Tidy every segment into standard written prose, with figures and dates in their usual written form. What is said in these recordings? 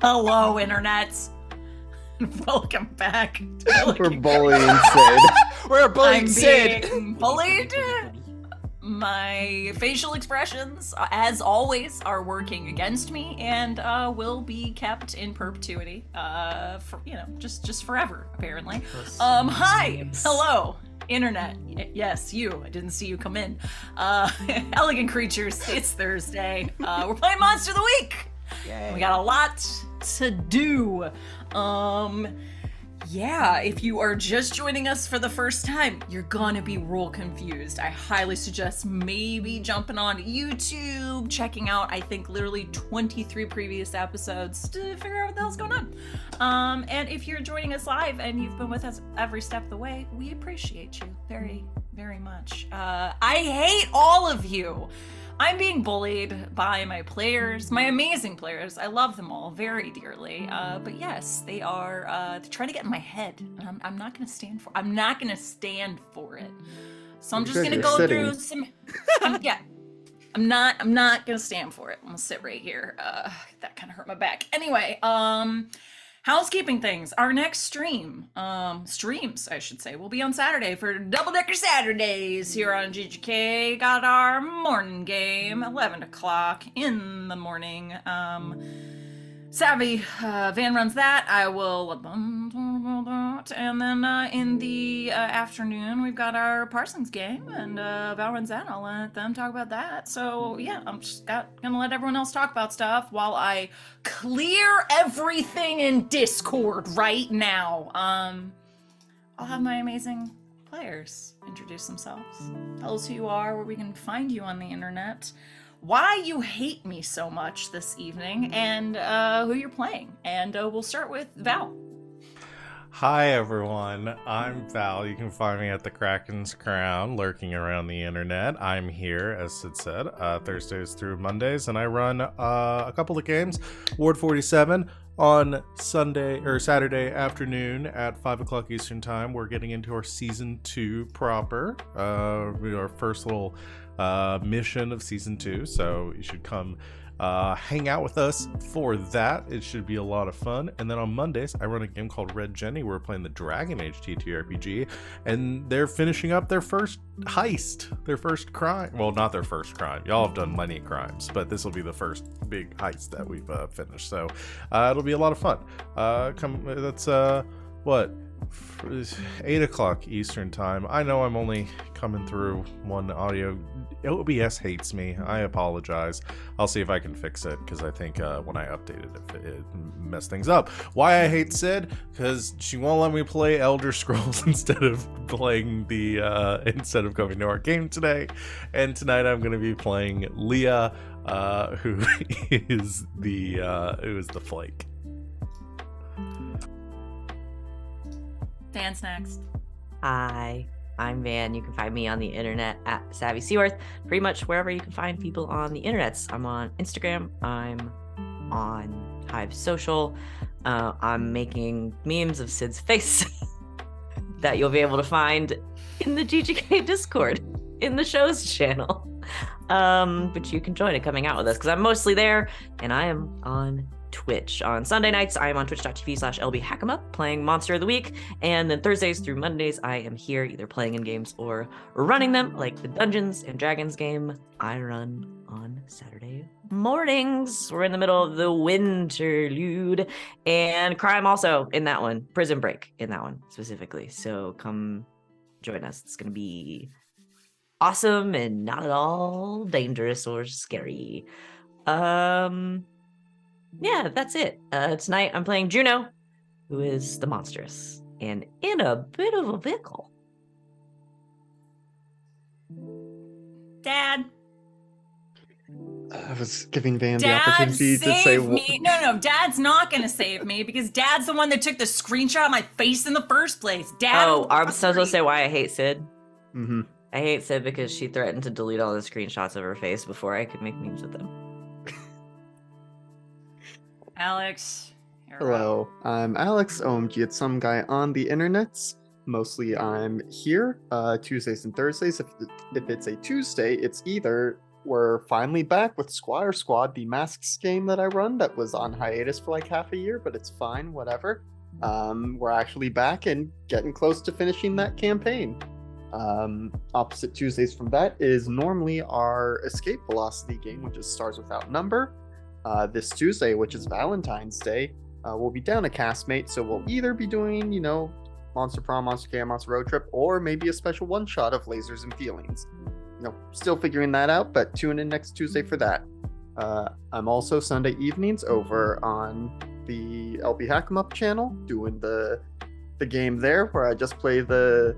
Hello, internet. Welcome back. We're bullying Sid. We're bullying I'm Sid. being bullied. My facial expressions, as always, are working against me and will be kept in perpetuity. For just forever, apparently. Hi, hello, internet. Yes, you. I didn't see you come in. Elegant creatures. It's Thursday. We're playing Monster of the Week. Yay. We got a lot to do. Yeah, if you are just joining us for the first time, you're gonna be real confused. I highly suggest maybe jumping on YouTube, checking out, I think, literally 23 previous episodes to figure out what the hell's going on. And if you're joining us live and you've been with us every step of the way, we appreciate you very, very much. I hate all of you. I'm being bullied by my players, my amazing players. I love them all very dearly. But yes, they are trying to get in my head. And I'm not gonna stand for I'm not gonna stand for it. So I'm just gonna go through some I'm not gonna stand for it. I'm gonna sit right here. That kind of hurt my back. Anyway, housekeeping things. Our next streams, I should say, will be on Saturday for Double Decker Saturdays here on GGK. Got our morning game, 11 o'clock in the morning. Savvy Van runs that. I will, and then in the afternoon we've got our Parsons game, and Val runs that. I'll let them talk about that. So yeah, I'm just gonna let everyone else talk about stuff while I clear everything in Discord right now. I'll have my amazing players introduce themselves. Tell us who you are, where we can find you on the internet, why you hate me so much this evening, and who you're playing. And we'll start with Val. Hi everyone, I'm Val. You can find me at the Kraken's Crown, lurking around the internet. I'm here, as Sid said, Thursdays through Mondays, and I run a couple of games. Ward 47 on Saturday afternoon at 5 o'clock Eastern Time. We're getting into our Season 2 proper, our first little mission of Season 2, so you should come hang out with us for that. It should be a lot of fun. And then on Mondays, I run a game called Red Jenny. We're playing the Dragon Age TTRPG, and they're finishing up their first heist, their first crime. Well, not their first crime. Y'all have done many crimes, but this will be the first big heist that we've finished. So it'll be a lot of fun. That's 8 o'clock Eastern Time. I know I'm only coming through one audio. OBS hates me. I apologize. I'll see if I can fix it, because I think when I updated it messed things up. Why I hate Sid? Because she won't let me play Elder Scrolls instead of playing instead of coming to our game today. And tonight I'm going to be playing Leah, who is the Flake. Dan's next. Hi, I'm Van. You can find me on the internet at Savvy Seaworth, pretty much wherever you can find people on the internets. I'm on Instagram, I'm on Hive Social, I'm making memes of Sid's face that you'll be able to find in the GGK Discord, in the show's channel. But you can join it coming out with us, because I'm mostly there, and I am on Twitch. On Sunday nights, I am on twitch.tv/lbhackemup playing Monster of the Week, and then Thursdays through Mondays, I am here either playing in games or running them, like the Dungeons and Dragons game I run on Saturday mornings. We're in the middle of the winterlude, and crime also in that one, prison break in that one specifically. So come join us. It's gonna be awesome and not at all dangerous or scary. Yeah, that's it. Tonight I'm playing Juno, who is the monstrous, and in a bit of a pickle. Dad. I was giving Van the Dad, opportunity to say save me. No, Dad's not gonna save me, because Dad's the one that took the screenshot of my face in the first place. Dad. Oh, I'm supposed to say why I hate Sid. Mm-hmm. I hate Sid because she threatened to delete all the screenshots of her face before I could make memes with them. Alex. Hello, I'm Alex, OMG, it's some guy on the internets. Mostly I'm here Tuesdays and Thursdays. If it's a Tuesday, it's either we're finally back with Squire Squad, the Masks game that I run that was on hiatus for like half a year, but it's fine, whatever. We're actually back and getting close to finishing that campaign. Opposite Tuesdays from that is normally our Escape Velocity game, which is Stars Without Number. This Tuesday, which is Valentine's Day, we'll be down a castmate, so we'll either be doing, Monster Prom, Monster Camp, Monster Road Trip, or maybe a special one-shot of Lasers and Feelings. Still figuring that out, but tune in next Tuesday for that. I'm also Sunday evenings over on the LB Hack 'em Up channel, doing the game there, where I just play the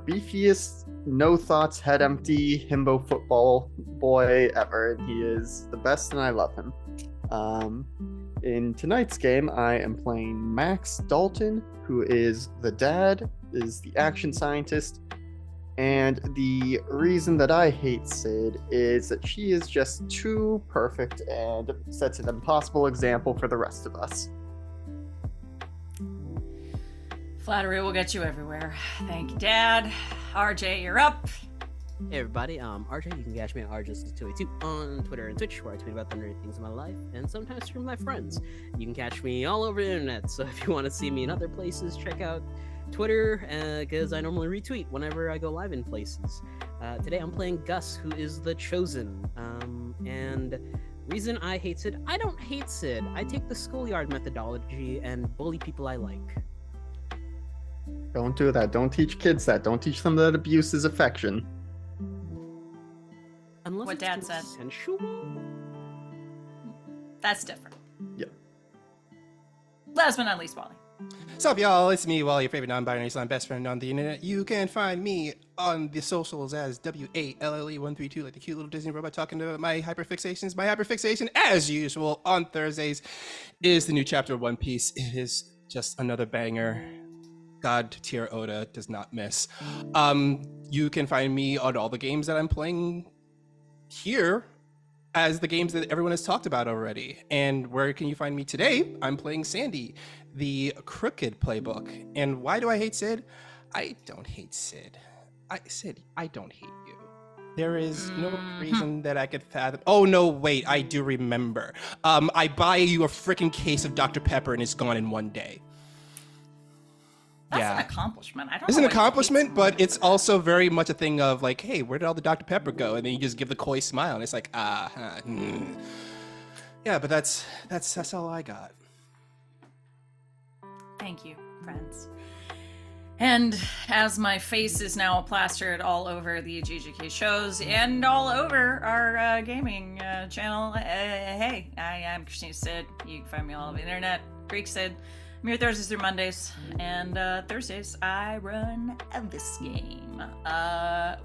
beefiest, no thoughts, head empty himbo football boy ever. He is the best, and I love him. In tonight's game, I am playing Max Dalton, who is the dad, is the action scientist, and the reason that I hate Sid is that she is just too perfect and sets an impossible example for the rest of us. Flattery will get you everywhere. Thank you, Dad. RJ, you're up. Hey everybody, I'm RJ. You can catch me at RJ282 on Twitter and Twitch, where I tweet about the nerdy things in my life and sometimes stream with my friends. You can catch me all over the internet, so if you want to see me in other places, check out Twitter, because I normally retweet whenever I go live in places. Today I'm playing Gus, who is the Chosen. And reason I hate Sid, I don't hate Sid. I take the schoolyard methodology and bully people I like. Don't do that. Don't teach kids that. Don't teach them that abuse is affection. Unless what Dad said. Consensual? That's different. Yeah. Last but not least, Wally. What's up, y'all? It's me, Wally, your favorite non-binary slime best friend on the internet. You can find me on the socials as WALLE132, like the cute little Disney robot talking to my hyperfixations. My hyperfixation, as usual, on Thursdays is the new chapter of One Piece. It is just another banger. God tier Oda does not miss. You can find me on all the games that I'm playing here as the games that everyone has talked about already. And where can you find me today? I'm playing Sandy, the Crooked playbook. And why do I hate Sid? I don't hate Sid. Sid, I don't hate you. There is no reason that I could fathom. Oh, no, wait, I do remember. I buy you a freaking case of Dr. Pepper and it's gone in one day. That's an accomplishment. I don't It's know an accomplishment, but it's also very much a thing of like, hey, where did all the Dr. Pepper go? And then you just give the coy smile, and it's like, Yeah, but that's all I got. Thank you, friends. And as my face is now plastered all over the GGK shows and all over our gaming channel, hey, I am Christina Sid. You can find me all over the internet. Greek Sid. I'm here Thursdays through Mondays, and Thursdays I run this game.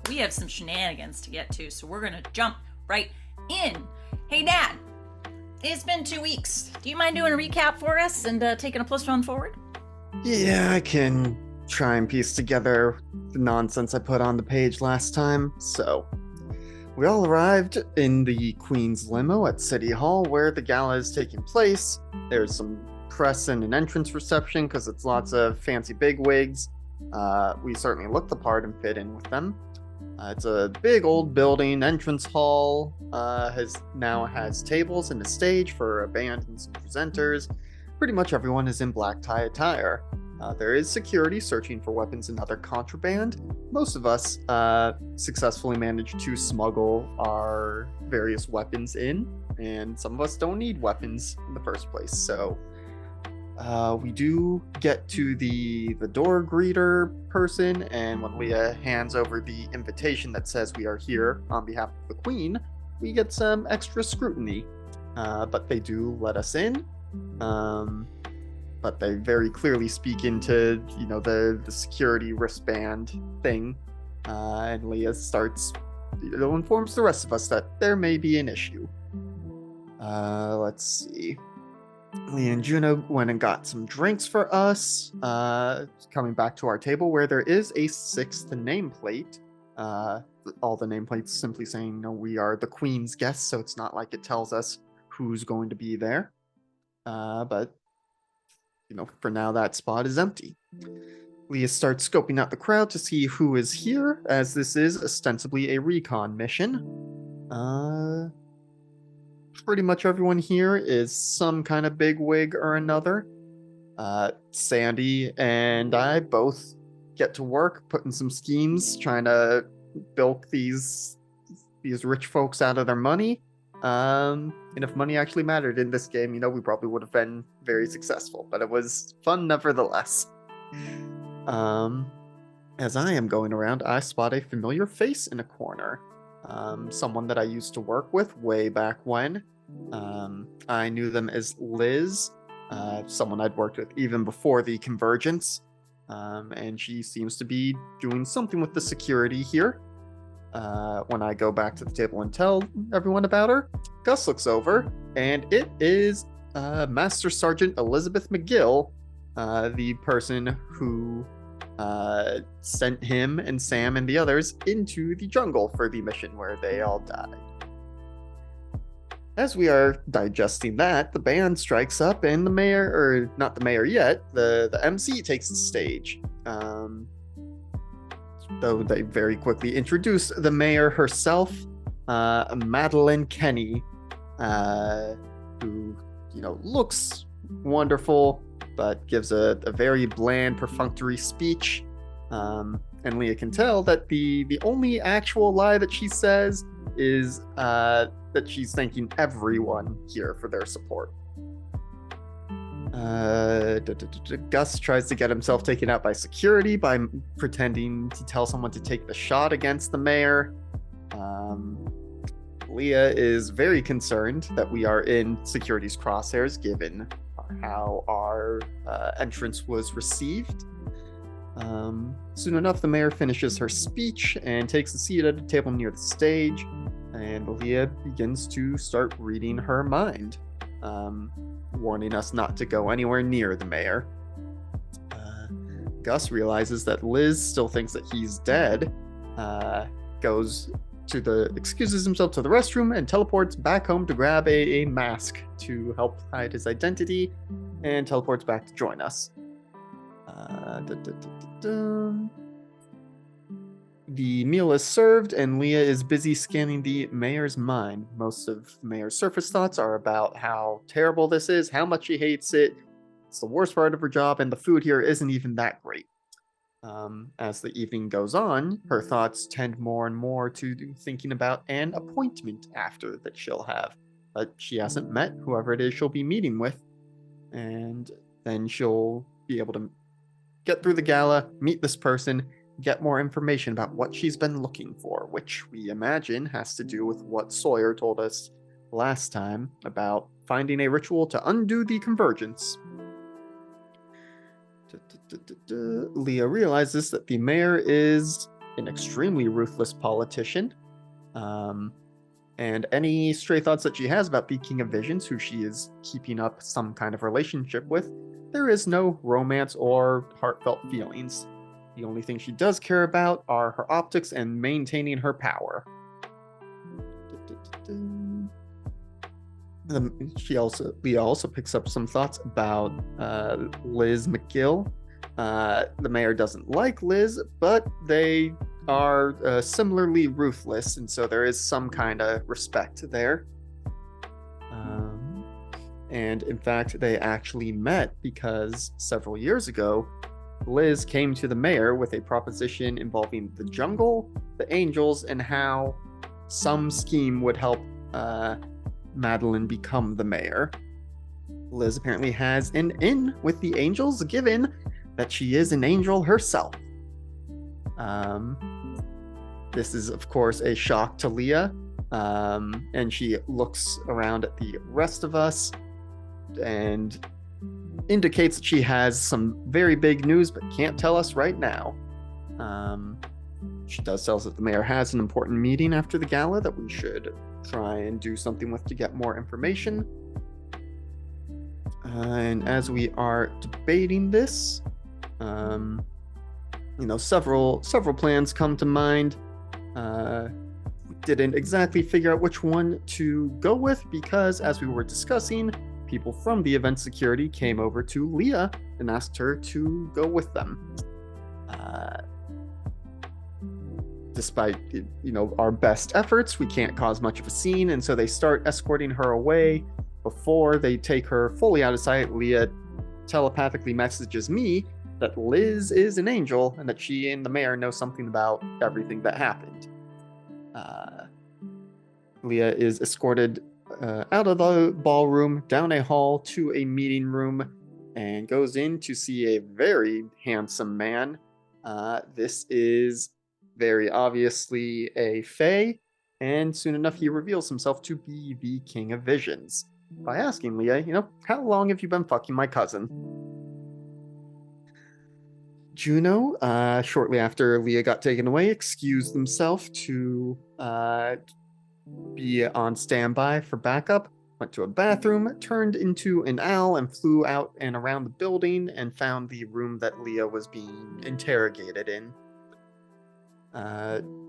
We have some shenanigans to get to, so we're gonna jump right in. Hey Dad, it's been 2 weeks. Do you mind doing a recap for us and taking a plus one forward? Yeah, I can try and piece together the nonsense I put on the page last time. So, we all arrived in the Queen's limo at City Hall where the gala is taking place. There's some press and an entrance reception because it's lots of fancy bigwigs. We certainly look the part and fit in with them. It's a big old building. Entrance hall has tables and a stage for a band and some presenters. Pretty much everyone is in black tie attire. There is security searching for weapons and other contraband. Most of us successfully managed to smuggle our various weapons in, and some of us don't need weapons in the first place. So we do get to the door greeter person, and when Leah hands over the invitation that says we are here on behalf of the Queen, we get some extra scrutiny. But they do let us in. But they very clearly speak into, the security wristband thing. And Leah informs the rest of us that there may be an issue. Let's see. Leah and Juno went and got some drinks for us. Coming back to our table where there is a 6th nameplate. All the nameplates simply saying, we are the Queen's guests, so it's not like it tells us who's going to be there. But for now, that spot is empty. Leah starts scoping out the crowd to see who is here, as this is ostensibly a recon mission. pretty much everyone here is some kind of big wig or another. Sandy and I both get to work putting some schemes, trying to bilk these rich folks out of their money. And if money actually mattered in this game, we probably would have been very successful. But it was fun nevertheless. As I am going around, I spot a familiar face in a corner. Someone that I used to work with way back when. I knew them as Liz, someone I'd worked with even before the convergence. And she seems to be doing something with the security here. When I go back to the table and tell everyone about her, Gus looks over, and it is Master Sergeant Elizabeth McGill, the person who sent him and Sam and the others into the jungle for the mission where they all died. As we are digesting that, the band strikes up and the mayor, or not the mayor yet, the MC takes the stage. Though they very quickly introduce the mayor herself, Madeline Kenny, who, looks wonderful, but gives a very bland, perfunctory speech. And Leah can tell that the only actual lie that she says is that she's thanking everyone here for their support. Gus tries to get himself taken out by security by pretending to tell someone to take the shot against the mayor. Leah is very concerned that we are in security's crosshairs given how our entrance was received. Soon enough, the mayor finishes her speech and takes a seat at a table near the stage, and Leah begins to start reading her mind, warning us not to go anywhere near the mayor. Gus realizes that Liz still thinks that he's dead, excuses himself to the restroom, and teleports back home to grab a mask to help hide his identity, and teleports back to join us. The meal is served, and Leah is busy scanning the mayor's mind. Most of the mayor's surface thoughts are about how terrible this is, how much she hates it. It's the worst part of her job, and the food here isn't even that great. As the evening goes on, her thoughts tend more and more to thinking about an appointment after that she'll have. But she hasn't met whoever it is she'll be meeting with. And then she'll be able to get through the gala, meet this person, get more information about what she's been looking for, which we imagine has to do with what Sawyer told us last time about finding a ritual to undo the convergence. Leah realizes that the mayor is an extremely ruthless politician, and any stray thoughts that she has about the King of Visions, who she is keeping up some kind of relationship with, there is no romance or heartfelt feelings. The only thing she does care about are her optics and maintaining her power. Leah also picks up some thoughts about Liz McGill. The mayor doesn't like Liz, but they are similarly ruthless, and so there is some kind of respect there. And in fact, they actually met because several years ago, Liz came to the mayor with a proposition involving the jungle, the angels, and how some scheme would help Madeline become the mayor. Liz apparently has an in with the angels, given that she is an angel herself. This is, of course, a shock to Leah, and she looks around at the rest of us and indicates that she has some very big news but can't tell us right now. She does tell us that the mayor has an important meeting after the gala that we should try and do something with to get more information. And as we are debating this, several plans come to mind. We didn't exactly figure out which one to go with because, as we were discussing, people from the event security came over to Leah and asked her to go with them. despite our best efforts, we can't cause much of a scene, and so they start escorting her away. Before they take her fully out of sight, Leah telepathically messages me that Liz is an angel and that she and the mayor know something about everything that happened. Leah is escorted out of the ballroom, down a hall to a meeting room, and goes in to see a very handsome man. This is very obviously a Fae, and soon enough he reveals himself to be the King of Visions by asking Leah, how long have you been fucking my cousin? Juno, shortly after Leah got taken away, excused himself to be on standby for backup, went to a bathroom, turned into an owl, and flew out and around the building and found the room that Leah was being interrogated in.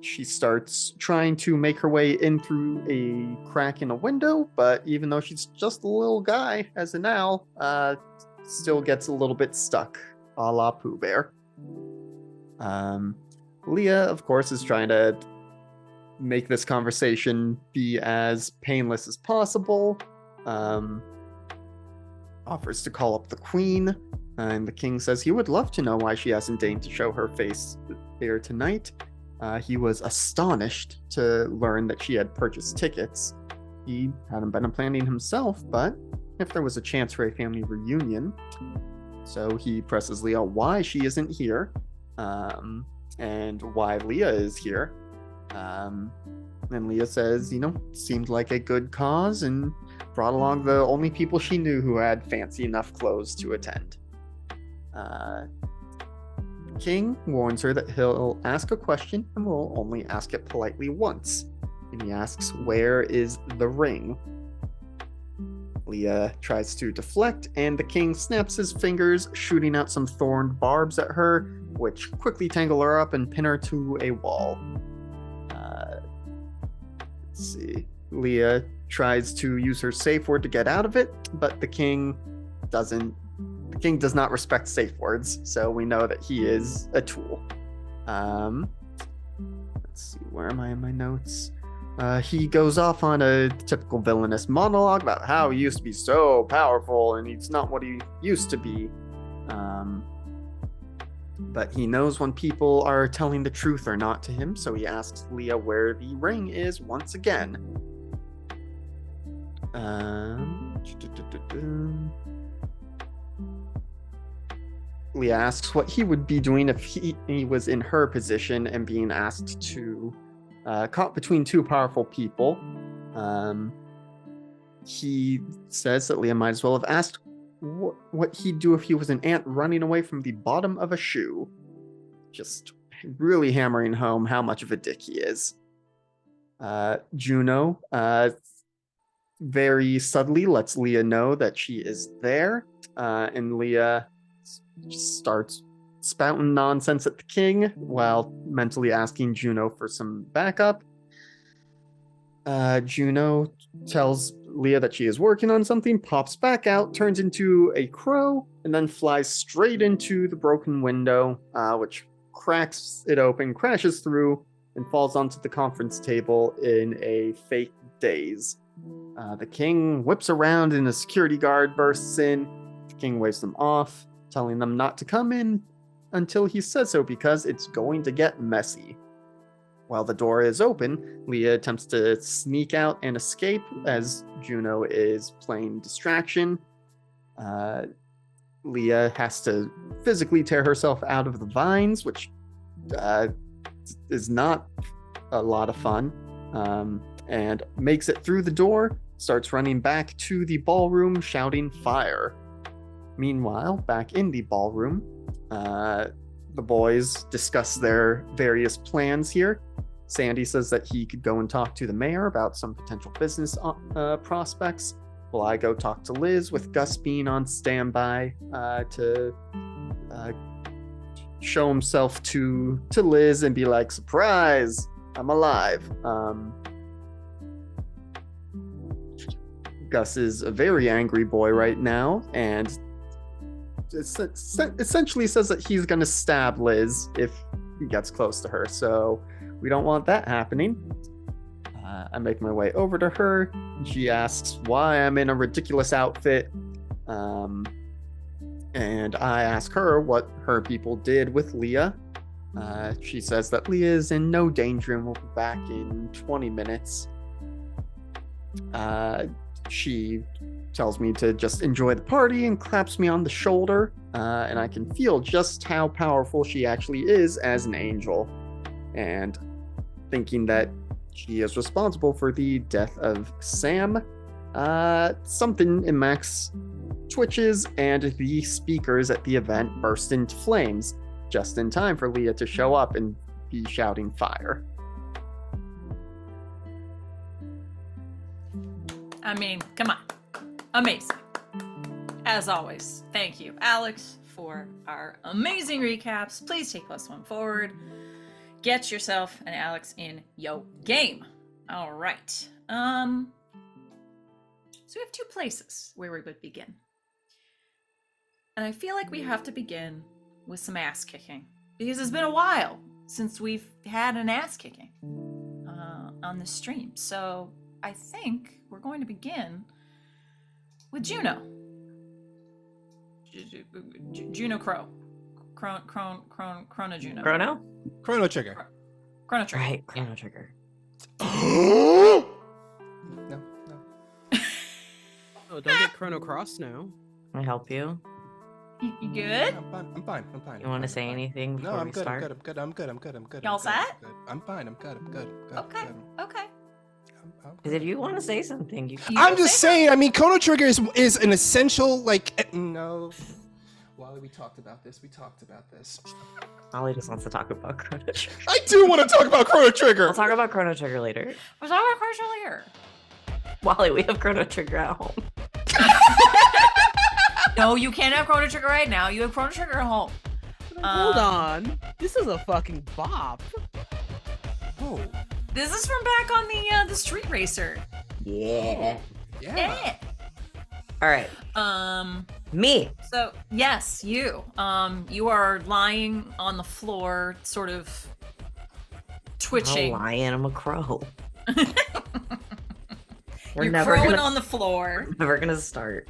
She starts trying to make her way in through a crack in a window, but even though she's just a little guy as an owl, still gets a little bit stuck, a la Pooh Bear. Leah, of course, is trying to make this conversation be as painless as possible. Offers to call up the queen, and the king says he would love to know why she hasn't deigned to show her face here tonight. He was astonished to learn that she had purchased tickets. He hadn't been planning himself, but if there was a chance for a family reunion. So he presses Leah why she isn't here, and why Leah is here. And Leah says, seemed like a good cause and brought along the only people she knew who had fancy enough clothes to attend. King warns her that he'll ask a question and will only ask it politely once. And he asks, where is the ring? Leah tries to deflect, and the king snaps his fingers, shooting out some thorned barbs at her, which quickly tangle her up and pin her to a wall. Let's see. Leah tries to use her safe word to get out of it, but the king doesn't. The king does not respect safe words, so we know that he is a tool. Let's see, where am I in my notes? He goes off on a typical villainous monologue about how he used to be so powerful and he's not what he used to be. But he knows when people are telling the truth or not to him, so he asks Leah where the ring is once again. Leah asks what he would be doing if he was in her position and being asked to caught between two powerful people. He says that Leah might as well have asked what he'd do if he was an ant running away from the bottom of a shoe. Just really hammering home how much of a dick he is. Juno very subtly lets Leah know that she is there, and Leah just starts spouting nonsense at the king while mentally asking Juno for some backup. Juno tells Leah that she is working on something, pops back out, turns into a crow, and then flies straight into the broken window, which cracks it open, crashes through, and falls onto the conference table in a fake daze. The king whips around and a security guard bursts in. The king waves them off, telling them not to come in until he says so because it's going to get messy. While the door is open, Leah attempts to sneak out and escape as Juno is playing distraction. Leah has to physically tear herself out of the vines, which is not a lot of fun, and makes it through the door, starts running back to the ballroom, shouting fire. Meanwhile, back in the ballroom, the boys discuss their various plans here. Sandy says that he could go and talk to the mayor about some potential business prospects, while I go talk to Liz, with Gus being on standby to show himself to Liz and be like, surprise, I'm alive. Gus is a very angry boy right now, and essentially says that he's going to stab Liz if he gets close to her. So We don't want that happening. I make my way over to her. She asks why I'm in a ridiculous outfit. And I ask her what her people did with Leah. She says that Leah is in no danger and will be back in 20 minutes. She tells me to just enjoy the party and claps me on the shoulder. And I can feel just how powerful she actually is as an angel. And thinking that she is responsible for the death of Sam, something in Max twitches and the speakers at the event burst into flames, just in time for Leah to show up and be shouting fire. I mean, come on. Amazing. As always, thank you, Alex, for our amazing recaps. Please take +1 forward. Get yourself and Alex in yo game. All right. So we have 2 places where we would begin. And I feel like we have to begin with some ass kicking, because it's been a while since we've had an ass kicking on the stream. So I think we're going to begin with Juno. Juno Crow. Chrono Juno. Chrono? Chrono Trigger. Chrono Trigger. Right, Chrono Trigger. No, no. Oh, don't get Chrono Cross now. Can I help you? You good? I'm fine. You want to say anything before No, I'm we good. start? I'm good. Y'all set? I'm fine. I'm good. Okay. Okay. Because if you want to say something, you can. I'm just saying. I mean, Chrono Trigger is an essential. Like, no. Wally, we talked about this. Ollie just wants to talk about Chrono Trigger. I do want to talk about Chrono Trigger. We'll talk about Chrono Trigger later. We're talking about Crush earlier. Wally, we have Chrono Trigger at home. No, you can't have Chrono Trigger right now. You have Chrono Trigger at home. Hold on. This is a fucking bop. Oh, This is from back on the Street Racer. Yeah. yeah. All right. Me. So yes, you. You are lying on the floor, sort of twitching. I'm a lion. I'm a crow. We're You're never crowing gonna, on the floor. never gonna start.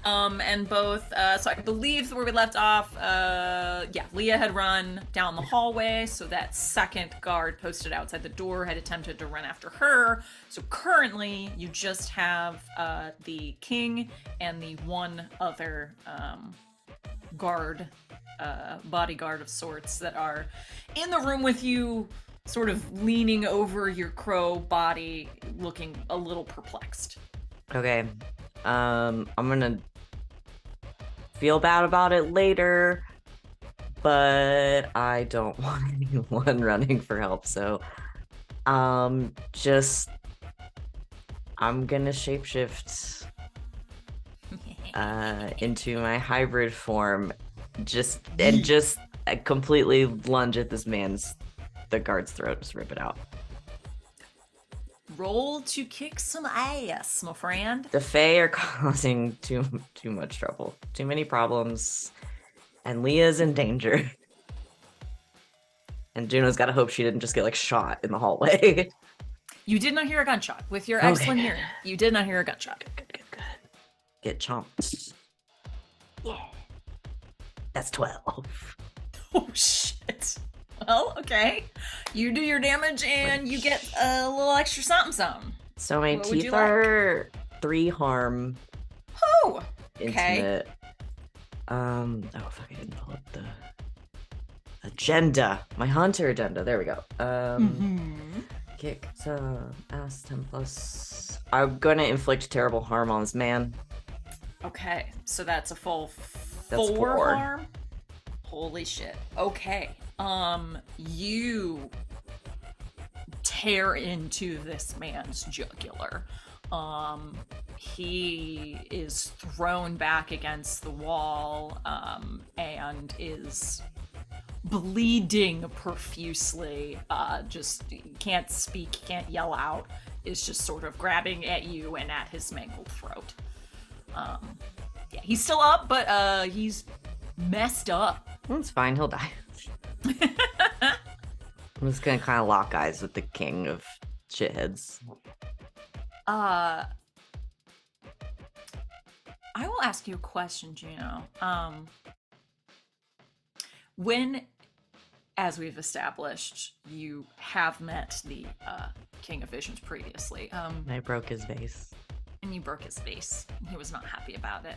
And both, so I believe where we left off, Leah had run down the hallway, so that second guard posted outside the door had attempted to run after her. So currently, you just have the king and the one other guard, bodyguard of sorts that are in the room with you, sort of leaning over your crow body, looking a little perplexed. Okay. I'm gonna feel bad about it later, but I don't want anyone running for help, so I'm gonna shapeshift into my hybrid form, just completely lunge at this the guard's throat, just rip it out. Roll to kick some ass, my friend. The Fae are causing too much trouble. Too many problems. And Leah's in danger. And Juno's gotta hope she didn't just get shot in the hallway. You did not hear a gunshot. With your excellent hearing, you did not hear a gunshot. Good. Get chomped. Yeah. That's 12. Oh, shit. Well, okay. You do your damage and you get a little extra something. So my What would teeth you like? are 3 harm. Oh, okay. Intimate. Oh fuck, I didn't pull up the agenda. My hunter agenda. There we go. Kick ass 10 plus. I'm gonna inflict terrible harm on this man. Okay, so that's a full That's 4 4. harm. Holy shit. Okay. You tear into this man's jugular. He is thrown back against the wall, and is bleeding profusely. Just can't speak, can't yell out. Is just sort of grabbing at you and at his mangled throat. Yeah, he's still up, but he's messed up. It's fine, he'll die. I'm just gonna kind of lock eyes with the king of shitheads. I will ask you a question, Juno. When, as we've established, you have met the King of Visions previously, I broke his vase. and you broke his vase, and he was not happy about it.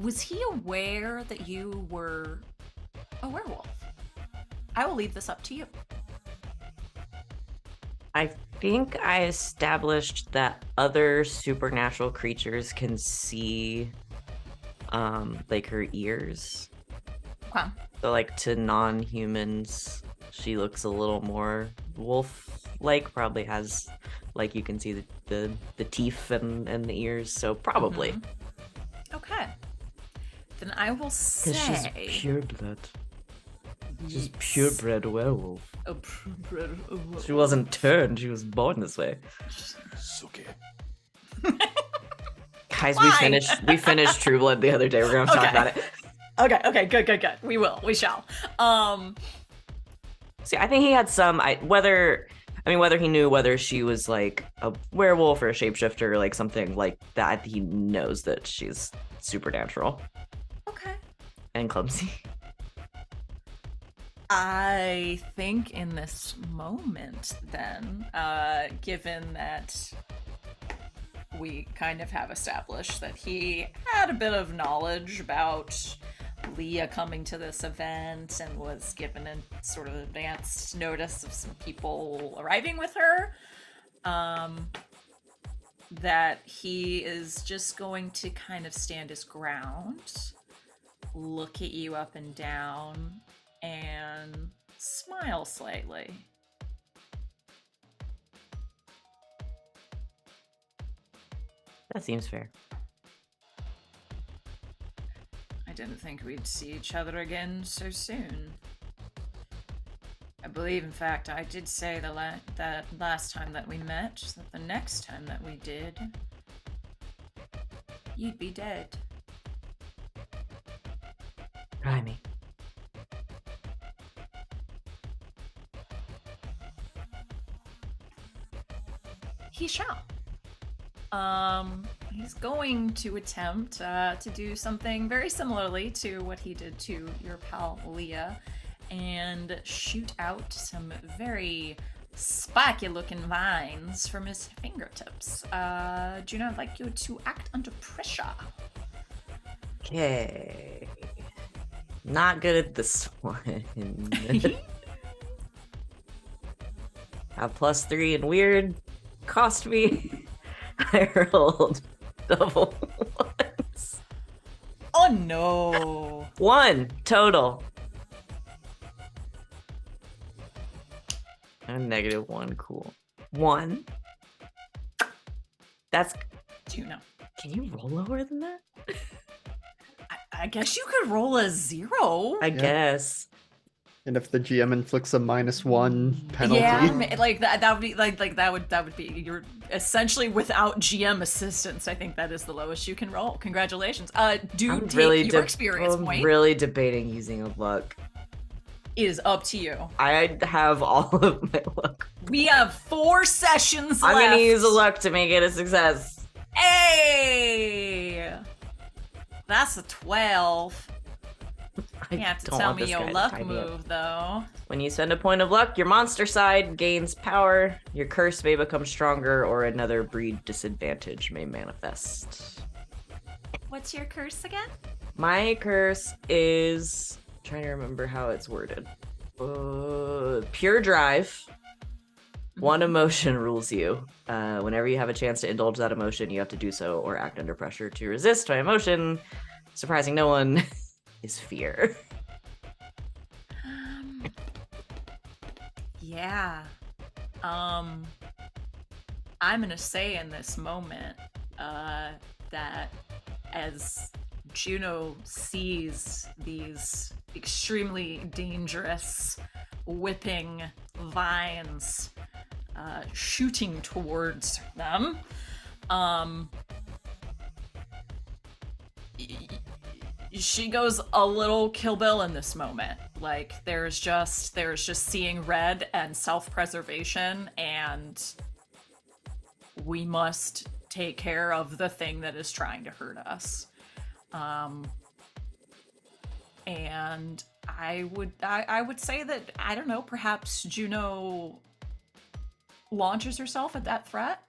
Was he aware that you were a werewolf? I will leave this up to you. I think I established that other supernatural creatures can see, like her ears. Okay. So, like, to non-humans, she looks a little more wolf-like. Probably has, like, you can see the teeth and the ears. So probably. Okay. Then I will say. Because she's pureblood. She's purebred werewolf. A purebred werewolf. She wasn't turned. She was born this way. Okay. Guys, Fine. we finished True Blood the other day. We're gonna talk Okay. about it. Okay, good. We shall. See, I think he had some. Whether he knew whether she was like a werewolf or a shapeshifter or like something like that, he knows that she's supernatural Okay. and clumsy. I think in this moment, then, given that we kind of have established that he had a bit of knowledge about Leah coming to this event and was given a sort of advanced notice of some people arriving with her, that he is just going to kind of stand his ground, look at you up and down, and smile slightly. That seems fair. I didn't think we'd see each other again so soon. I believe, in fact, I did say that last time that we met, that the next time that we did, you'd be dead. Try me. He shall. He's going to attempt to do something very similarly to what he did to your pal Leah, and shoot out some very spiky looking vines from his fingertips. Juno, I'd like you to act under pressure. Okay. Not good at this one. Have +3 and weird. Cost me. I rolled double ones. Oh no! 1 total. And -1, cool. 1. That's. Juno. Can you roll lower than that? I guess you could roll a 0. I guess. And if the GM inflicts a -1 penalty, Yeah, like that would be that would be you're essentially without GM assistance. I think that is the lowest you can roll. Congratulations. Do I'm take really your experience I'm point. really debating using a luck. It is up to you. I have all of my luck. We have 4 sessions I'm left. gonna use a luck to make it a success. Hey, that's a 12. I You have to don't tell want me this your guy to luck tie me up. move, though. When you spend a point of luck, your monster side gains power, your curse may become stronger, or another breed disadvantage may manifest. What's your curse again? My curse is... trying to remember how it's worded. Pure drive. One emotion rules you. Whenever you have a chance to indulge that emotion, you have to do so or act under pressure to resist my emotion. Surprising no one is fear. Yeah. I'm gonna say in this moment, that as Juno sees these extremely dangerous whipping vines shooting towards them, she goes a little Kill Bill in this moment. Like there's just seeing red and self-preservation, and we must take care of the thing that is trying to hurt us. And I would say that, I don't know, perhaps Juno launches herself at that threat.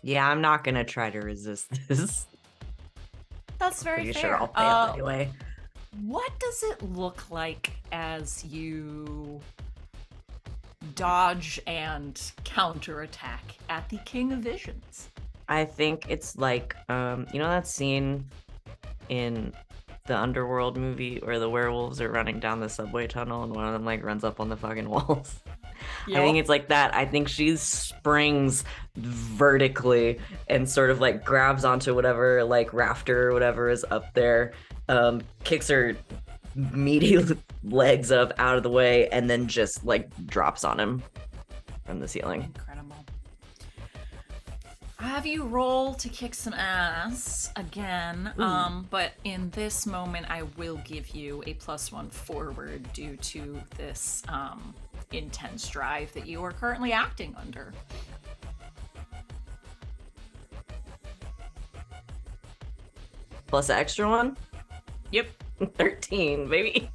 Yeah, I'm not gonna try to resist this. That's very Pretty fair. sure I'll fail anyway. What does it look like as you dodge and counterattack at the King of Visions? I think it's like, you know that scene in the Underworld movie where the werewolves are running down the subway tunnel and one of them like runs up on the fucking walls? I think it's like that. I think she springs vertically and sort of like grabs onto whatever like rafter or whatever is up there, kicks her meaty legs up out of the way, and then just like drops on him from the ceiling. Incredible. I have you roll to kick some ass again, but in this moment I will give you a +1 forward due to this intense drive that you are currently acting under. Plus an extra one? Yep. 13, baby.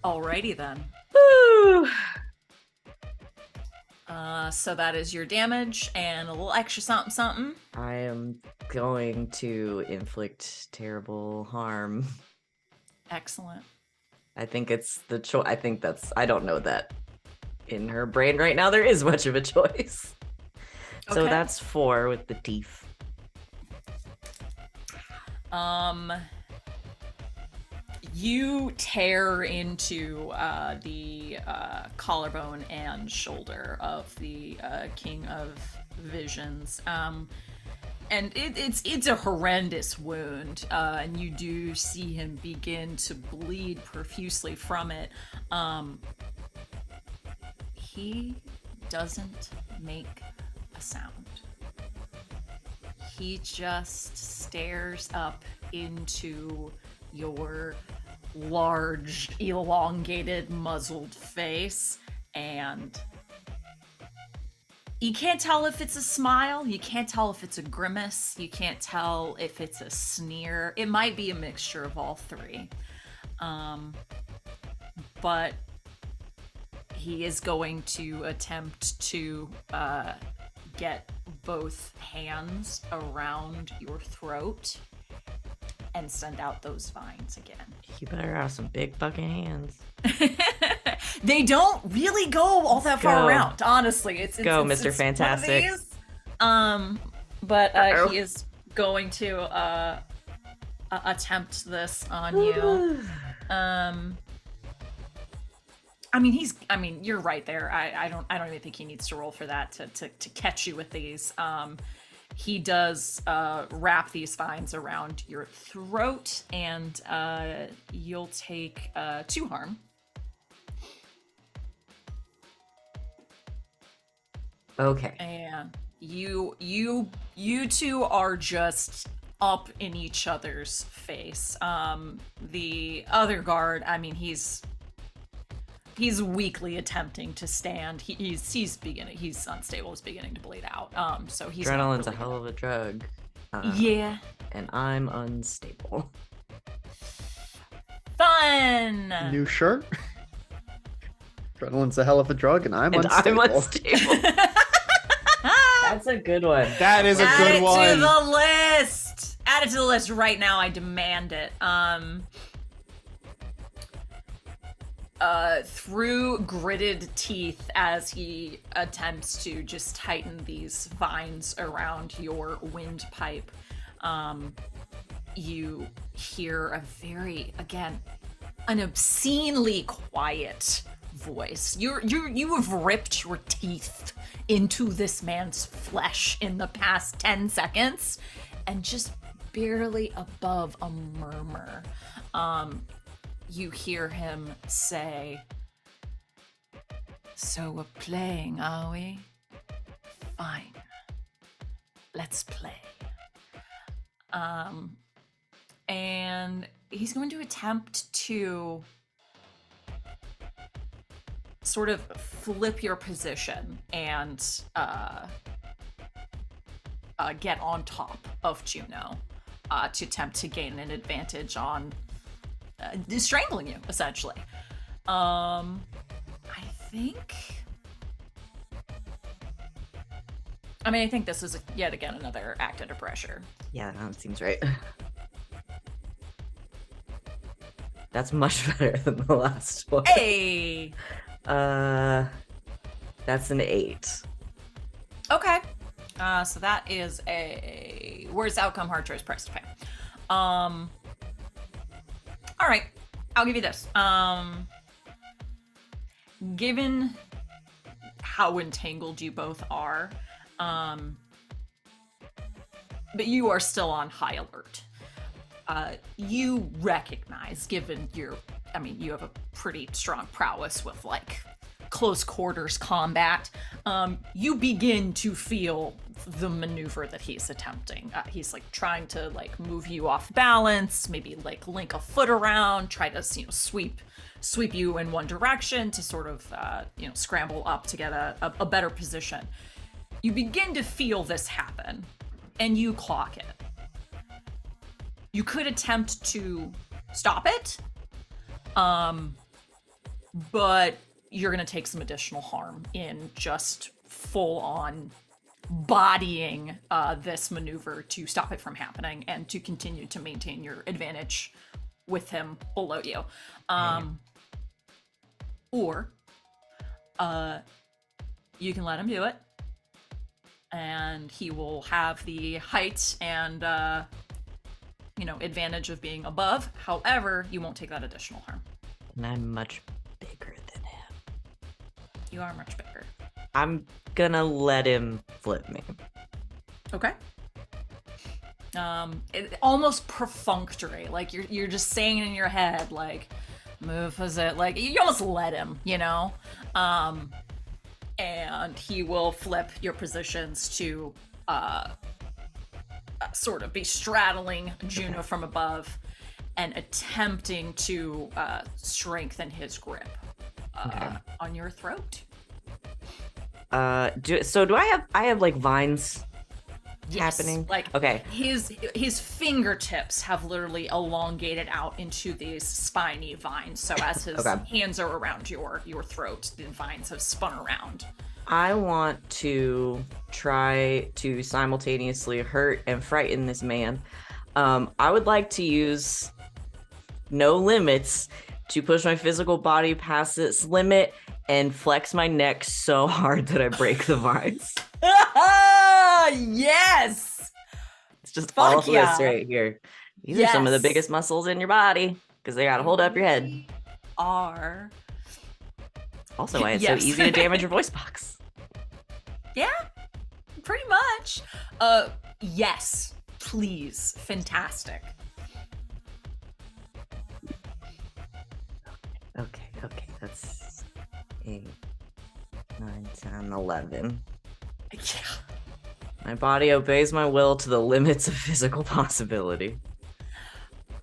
Alrighty then. Woo! So that is your damage and a little extra something something. I am going to inflict terrible harm. Excellent. I think it's the choice. I think that's. I don't know that in her brain right now there is much of a choice. So Okay. that's 4 with the teeth. You tear into the collarbone and shoulder of the King of Visions, and it's a horrendous wound, and you do see him begin to bleed profusely from it. He doesn't make a sound. He just stares up into your large, elongated, muzzled face, and you can't tell if it's a smile, you can't tell if it's a grimace, you can't tell if it's a sneer. It might be a mixture of all three. But he is going to attempt to get both hands around your throat and send out those vines again. You better have some big fucking hands. They don't really go all that far Go. around, honestly. It's Go, it's Mr. one of Fantastic. these. But Uh-oh. he is going to attempt this on you. I mean, you're right there. I don't even think he needs to roll for that to catch you with these. He does wrap these vines around your throat, and you'll take 2 harm. Okay. And you two are just up in each other's face. The other guard, I mean, he's weakly attempting to stand. He's unstable. He's beginning to bleed out. So he's not Adrenaline's a really hell of a drug. Yeah. And I'm unstable. Fun. New shirt. Adrenaline's a hell of a drug, and I'm And unstable. I'm unstable. That's a good one. That is a Add good it one. to the list. Add it to the list right now. I demand it. Through gritted teeth, as he attempts to just tighten these vines around your windpipe, you hear an obscenely quiet voice. You have ripped your teeth into this man's flesh in the past 10 seconds, and just barely above a murmur, you hear him say, "So we're playing, are we? Fine. Let's play." and he's going to attempt to sort of flip your position and get on top of Juno to attempt to gain an advantage on strangling you, essentially. I think this is yet again another act under pressure. Yeah, that seems right. That's much better than the last one. Hey! That's an 8. Okay. So that is a worst outcome, hard choice, price to pay. All right, I'll give you this. Given how entangled you both are, but you are still on high alert. You recognize, given you have a pretty strong prowess with like close quarters combat, you begin to feel the maneuver that he's attempting. He's like trying to like move you off balance, maybe like link a foot around, try to sweep you in one direction to sort of scramble up to get a better position. You begin to feel this happen, and you clock it. You could attempt to stop it, but you're going to take some additional harm in just full-on bodying this maneuver to stop it from happening and to continue to maintain your advantage with him below you. Or you can let him do it, and he will have the height and advantage of being above. However, you won't take that additional harm. And I'm much bigger than him. You are much bigger. I'm gonna let him flip me. Okay. Almost perfunctory, like you're just saying it in your head, like move as it, like you almost let him, and he will flip your positions to sort of be straddling Juno from above and attempting to strengthen his grip on your throat. Do I have like vines happening? Like, okay, his fingertips have literally elongated out into these spiny vines. So as his hands are around your throat, the vines have spun around. I want to try to simultaneously hurt and frighten this man. I would like to use no limits to push my physical body past its limit and flex my neck so hard that I break the vines. Yes! It's just Fuck all of yeah. this right here. These are some of the biggest muscles in your body because they gotta hold up your head. Are. Also, why it's Yes. so easy to damage your voice box. Yeah, pretty much. Yes, please. Fantastic. Okay, that's 8, 9, 10, 11. Yeah. My body obeys my will to the limits of physical possibility.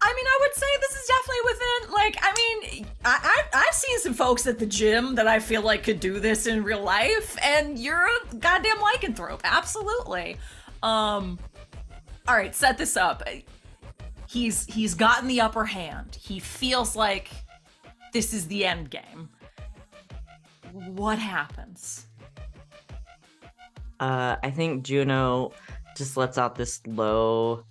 I would say this is definitely within, I've seen some folks at the gym that I feel like could do this in real life, and you're a goddamn lycanthrope. Absolutely. All right, set this up. He's gotten the upper hand. He feels like this is the end game. What happens? I think Juno just lets out this low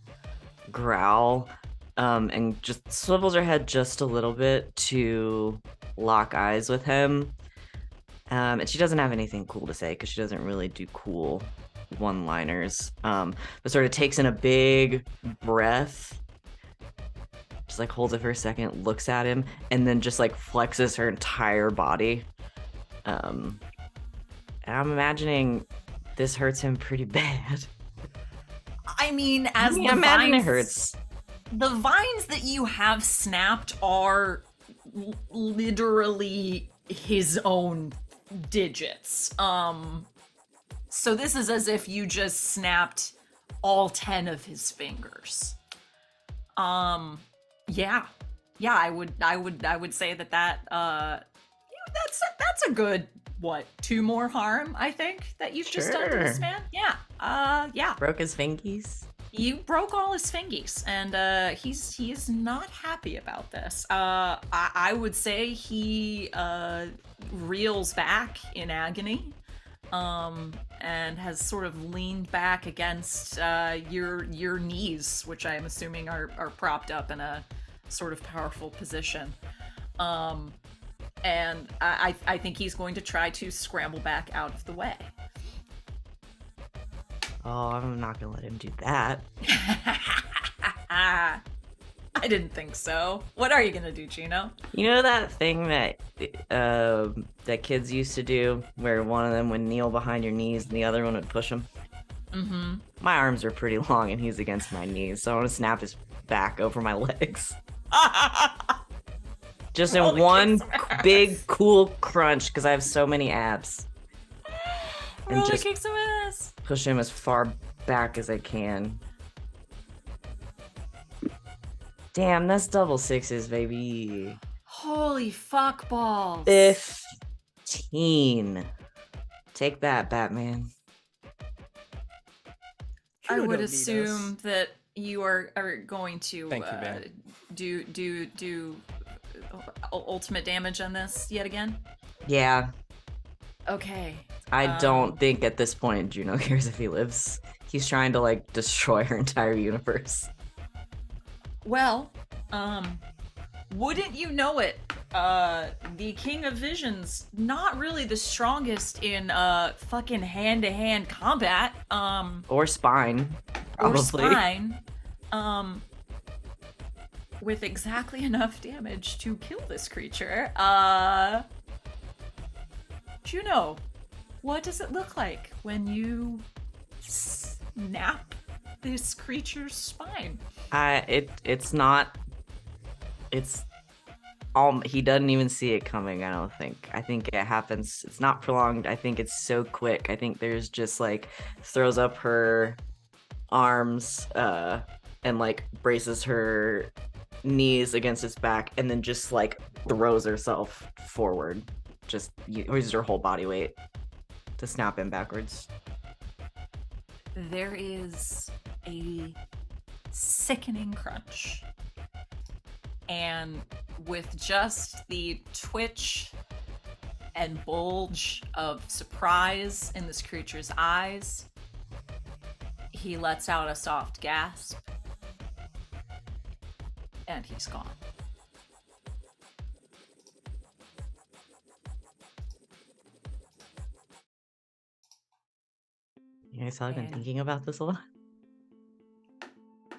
growl, and just swivels her head just a little bit to lock eyes with him. And she doesn't have anything cool to say because she doesn't really do cool one-liners. But sort of takes in a big breath, just like holds it for a second, looks at him, and then just like flexes her entire body. And I'm imagining this hurts him pretty bad. I mean, as the imagine vines, it hurts. The vines that you have snapped are literally his own digits. So this is as if you just snapped all 10 of his fingers. Yeah. Yeah, I would say that that's a good, what, 2 more harm, I think, that you've just done to this Sure. man? Yeah. Yeah. Broke his fingies. You broke all his fingies, and he is not happy about this. I would say he reels back in agony, and has sort of leaned back against your knees, which I am assuming are propped up in a sort of powerful position. And I think he's going to try to scramble back out of the way. Oh, I'm not gonna let him do that. I didn't think so. What are you gonna do, Juno? You know that thing that that kids used to do, where one of them would kneel behind your knees and the other one would push him? Mm-hmm. My arms are pretty long and he's against my knees, so I want to snap his back over my legs. Just in Roll the one kick some ass. big cool crunch, because I have so many abs. And Roll just kick some ass. push him as far back as I can. Damn, that's double sixes, baby. Holy fuck balls. 15. Take that, Batman. I Juno would don't need assume us. that you are going to Thank you, Ben. do ultimate damage on this yet again. Yeah, Okay. I Um, don't think at this point Juno cares if he lives. He's trying to, like, destroy her entire universe. Well, wouldn't you know it? The King of Vision's not really the strongest in fucking hand-to-hand combat. Or spine, probably. Or spine. With exactly enough damage to kill this creature. Juno, what does it look like when you snap this creature's spine? It's not. It's. He doesn't even see it coming, I don't think. I think it happens. It's not prolonged. I think it's so quick. I think there's just, like, throws up her arms, and, like, braces her knees against his back, and then just, like, throws herself forward. Just uses her whole body weight to snap him backwards. There is a sickening crunch. And with just the twitch and bulge of surprise in this creature's eyes, he lets out a soft gasp. And he's gone. You guys have been And- thinking about this a lot?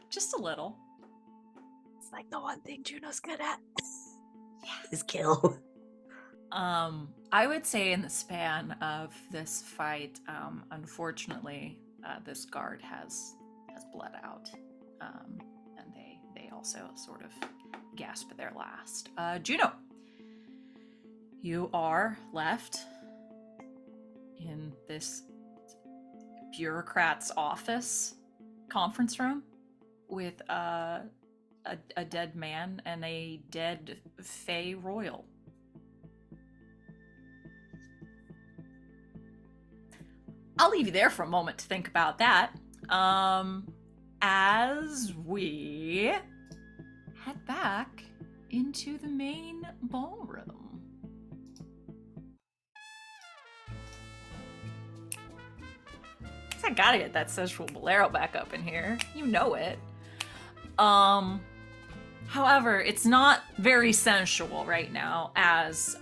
Just a little. It's like the one thing Juno's good at. Is kill. I would say in the span of this fight, unfortunately, this guard has bled out, and they also sort of gasp their last. Juno, you are left in this bureaucrat's office conference room with a dead man and a dead Fae royal. I'll leave you there for a moment to think about that. As we head back into the main ballroom. I gotta get that sensual bolero back up in here. You know it. However, it's not very sensual right now, as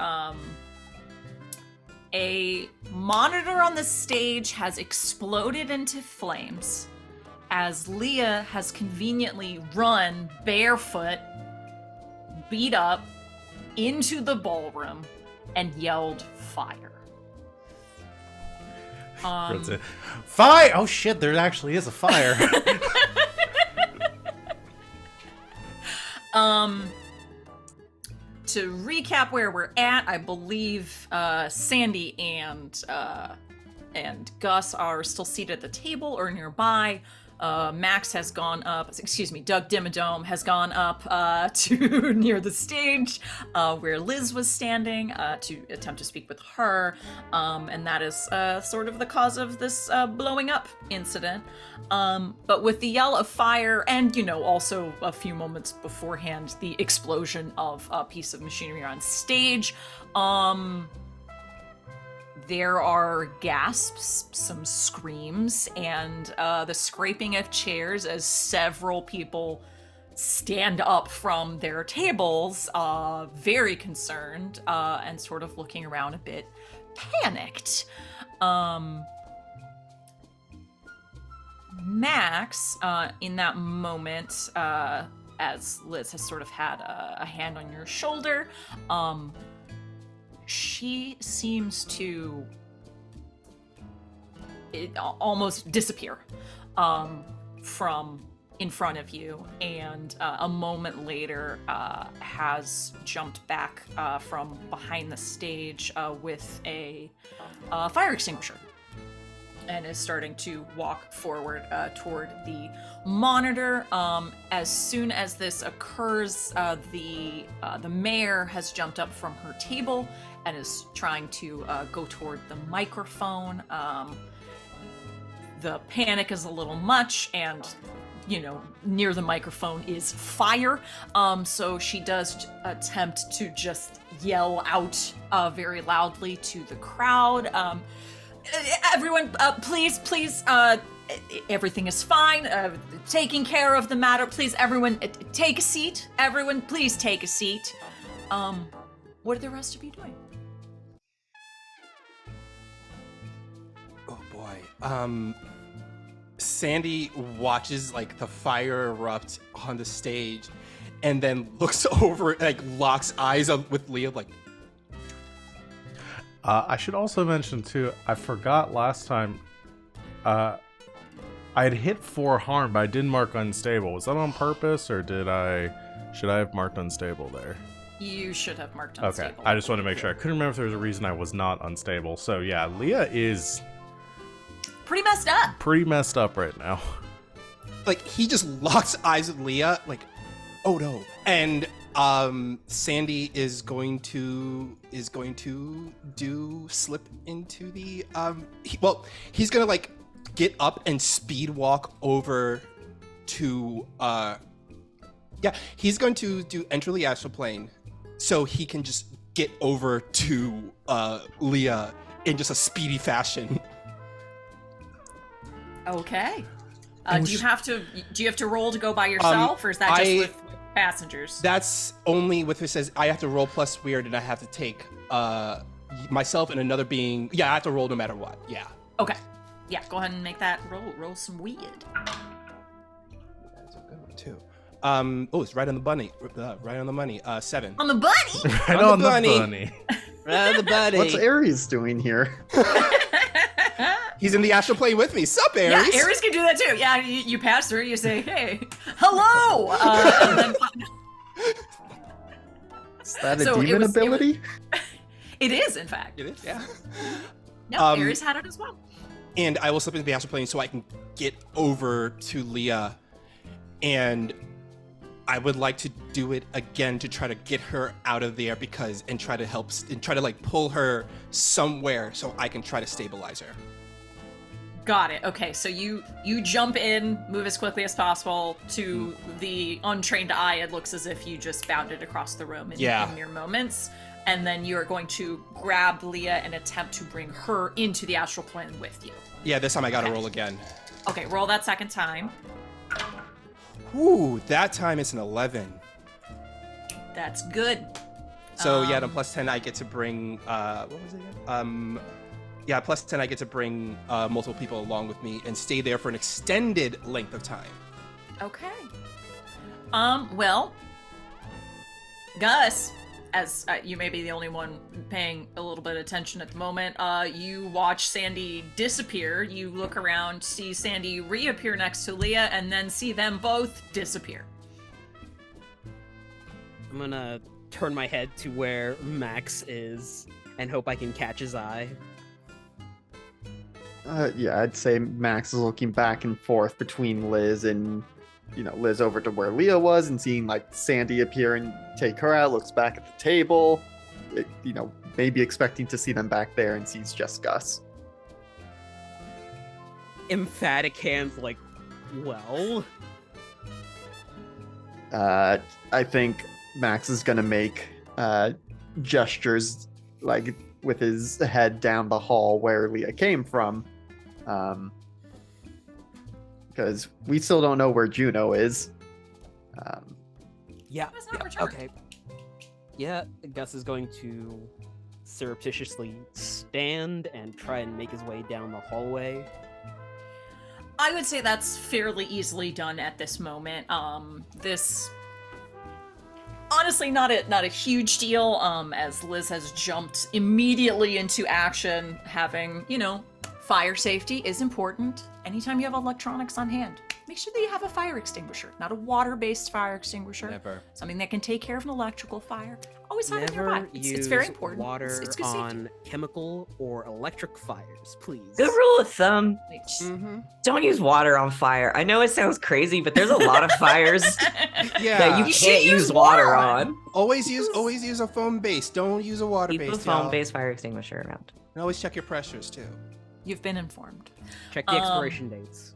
a monitor on the stage has exploded into flames as Leah has conveniently run barefoot, beat up, into the ballroom and yelled fire. That's it. Fire! Oh shit, there actually is a fire. To recap where we're at, I believe Sandy and Gus are still seated at the table or nearby. Max has gone up, excuse me, Doug Dimmadome has gone up to near the stage where Liz was standing to attempt to speak with her. And that is sort of the cause of this blowing up incident. But with the yell of fire and, also a few moments beforehand, the explosion of a piece of machinery on stage, there are gasps, some screams, and the scraping of chairs as several people stand up from their tables, very concerned, and sort of looking around a bit panicked. Max, in that moment, as Liz has sort of had a hand on your shoulder, she seems to almost disappear from in front of you, and a moment later has jumped back from behind the stage with a fire extinguisher and is starting to walk forward toward the monitor. As soon as this occurs, the mayor has jumped up from her table and is trying to go toward the microphone. The panic is a little much, and near the microphone is fire. So she does attempt to just yell out very loudly to the crowd. Everyone, please, everything is fine. Taking care of the matter. Please, everyone, take a seat. Everyone, please take a seat. What are the rest of you doing? Oh boy. Sandy watches like the fire erupt on the stage, and then looks over, like locks eyes with Leah, like. I should also mention too, I forgot last time, I had hit 4 harm, but I didn't mark unstable. Was that on purpose, or should I have marked unstable there? You should have marked unstable. Okay, I just wanted to make sure. I couldn't remember if there was a reason I was not unstable. So yeah, Leah is pretty messed up right now. Like, he just locks eyes with Leah, like, oh no. And Sandy is going to slip into the he's gonna like get up and speed walk over to he's going to enter the astral plane so he can just get over to Leah in just a speedy fashion. Okay. Do you have to roll to go by yourself, or is that just with passengers? That's only with it says I have to roll plus weird, and I have to take myself and another being. Yeah, I have to roll no matter what. Yeah. Okay. Yeah, go ahead and make that roll. Roll some weird. That's a good one too. It's right on the bunny. Right on the money. 7. On the bunny. Right on the bunny. Right on the bunny. What's Aries doing here? He's in the astral plane with me. Sup, Aries? Yeah, Aries can do that too. Yeah, you pass through, you say, hey, hello! And then... Is that a demon ability? It is, in fact. It is, yeah. No, Aries had it as well. And I will slip into the astral plane so I can get over to Leah. And I would like to do it again to try to get her out of there and try to like pull her somewhere so I can try to stabilize her. Got it. Okay, so you jump in, move as quickly as possible. To the untrained eye, it looks as if you just bounded across the room in mere moments. And then you're going to grab Leah and attempt to bring her into the astral plane with you. Yeah, this time I gotta roll again. Okay, roll that second time. Ooh, that time it's an 11. That's good. So then plus 10 I get to bring what was it again? Plus 10 I get to bring multiple people along with me and stay there for an extended length of time. Okay. Well, Gus, as you may be the only one paying a little bit of attention at the moment, you watch Sandy disappear. You look around, see Sandy reappear next to Leah, and then see them both disappear. I'm gonna turn my head to where Max is and hope I can catch his eye. Yeah, I'd say Max is looking back and forth between Liz and, Liz over to where Leah was and seeing like Sandy appear and take her out, looks back at the table, maybe expecting to see them back there and sees just Gus. Emphatic hands like, well. I think Max is going to make gestures like with his head down the hall where Leah came from. Because we still don't know where Juno is. Yeah. Has not returned. Okay. Yeah, Gus is going to surreptitiously stand and try and make his way down the hallway. I would say that's fairly easily done at this moment. This honestly not a huge deal, as Liz has jumped immediately into action, having, fire safety is important. Anytime you have electronics on hand, make sure that you have a fire extinguisher, not a water-based fire extinguisher. Never. Something that can take care of an electrical fire. Always have it Never nearby. It's very important. Water It's good safety. on chemical or electric fires, please. Good rule of thumb: Mm-hmm. don't use water on fire. I know it sounds crazy, but there's a lot of fires Yeah. that you You should can't use use water water on. Always use a foam base. Don't use a water Keep a base. y'all. foam-based fire extinguisher around. And always check your pressures too. You've been informed. Check the expiration dates.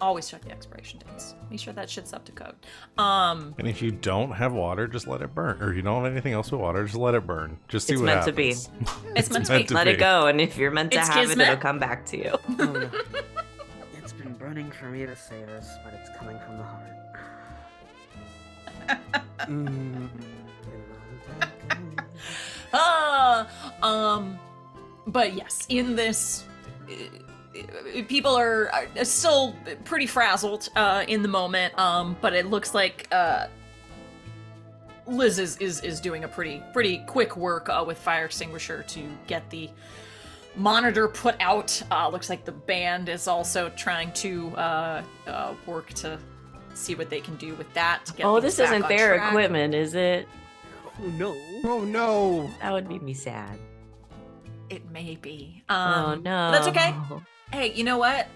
Always check the expiration dates. Make sure that shit's up to code. And if you don't have water, just let it burn. Or if you don't have anything else with water, just let it burn. Just see It's what meant happens. to be. It's meant to be. Let it go, and if you're meant to It's have kismet. it, it'll come back to you. Oh, no. It's been burning for me to say this, but it's coming from the heart. Mm. But yes, in this, people are still pretty frazzled in the moment. But it looks like Liz is doing a pretty quick work with fire extinguisher to get the monitor put out. Looks like the band is also trying to work to see what they can do with that. To get Oh, things this back isn't on their track. equipment, is it? Oh no. Oh no. That would make me sad. It may be. Oh no. But that's okay. Hey, you know what?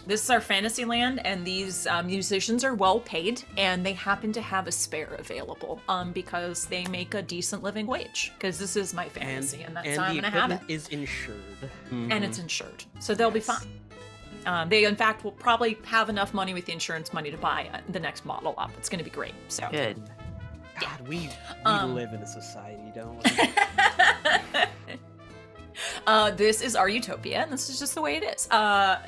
This is our fantasy land, and these musicians are well paid, and they happen to have a spare available, because they make a decent living wage. Because this is my fantasy, and that's how I'm the gonna have it. equipment is insured. And it's insured, so they'll be fine. They, in fact, will probably have enough money with the insurance money to buy the next model up. It's gonna be great. So Good. God, we live in a society, don't we? this is our utopia, and this is just the way it is.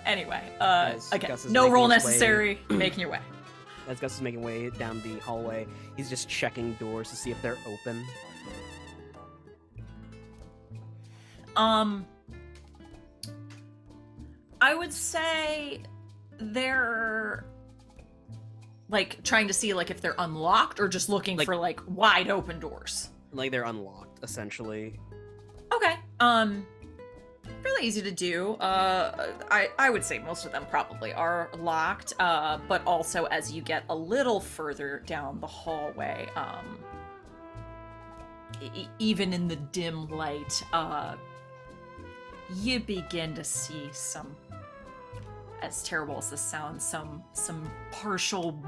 Anyway, As again, Gus is no making roll his way- necessary. Making your way. As Gus is making way down the hallway, he's just checking doors to see if they're open. I would say they're like trying to see like if they're unlocked or just looking Like- for like wide open doors. Like they're unlocked, essentially. Okay. Really easy to do. I would say most of them probably are locked. But also as you get a little further down the hallway, even in the dim light, you begin to see some, as terrible as this sounds, some partial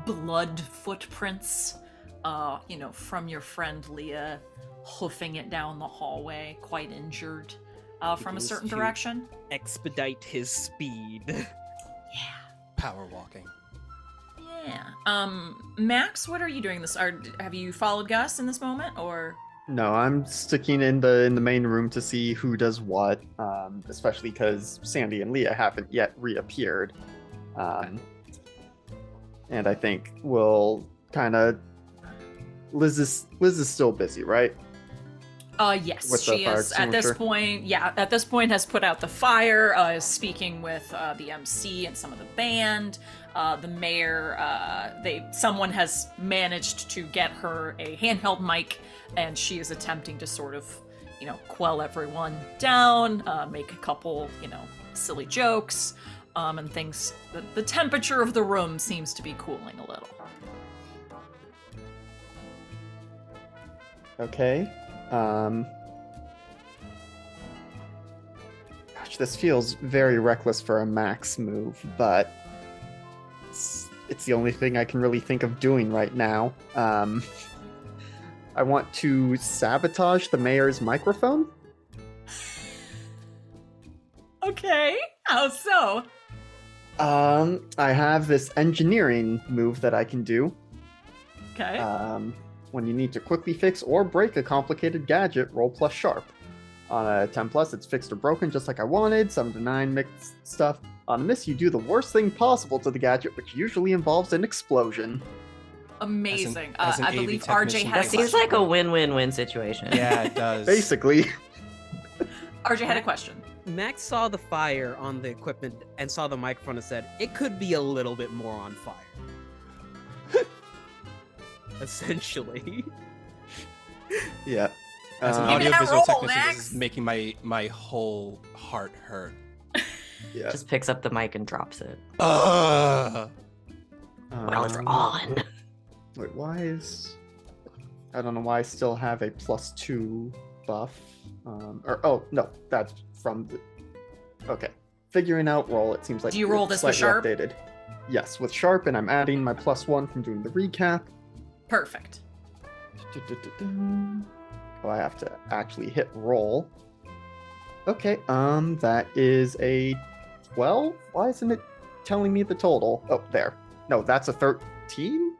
blood footprints, from your friend Leah, hoofing it down the hallway, quite injured, from a Begins certain to- direction. Expedite his speed. Yeah. Power walking. Yeah. Max, what are you doing this? Have you followed Gus in this moment, or? No, I'm sticking in the main room to see who does what, especially because Sandy and Leah haven't yet reappeared. And I think we'll kind of. Liz is still busy, right? Yes, With the she fire is at this extinguisher? point. Yeah, at this point has put out the fire. Is speaking with the MC and some of the band. The mayor. Someone has managed to get her a handheld mic, and she is attempting to sort of, quell everyone down, make a couple, silly jokes, and things. The temperature of the room seems to be cooling a little. Okay. gosh, this feels very reckless for a max move, but it's the only thing I can really think of doing right now. I want to sabotage the mayor's microphone. Okay, how so? I have this engineering move that I can do. Okay. When you need to quickly fix or break a complicated gadget, roll plus sharp. On a 10 plus, it's fixed or broken just like I wanted. 7 to 9 mixed stuff. On a miss, you do the worst thing possible to the gadget, which usually involves an explosion. Amazing. as an I AV believe RJ technician, had a That seems question. like a win-win-win situation. Yeah, it does. Basically. RJ had a question. Max saw the fire on the equipment and saw the microphone and said, it could be a little bit more on fire. Essentially. Yeah. As an Give me that audiovisual roll, technician, Max. this is making my whole heart hurt. Yeah. Just picks up the mic and drops it. Ugh. Well, it's on. Wait, why is... I don't know why I still have a +2 buff. Oh, no, that's from the... Okay. Figuring out roll, it seems like Do you roll it's this with slightly sharp? updated. Yes, with sharp, and I'm adding my +1 from doing the recap. Perfect. Oh, I have to actually hit roll. Okay, that is a 12? Why isn't it telling me the total? Oh, there. No, that's a 13?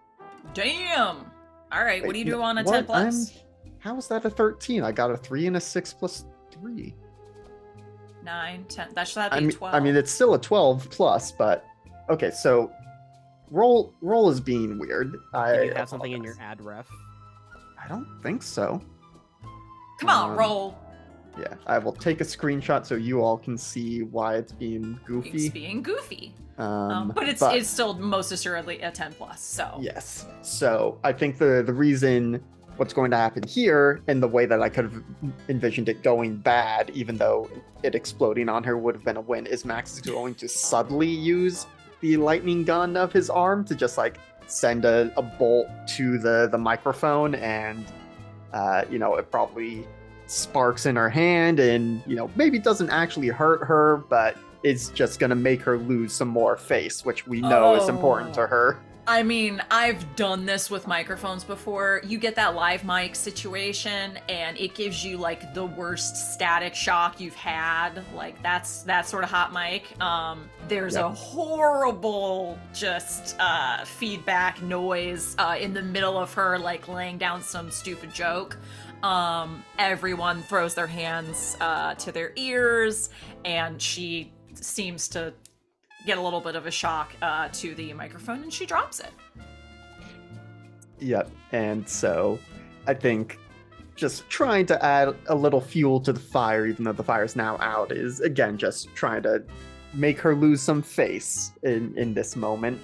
Damn. All right, what Wait, do you do no, on a what? 10 plus? How is that a 13? I got a 3 and a 6 plus 3. 9, 10. That should I be mean, 12. I mean, it's still a 12 plus, but okay. So, roll is being weird. Do I you have something in your apologize. ad ref? I don't think so. Come on, um, roll. Yeah, I will take a screenshot so you all can see why it's being goofy. It's being goofy. Um, But it's still most assuredly a 10 plus. So Yes. So I think the reason what's going to happen here and the way that I could have envisioned it going bad, even though it exploding on her would have been a win, is Max is going to subtly use the lightning gun of his arm to just like send a bolt to the microphone, and it probably sparks in her hand, and maybe doesn't actually hurt her, but it's just gonna make her lose some more face, which we know is important to her. I mean, I've done this with microphones before. You get that live mic situation, and it gives you like the worst static shock you've had. Like that's that sort of hot mic. There's Yep. a horrible just feedback noise in the middle of her like laying down some stupid joke. Everyone throws their hands to their ears, and she seems to get a little bit of a shock to the microphone, and she drops it. Yep. And so I think just trying to add a little fuel to the fire, even though the fire's now out, is again just trying to make her lose some face in this moment.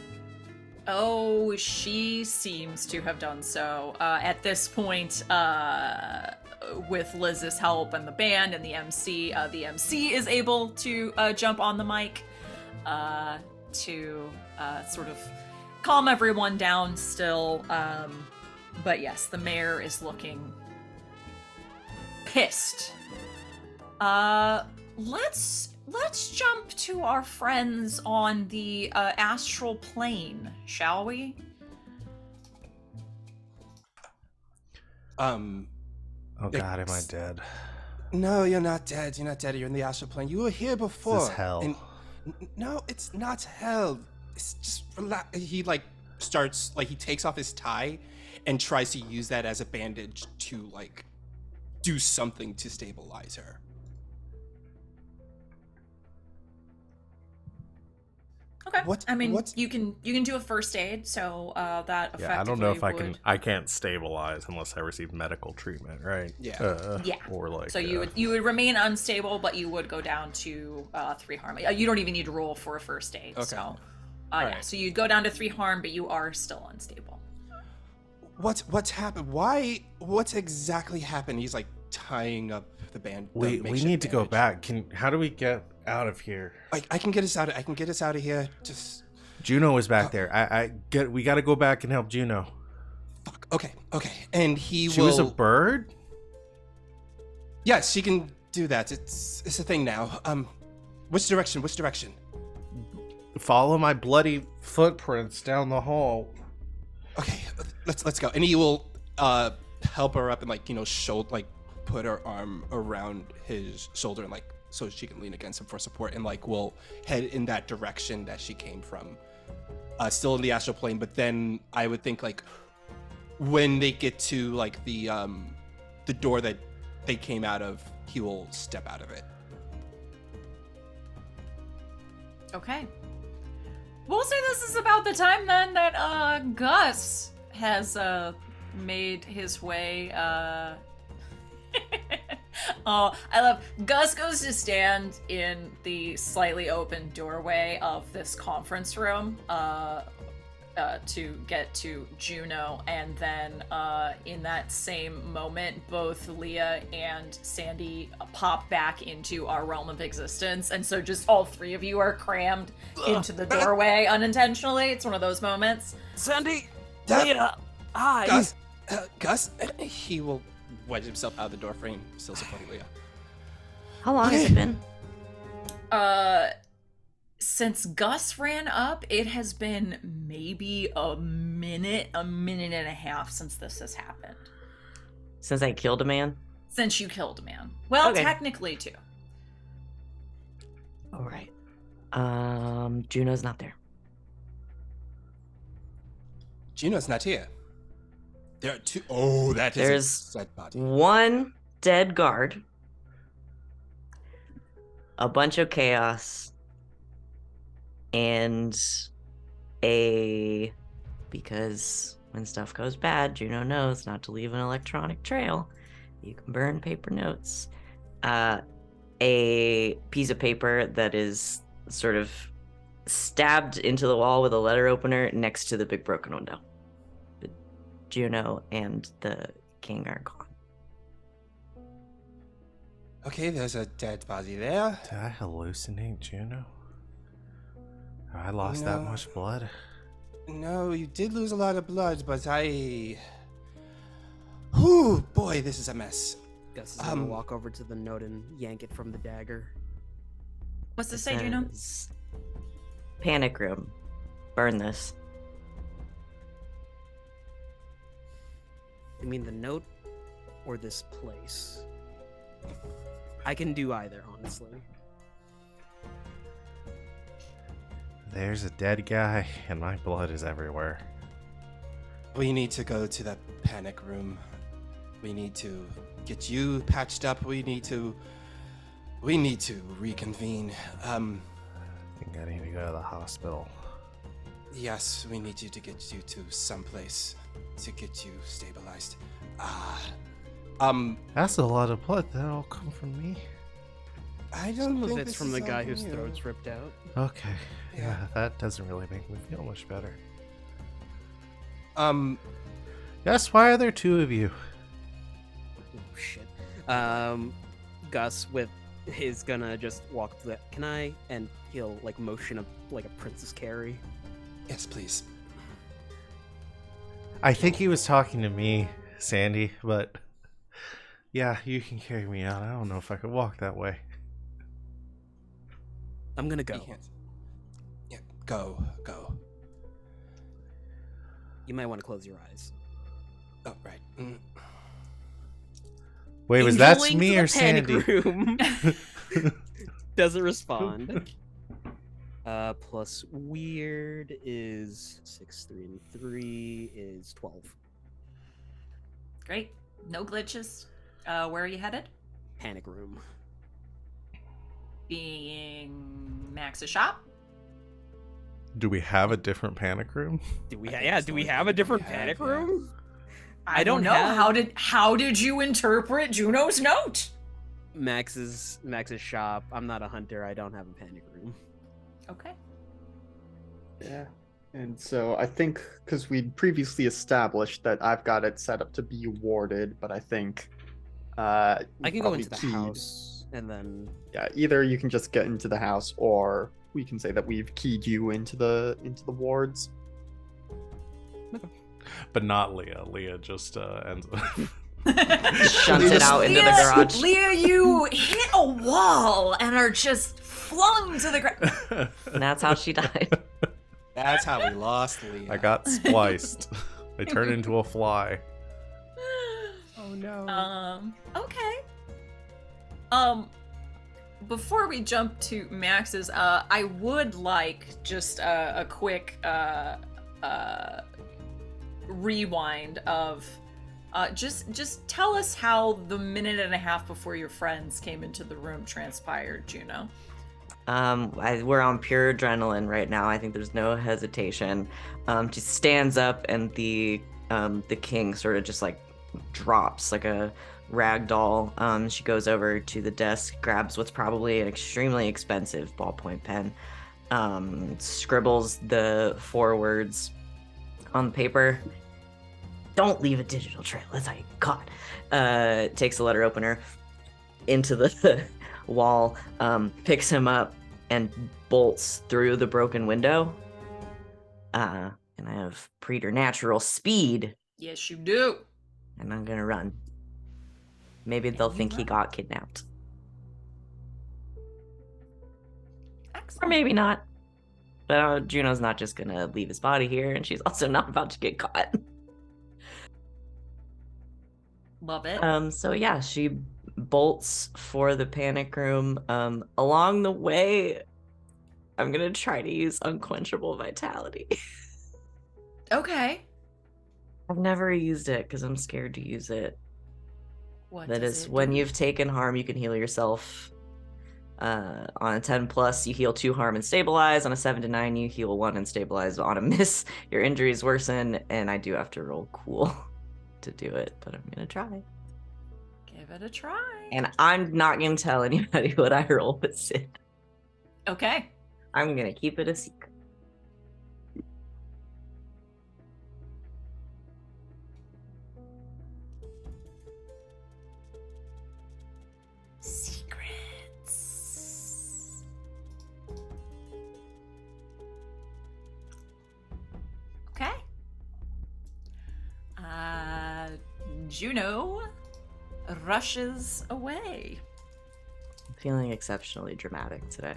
Oh, she seems to have done so. At this point, with Liz's help and the band and the MC is able to jump on the mic to sort of calm everyone down still. But yes, the mayor is looking pissed. Let's jump to our friends on the astral plane, shall we? Oh god, am I It's- dead? No, you're not dead. You're not dead. You're in the astral plane. You were here before. This is hell. And no, it's not hell. It's just relax. He starts he takes off his tie and tries to use that as a bandage to do something to stabilize her. Okay. What- I mean, what- you can do a first aid, so that effectively Yeah, I don't know if would... I can't stabilize unless I receive medical treatment, right? Yeah. Yeah. Or like So you would remain unstable, but you would go down to 3 harm. You don't even need to roll for a first aid. Okay. So, yeah. Alright. So you'd go down to 3 harm, but you are still unstable. What's happened? What's exactly happened? He's tying up the band. the we makeshift need to go bandage. back. How do we get out of here? I can get us out. I can get us out of here. Just Juno is back there. We got to go back and help Juno. fuck. Okay. And he She will. was a bird? Yes, she can do that. It's a thing now. Which direction? Which direction? Follow my bloody footprints down the hall. Okay, let's go. And he will help her up and put her arm around his shoulder and so she can lean against him for support, and will head in that direction that she came from. Still in the astral plane, but then I would think when they get to the door that they came out of, he will step out of it. Okay. We'll say this is about the time then that Gus has made his way. Oh, I love Gus goes to stand in the slightly open doorway of this conference room to get to Juno, and then in that same moment, both Leah and Sandy pop back into our realm of existence, and so just all three of you are crammed into the doorway unintentionally. It's one of those moments. Sandy, Leah, hi. Gus, he will wedge himself out of the door frame, still supporting Leah. How long has it been? Since Gus ran up, it has been maybe a minute and a half since this has happened. Since I killed a man? Since you killed a man. Well, Okay. technically, too. All right. Juno's not there. Juno's not here. There are two. Oh, that is There's a dead body. one dead guard, a bunch of chaos, and because when stuff goes bad, Juno knows not to leave an electronic trail. You can burn paper notes. A piece of paper that is sort of stabbed into the wall with a letter opener next to the big broken window. But Juno and the king are gone. Okay, there's a dead body there. Did I hallucinate Juno? I lost that No. much blood. No, you did lose a lot of blood, but Whew, boy, this is a mess. Gus is gonna walk over to the note and yank it from the dagger. What's this say, Juno? Says, Panic room. Burn this. You mean the note or this place? I can do either, honestly. There's a dead guy, and my blood is everywhere. We need to go to the panic room. We need to get you patched up. We need to reconvene. I think I need to go to the hospital. Yes, we need you to get you to someplace to get you stabilized. That's a lot of blood. That'll all come from me. I don't Some of think it's this from the is guy all whose you. throat's ripped out. Okay. Yeah. Yeah, that doesn't really make me feel much better. Yes, why are there two of you? Oh shit. Gus is gonna just walk up to that. Can I? And he'll motion like a Princess Carrie. yes, please. I think he was talking to me, Sandy, but yeah, you can carry me out. I don't know if I could walk that way. I'm gonna You go. can't. Yeah, go. You might want to close your eyes. Oh, right. Wait, was that Angel me or into the panic Sandy? room. Doesn't respond. Plus weird is 6, 3, and 3 is 12. Great. No glitches. Where are you headed? Panic room. Being Max's shop? Do we have a different panic room? Do we? I think Yeah. so. Do we have a different Yeah, panic yeah. room? I don't know. have- How did you interpret Juno's note? Max's shop. I'm not a hunter. I don't have a panic room. Okay. Yeah. And so I think because we'd previously established that I've got it set up to be warded, but I think I can go probably into the keyed. house and then. Yeah, either you can just get into the house, or we can say that we've keyed you into the wards. But not Leah. Leah just ends up. Shunts it out into the garage. Leah, you hit a wall and are just flung to the ground. And that's how she died. That's how we lost Leah. I got spliced. I turned into a fly. Oh no. Okay. Before we jump to Max's, I would like just a quick rewind of just tell us how the minute and a half before your friends came into the room transpired, Juno. We're on pure adrenaline right now. I think there's no hesitation. She stands up and the king sort of just like drops like a rag doll. She goes over to the desk, grabs what's probably an extremely expensive ballpoint pen, scribbles the 4 words on the paper. Don't leave a digital trail. That's how you get caught. Takes the letter opener into the wall, picks him up, and bolts through the broken window. And I have preternatural speed. Yes, you do. And I'm gonna run. Maybe they'll think he got kidnapped. Excellent. Or maybe not. But Juno's not just gonna leave his body here, and she's also not about to get caught. Love it. So yeah, she bolts for the panic room. Along the way, I'm gonna try to use unquenchable vitality. Okay. I've never used it because I'm scared to use it. What That does is, it when do? you've taken harm, you can heal yourself. On a 10+, you heal 2 harm and stabilize. On a 7 to 9, you heal 1 and stabilize. On a miss, your injuries worsen, and I do have to roll cool to do it, but I'm gonna try. Give it a try. And I'm not gonna tell anybody what I roll with Sid. Okay. I'm gonna keep it a secret. Secrets. Okay. Juno rushes away. I'm feeling exceptionally dramatic today.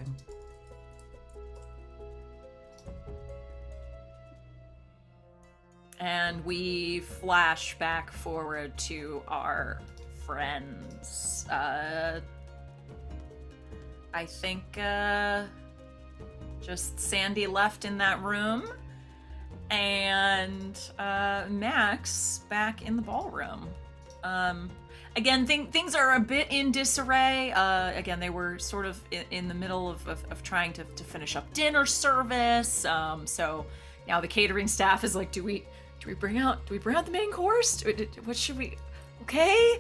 And we flash back forward to our friends. I think just Sandy left in that room, and Max back in the ballroom. Again, things are a bit in disarray. Again, they were sort of in the middle of trying to finish up dinner service. So now the catering staff is like, do we bring out the main course? What should we? Okay.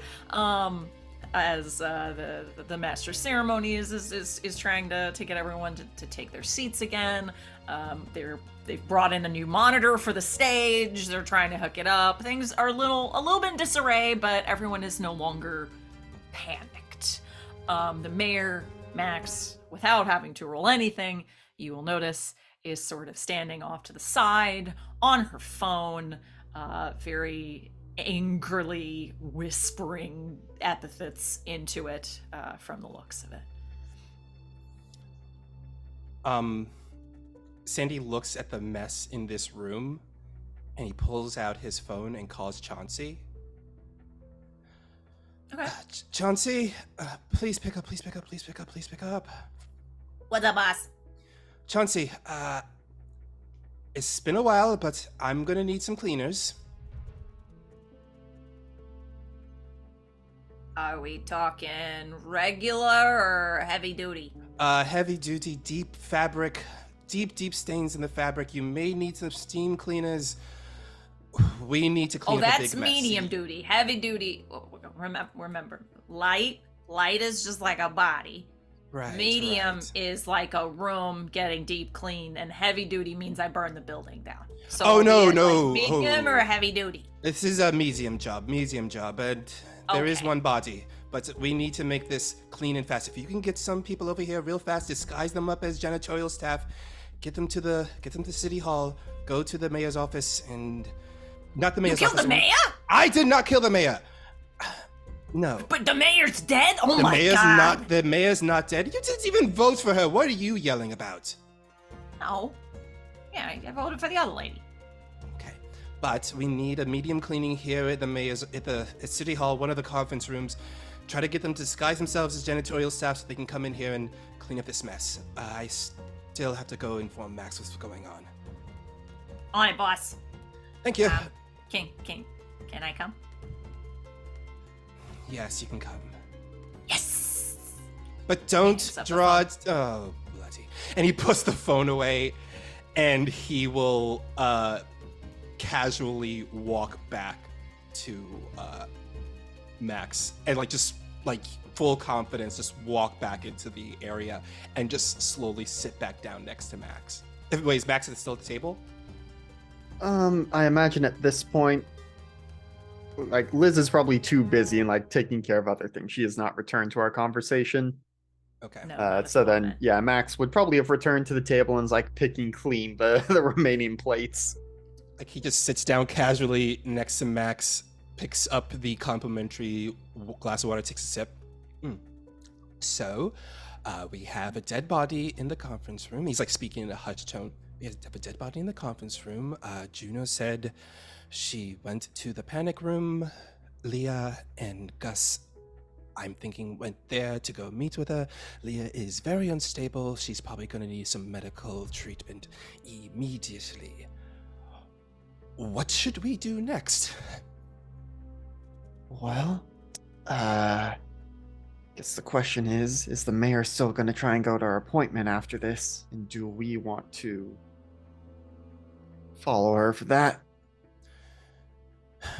As the master of ceremony is trying to get everyone to take their seats again. They've brought in a new monitor for the stage. They're trying to hook it up. Things are a little bit in disarray, but everyone is no longer panicked. The mayor, Max, without having to roll anything, you will notice, is sort of standing off to the side on her phone, very angrily whispering epithets into it, from the looks of it. Sandy looks at the mess in this room, and he pulls out his phone and calls Chauncey. Okay. Chauncey, please pick up. What's up, boss? Chauncey, it's been a while, but I'm gonna need some cleaners. Are we talking regular or heavy duty? Heavy duty, deep fabric, deep stains in the fabric. You may need some steam cleaners. We need to clean up a big mess. Oh, that's medium duty. Heavy duty. Remember, light is just like a body. Right. Medium right. is like a room getting deep clean, and heavy duty means I burn the building down. So Oh, are no, we at, no. like, medium or heavy duty? This is a medium job, and there is Okay. one body, but we need to make this clean and fast. If you can get some people over here real fast, disguise them up as janitorial staff, get them to City Hall, go to the mayor's office, and not the mayor's You office. killed the mayor? I did not kill the mayor. No. But the mayor's dead? Oh The my mayor's god! the mayor's not dead. You didn't even vote for her. What are you yelling about? No. Yeah, I voted for the other lady. Okay. But we need a medium cleaning here at the mayor's at City Hall, one of the conference rooms. Try to get them to disguise themselves as janitorial staff so they can come in here and clean up this mess. I still have to go inform Max what's going on. On it, boss. Thank you. Can I come? Yes, you can come. Yes! But don't Hangs up the draw. Oh, bloody! And he puts the phone away, and he will casually walk back to Max, and just full confidence, just walk back into the area, and just slowly sit back down next to Max. Wait, is Max still at the table? I imagine at this point, Liz is probably too busy and taking care of other things. She has not returned to our conversation. Okay. No, not at So the then, moment. yeah, Max would probably have returned to the table and is picking clean the remaining plates. He just sits down casually next to Max, picks up the complimentary glass of water, takes a sip. So, we have a dead body in the conference room. He's speaking in a hushed tone. We have a dead body in the conference room. Juno said she went to the panic room. Leah and Gus, I'm thinking, went there to go meet with her. Leah is very unstable. She's probably going to need some medical treatment immediately. What should we do next? Well, guess the question is the mayor still going to try and go to our appointment after this? And do we want to follow her for that?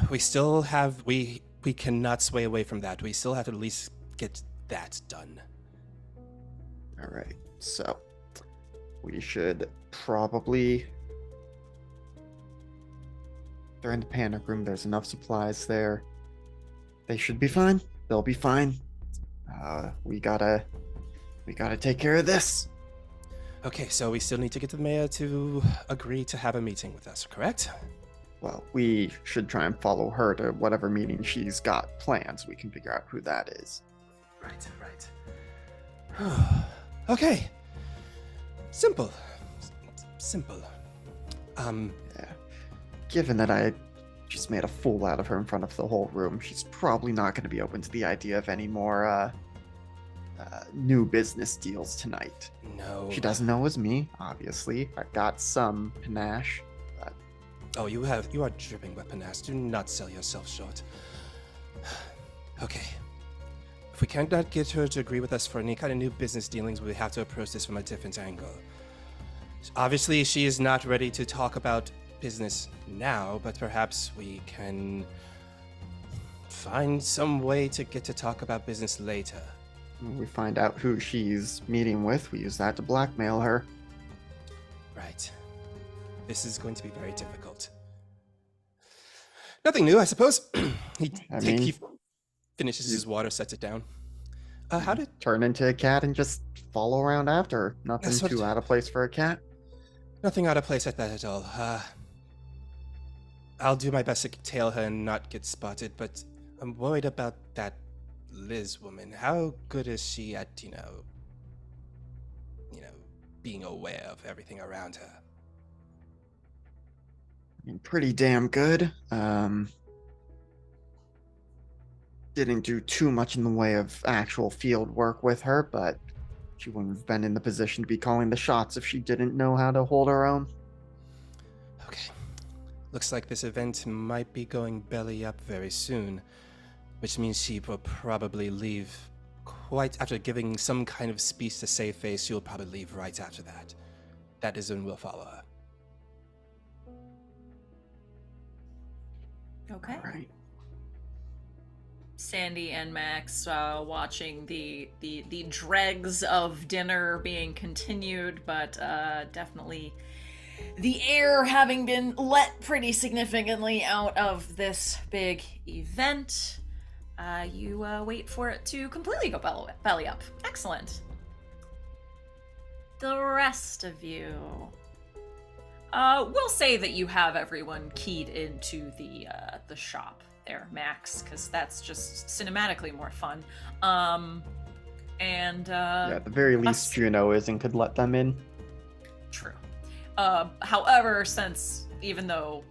We still have, we cannot sway away from that. We still have to at least get that done. All right, so we should probably... They're in the panic room. There's enough supplies there. They should be fine. They'll be fine. We gotta take care of this. Okay, so we still need to get the mayor to agree to have a meeting with us, correct? Well, we should try and follow her to whatever meeting she's got planned so we can figure out who that is. Right. Okay. Simple. Yeah. Given that I just made a fool out of her in front of the whole room, she's probably not going to be open to the idea of any more new business deals tonight. No. She doesn't know it was me, obviously. I've got some panache. Oh, you are dripping with panache. Do not sell yourself short. Okay. If we cannot get her to agree with us for any kind of new business dealings, we have to approach this from a different angle. Obviously, she is not ready to talk about business now, but perhaps we can find some way to get to talk about business later. When we find out who she's meeting with, we use that to blackmail her. Right. This is going to be very difficult. Nothing new, I suppose. he finishes his water, sets it down. How did... Turn into a cat and just follow around after her. Nothing That's what- too out of place for a cat. Nothing out of place at that at all. I'll do my best to tail her and not get spotted, but I'm worried about that Liz woman. How good is she at, being aware of everything around her? I mean, pretty damn good. Didn't do too much in the way of actual field work with her, but she wouldn't have been in the position to be calling the shots if she didn't know how to hold her own. Okay. Looks like this event might be going belly up very soon, which means she will probably leave quite after giving some kind of speech to save face. She'll probably leave right after that. That is when we'll follow her. Okay. Right. Sandy and Max watching the dregs of dinner being continued, but definitely the air having been let pretty significantly out of this big event. You wait for it to completely go belly up. Excellent. The rest of you. We'll say that you have everyone keyed into the shop. there, Max, because that's just cinematically more fun. And At the very least, Juno is and could let them in. True. However, since even though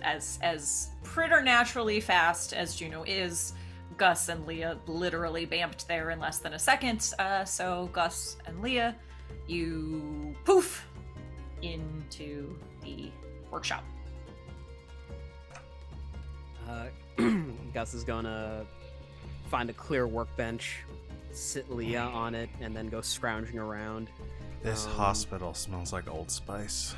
as preternaturally fast as Juno is, Gus and Leah literally bamped there in less than a second. So Gus and Leah, you poof into the workshop. Gus is gonna find a clear workbench, sit Leah on it, and then go scrounging around. This hospital smells like Old Spice.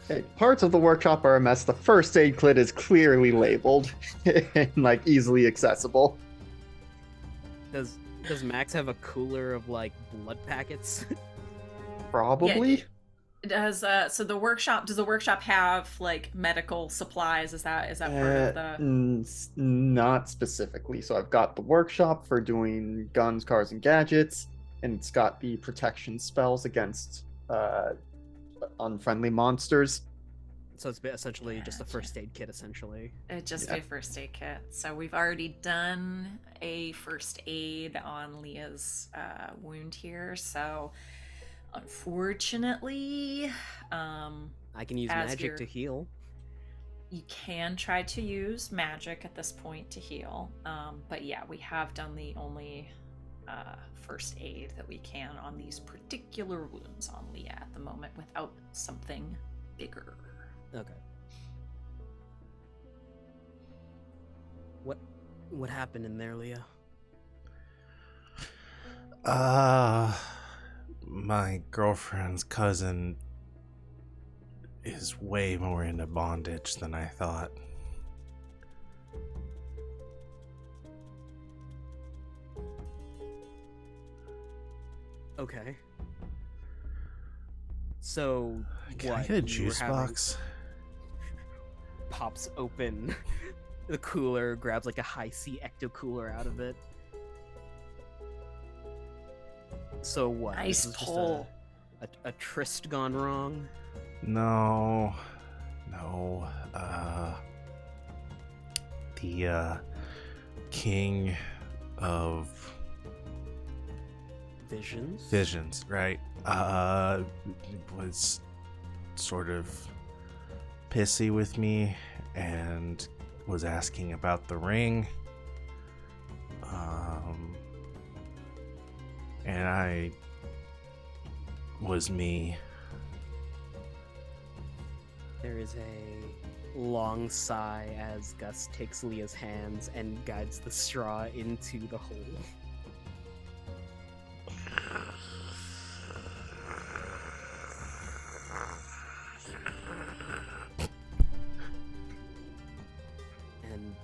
Hey, parts of the workshop are a mess. The first aid kit is clearly labeled and like easily accessible. Does Max have a cooler of like blood packets? Probably. Yeah, does does the workshop have like medical supplies? Is that part of the Not specifically. So I've got the workshop for doing guns, cars, and gadgets, and it's got the protection spells against unfriendly monsters. So it's essentially just a first aid kit, essentially. It just be a first aid kit. So we've already done a first aid on Leah's wound here. So unfortunately, I can use magic to heal. You can try to use magic at this point to heal. But yeah, we have done the only first aid that we can on these particular wounds on Leah at the moment without something bigger. Okay. What happened in there, Leah? My girlfriend's cousin is way more into bondage than I thought. Okay. So, Can I what? get a you juice were having- box? Pops open the cooler, grabs like a high C ecto cooler out of it. So what? Nice This was just pull. a tryst gone wrong. No. The king of Visions, right? Was sort of pissy with me and was asking about the ring. And I was me. There is a long sigh as Gus takes Leah's hands and guides the straw into the hole. And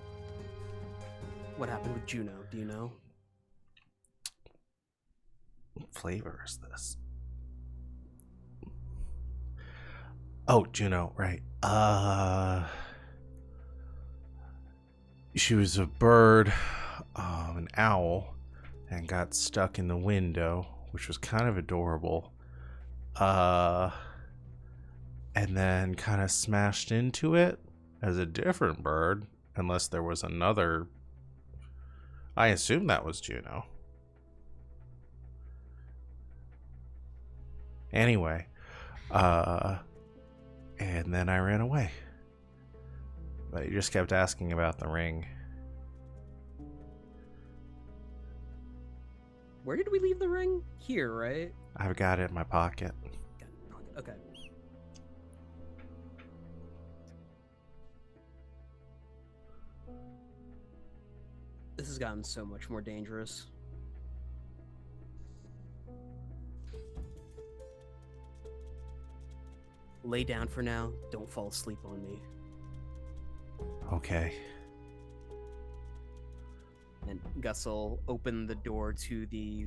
what happened with Juno? Do you know? What flavor is this? Oh, Juno, right. She was a bird, an owl, and got stuck in the window, which was kind of adorable. And then kind of smashed into it as a different bird, unless there was another. I assume that was Juno. Anyway, and then I ran away. But you just kept asking about the ring. Where did we leave the ring? Here, right? I've got it in my pocket. Okay. This has gotten so much more dangerous. Lay down for now. Don't fall asleep on me. Okay. And Gus will open the door to the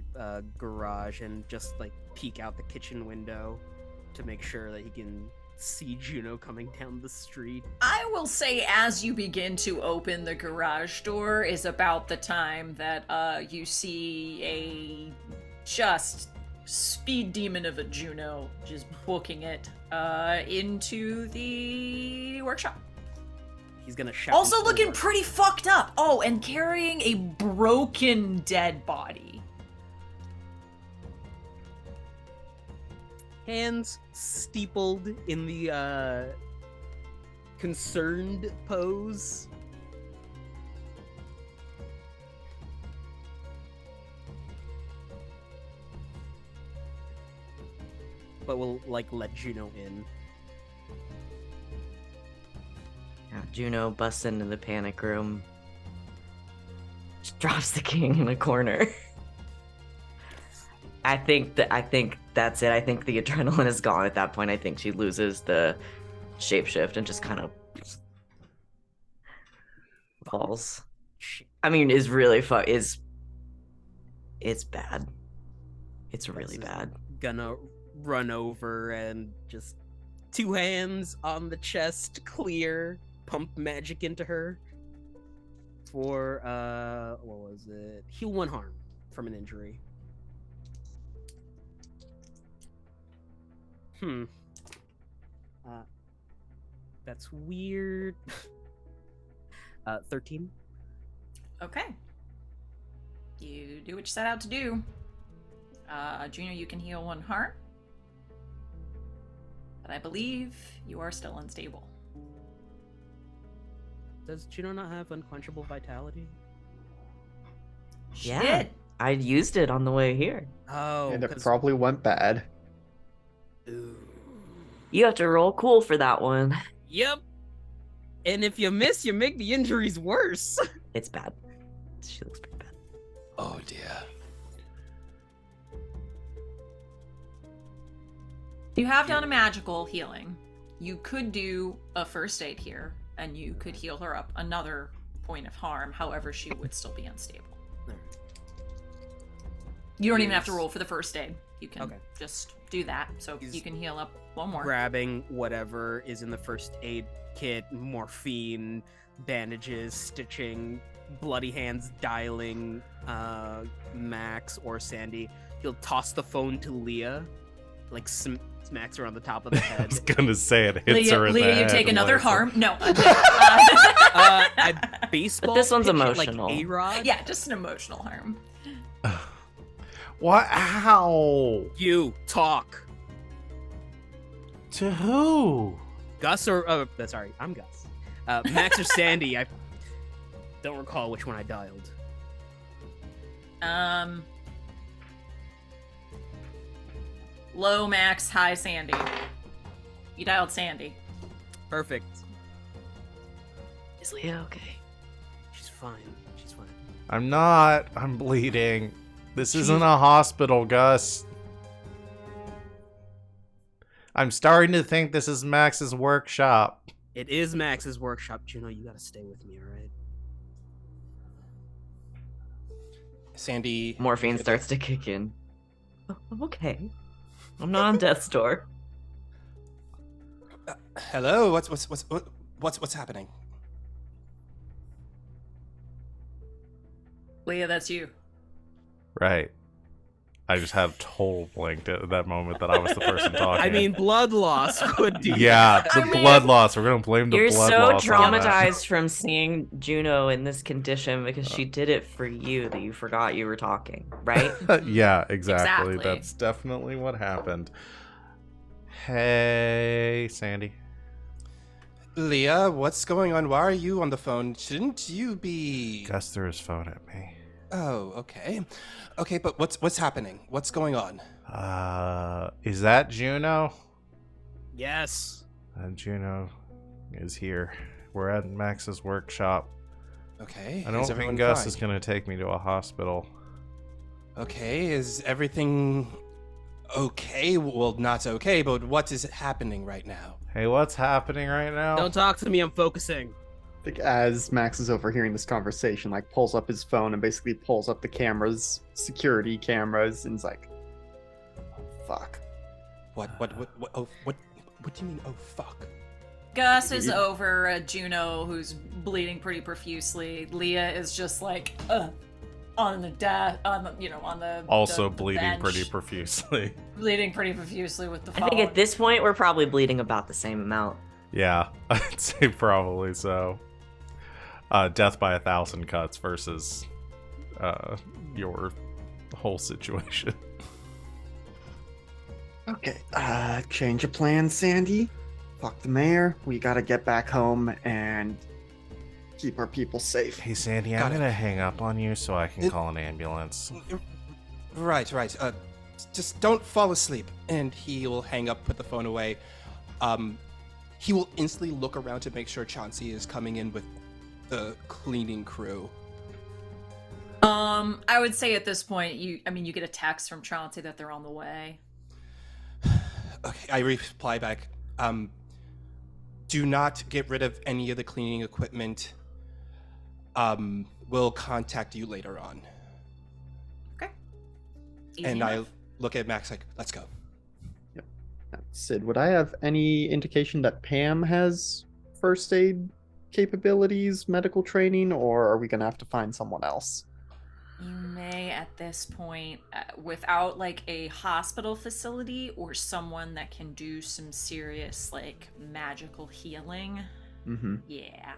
garage and just like peek out the kitchen window to make sure that he can see Juno coming down the street. I will say, as you begin to open the garage door, is about the time that you see a just speed demon of a Juno just booking it into the workshop. He's gonna shout. Also and looking over. pretty fucked up. Oh, and carrying a broken dead body. Hands steepled in the concerned pose. But we'll let Juno in. Yeah, Juno busts into the panic room. Just drops the king in a corner. I think that's it. I think the adrenaline is gone at that point. I think she loses the shapeshift and just kind of falls. I mean, is really it's bad. It's really bad. Gonna run over and just 2 hands on the chest, clear, pump magic into her for what was it? Heal 1 harm from an injury. That's weird. 13. Okay. You do what you set out to do. Juno, you can heal 1 harm. But I believe you are still unstable. Does Juno not have unquenchable vitality? She Yeah. did. I used it on the way here. Oh, And it 'cause- probably went bad. Ooh. You have to roll cool for that one. Yep. And if you miss, you make the injuries worse. It's bad. She looks pretty bad. Oh dear. You have done a magical healing. You could do a first aid here, and you could heal her up another point of harm. However, she would still be unstable. You don't even have to roll for the first aid. You can just do that. So you can heal up 1 more. Grabbing whatever is in the first aid kit, morphine, bandages, stitching, bloody hands, dialing Max or Sandy. He'll toss the phone to Leah, smacks her on the top of the I head. was gonna say it hits Leah, her in the you head take and another lands her. harm. No. I baseball. But this one's pitch it emotional. Like A-Rod. Yeah, just an emotional harm. What? How? You talk. To who? Gus or sorry, I'm Gus. Max or Sandy? I don't recall which one I dialed. Low Max, high Sandy. You dialed Sandy. Perfect. Is Leah okay? She's fine. She's fine. I'm not. I'm bleeding. This isn't a hospital, Gus. I'm starting to think this is Max's workshop. It is Max's workshop. Juno, you gotta stay with me, all right? Sandy. Morphine starts to kick in. Oh, I'm okay. I'm not on death's door. Hello. What's happening? Leah, that's you. Right. I just had a total blank at that moment that I was the person talking. I mean, blood loss could do. yeah, the I mean- blood loss. We're gonna blame the You're blood so loss on that. traumatized from seeing Juno in this condition because she did it for you that you forgot you were talking, right? Yeah, exactly. Exactly. That's definitely what happened. Hey, Sandy. Leah, what's going on? Why are you on the phone? Shouldn't you be? Gus threw his phone at me. Oh, okay. Okay, but what's happening? What's going on? Is that Juno? Yes. Juno is here. We're at Max's workshop. Okay. I don't is think everyone Gus fine? is gonna take me to a hospital. Okay, is everything okay? Well, not okay, but what is happening right now? Hey, what's happening right now? Don't talk to me. I'm focusing. I think as Max is overhearing this conversation, pulls up his phone and basically pulls up the cameras, security cameras, and is like, oh, fuck. What do you mean, oh, fuck? Gus is over Juno, who's bleeding pretty profusely. Leah is just on the Also the bleeding bench, pretty profusely. bleeding pretty profusely with the phone. I think at this point we're probably bleeding about the same amount. Yeah, I'd say probably so. death by 1,000 cuts versus your whole situation. Okay, change of plans, Sandy. Fuck the mayor. We gotta get back home and keep our people safe. Hey, Sandy, Got I'm it. gonna hang up on you so I can It- call an ambulance. Right. Just don't fall asleep. And he will hang up, put the phone away. He will instantly look around to make sure Chauncey is coming in with the cleaning crew. I would say at this point, you get a text from Chauncey that they're on the way. Okay, I reply back. Do not get rid of any of the cleaning equipment. We'll contact you later on. Okay. Easy And enough. I look at Max like, let's go. Sid, would I have any indication that Pam has first aid capabilities, medical training, or are we gonna have to find someone else? You may, at this point, without like a hospital facility or someone that can do some serious like magical healing. Mm-hmm. Yeah.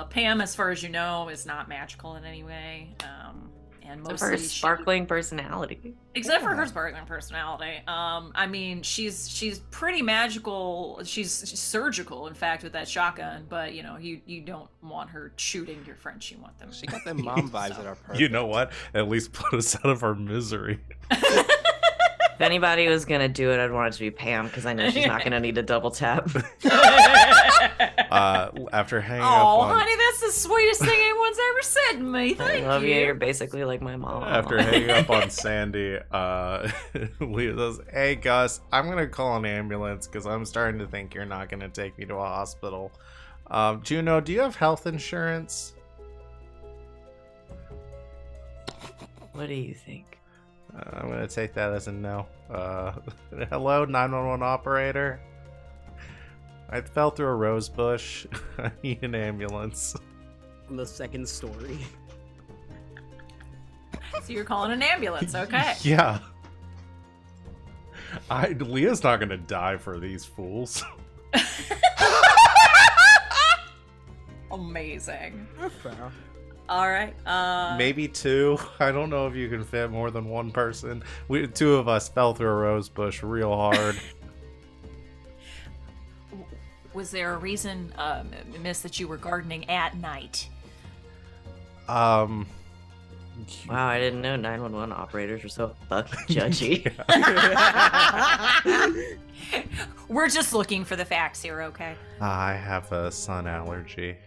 Pam, as far as you know, is not magical in any way. And For mostly her sparkling personality. except for her sparkling personality. She's pretty magical. She's surgical, in fact, with that shotgun. But you don't want her shooting your friends. You want them. She got them mom vibes that are perfect. You know what? At least put us out of our misery. If anybody was gonna do it, I'd want it to be Pam because I know she's not gonna need a double tap. After hanging up Oh, on... honey, that's the sweetest thing anyone's ever said to me. I Thank love you. you. You're basically like my mom. After hanging up on Sandy, Leah says, "Hey Gus, I'm gonna call an ambulance because I'm starting to think you're not gonna take me to a hospital. Juno, do you have health insurance?" What do you think? I'm gonna take that as a no. Hello, 911 operator. I fell through a rose bush. I need an ambulance. On the second story. So you're calling an ambulance, okay? Yeah. Leah's not gonna die for these fools. Amazing. Fair. All right. Maybe two. I don't know if you can fit more than one person. Two of us fell through a rose bush real hard. Was there a reason, Miss, that you were gardening at night? Wow, I didn't know 911 operators were so fucking judgy. We're just looking for the facts here, okay? I have a sun allergy.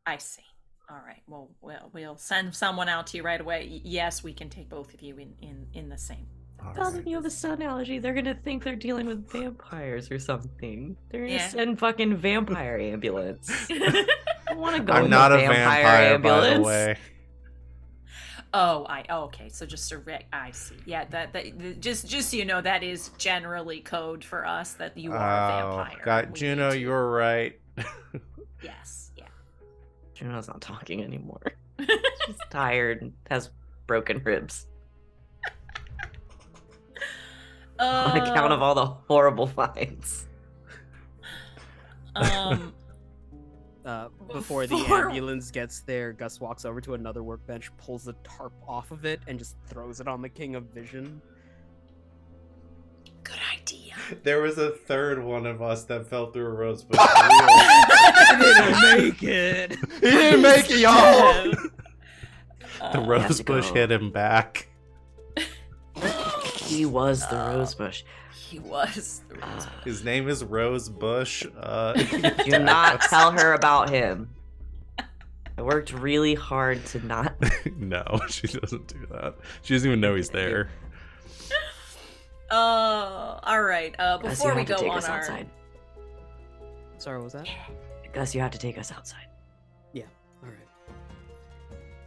I see. All right. Well, we'll send someone out to you right away. Yes, we can take both of you in the same. All Tell right. them you have a sun allergy. They're gonna think they're dealing with vampires or something. They're gonna Yeah. send fucking vampire ambulance. I want to go I'm in not the a vampire, by the way. Okay. So just I see. Yeah, that just so you know, that is generally code for us that you are a vampire. God, We Juno, need to- you were right. Yes. Yeah. Juno's not talking anymore. She's tired and has broken ribs on account of all the horrible fights. Before the Before- ambulance gets there, Gus walks over to another workbench, pulls the tarp off of it, and just throws it on the King of Vision. Good idea. There was a third one of us that fell through a rose bush. I didn't make it! He didn't make it, y'all! The Uh, rose to bush go. hit him back. He was the rosebush. He was. the rose- His name is Rose Bush. Do not tell her about him. I worked really hard to not. No, she doesn't do that. She doesn't even know he's there. All right. Gus, Before you we have to go take on us our. outside. Sorry, what was that? Gus, you have to take us outside. Alright.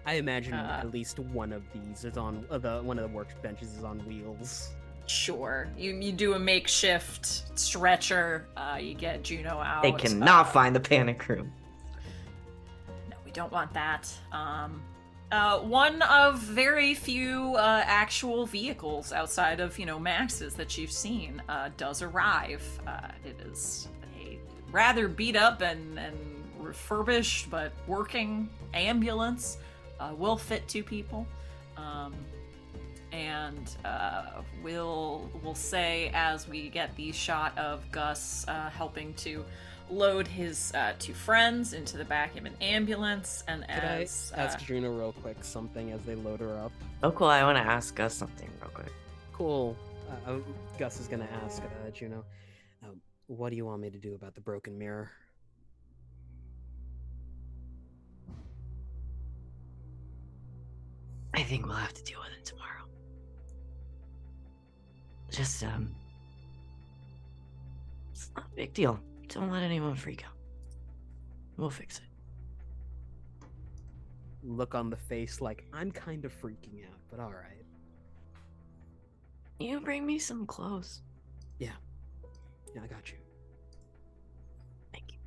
I imagine Uh, at least one of these is on one of the workbenches is on wheels. Sure. You do a makeshift stretcher. You get Juno out. They cannot find the panic room. No, we don't want that. One of very few actual vehicles outside of Max's that you've seen does arrive. It is a rather beat up and refurbished but working ambulance. Will fit 2 people. And we'll say as we get the shot of Gus helping to load his 2 friends into the back of an ambulance, and Could as I ask Juno real quick something as they load her up? Oh, cool. I want to ask us something real quick. Cool. Gus is gonna ask Juno, what do you want me to do about the broken mirror? I think we'll have to deal with it tomorrow. Just, it's not a big deal. Don't let anyone freak out. We'll fix it. Look on the face like, I'm kind of freaking out, but alright. You bring me some clothes. Yeah, I got you. Thank you.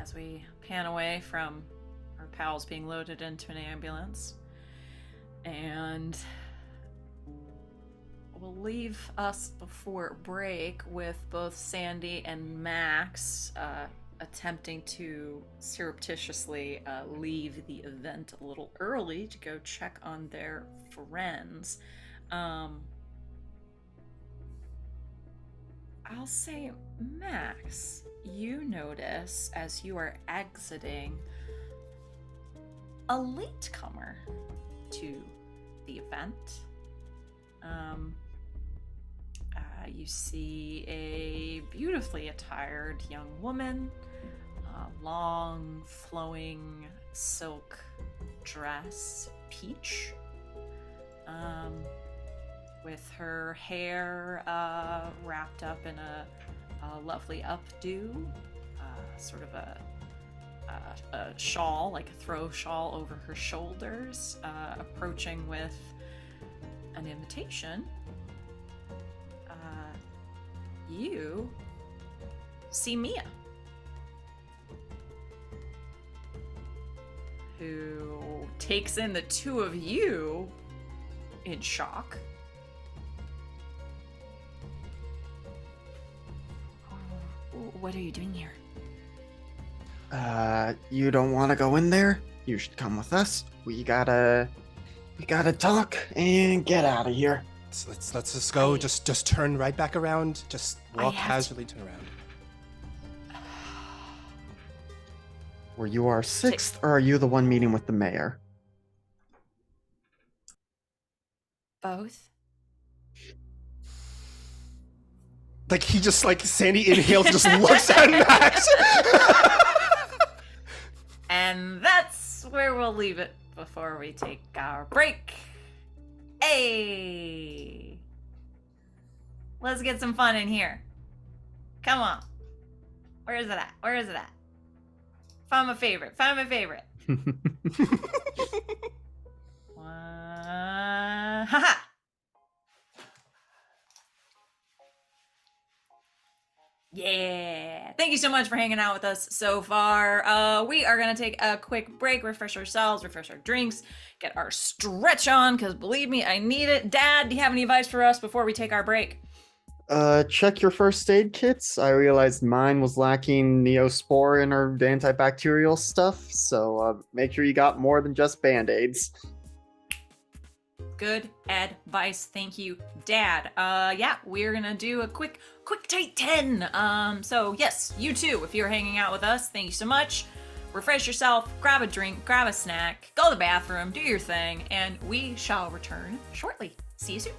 as we pan away from our pals being loaded into an ambulance. And we'll leave us before break with both Sandy and Max attempting to surreptitiously leave the event a little early to go check on their friends. I'll say, Max, you notice as you are exiting a latecomer to the event. You see a beautifully attired young woman, long flowing silk dress, peach, with her hair wrapped up in a lovely updo, sort of a shawl, like a throw shawl over her shoulders, approaching with an invitation. You see Mia, who takes in the two of you in shock. What are you doing here? You don't want to go in there? You should come with us. We gotta talk and get out of here. Let's just go. Just turn right back around. Just walk casually, turn around. Were you our sixth, or are you the one meeting with the mayor? Both. Like he just Sandy inhales, just looks at Max. And that's where we'll leave it before we take our break. Hey! Let's get some fun in here. Come on. Where is it at? Where is it at? Find my favorite. Find my favorite. Haha! Yeah! Thank you so much for hanging out with us so far. We are going to take a quick break, refresh ourselves, refresh our drinks, get our stretch on, because believe me, I need it. Dad, do you have any advice for us before we take our break? Check your first aid kits. I realized mine was lacking Neosporin or antibacterial stuff, so make sure you got more than just Band-Aids. Good advice. Thank you, Dad. Yeah, we're gonna do a quick tight 10. So yes, you too, if you're hanging out with us, thank you so much. Refresh yourself, grab a drink, grab a snack, go to the bathroom, do your thing, and we shall return shortly. See you soon.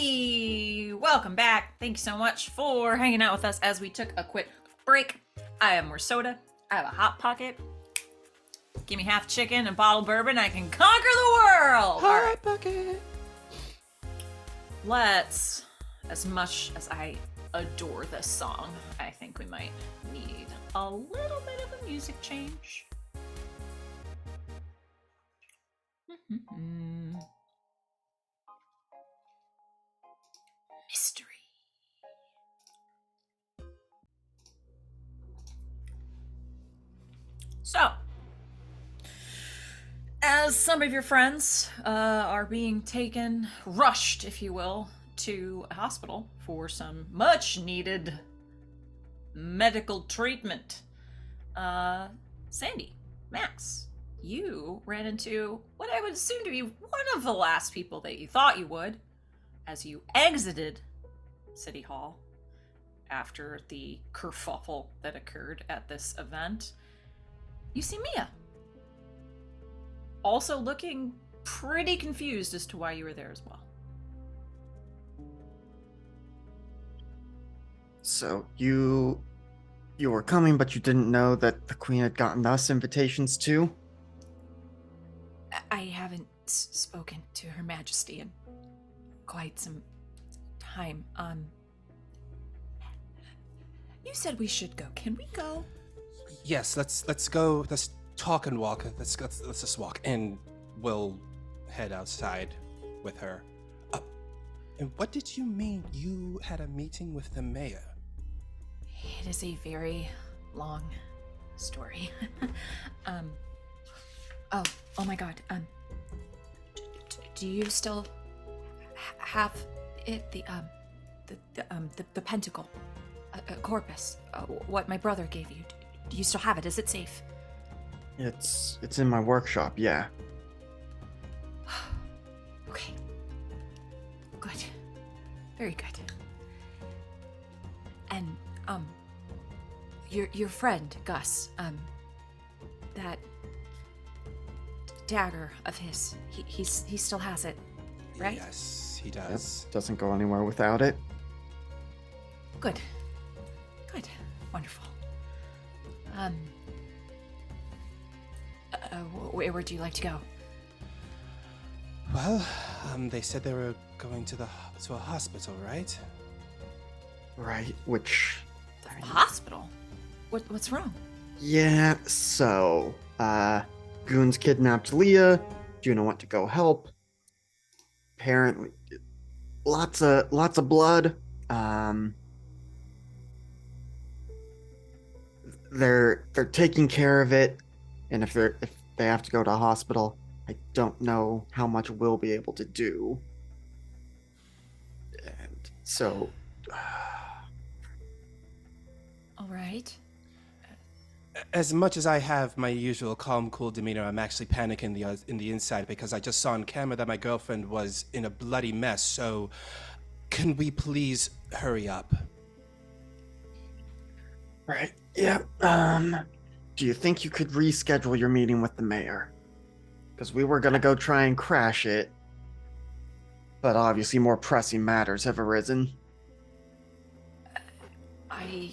Hey, welcome back. Thank you so much for hanging out with us as we took a quick break. I have more soda. I have a hot pocket. Give me half chicken and a bottle of bourbon. I can conquer the world. All right. Bucket. Let's, as much as I adore this song, I think we might need a little bit of a music change. Mystery. So, as some of your friends are being rushed, if you will, to a hospital for some much needed medical treatment, Sandy, Max, you ran into what I would assume to be one of the last people that you thought you would as you exited City Hall after the kerfuffle that occurred at this event. You see Mia, also looking pretty confused as to why you were there as well. So you were coming, but you didn't know that the Queen had gotten us invitations too? I haven't spoken to Her Majesty in quite some time. You said we should go. Can we go? Yes, let's go. Let's talk and walk. Let's just walk, and we'll head outside with her. And what did you mean you had a meeting with the mayor? It is a very long story. Oh my God. Do you still have it? The pentacle, corpus, what my brother gave you? Do you still have it? Is it safe? It's in my workshop, yeah. Okay. Good. Very good. And, your friend, Gus, that dagger of his, he still has it, right? Yes, he Yep, does. doesn't go anywhere without it. Good. Good. Wonderful. Where would you like to go? Well, they said they were going to a hospital, right? Right, which... The hospital? What's wrong? Yeah, so, Goons kidnapped Leah, Juno went to go help. Apparently, lots of blood. They're taking care of it, and if they have to go to a hospital, I don't know how much we'll be able to do. And so, All right. As much as I have my usual calm, cool demeanor, I'm actually panicking in the inside because I just saw on camera that my girlfriend was in a bloody mess. So, can we please hurry up? right, yeah. Do you think you could reschedule your meeting with the mayor? Because we were gonna go try and crash it, but obviously more pressing matters have arisen. I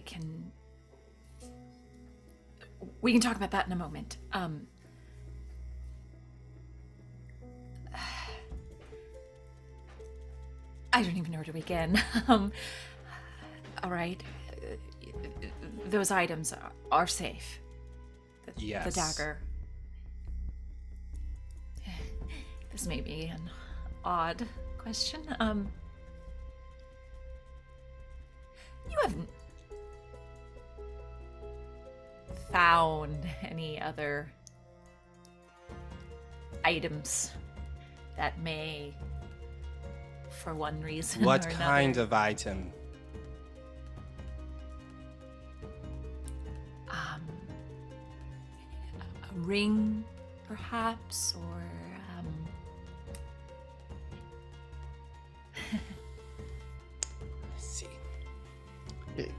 can... We can talk about that in a moment. I don't even know where to begin. All right. Those items are safe. Yes. The dagger. This may be an odd question. You haven't found any other items that may, for one reason What or kind another, of item? a ring, perhaps, or Let's see.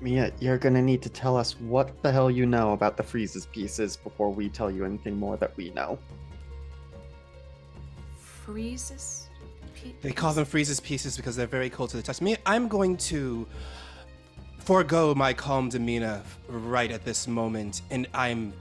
Mia, you're gonna need to tell us what the hell you know about the Freeze's pieces before we tell you anything more that we know. freezes They call them freezes pieces because they're very cold to the touch. I'm going to forego my calm demeanor right at this moment, and I'm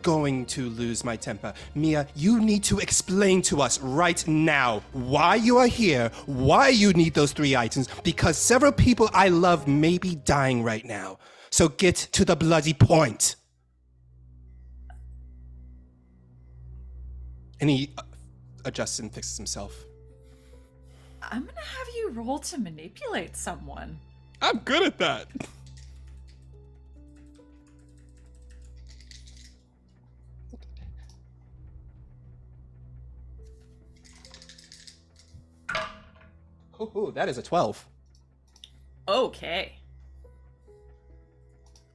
going to lose my temper. Mia, you need to explain to us right now why you are here, why you need those 3 items, because several people I love may be dying right now. So get to the bloody point. And he adjusts and fixes himself. I'm gonna have you roll to manipulate someone. I'm good at that. Oh, that is a 12. Okay.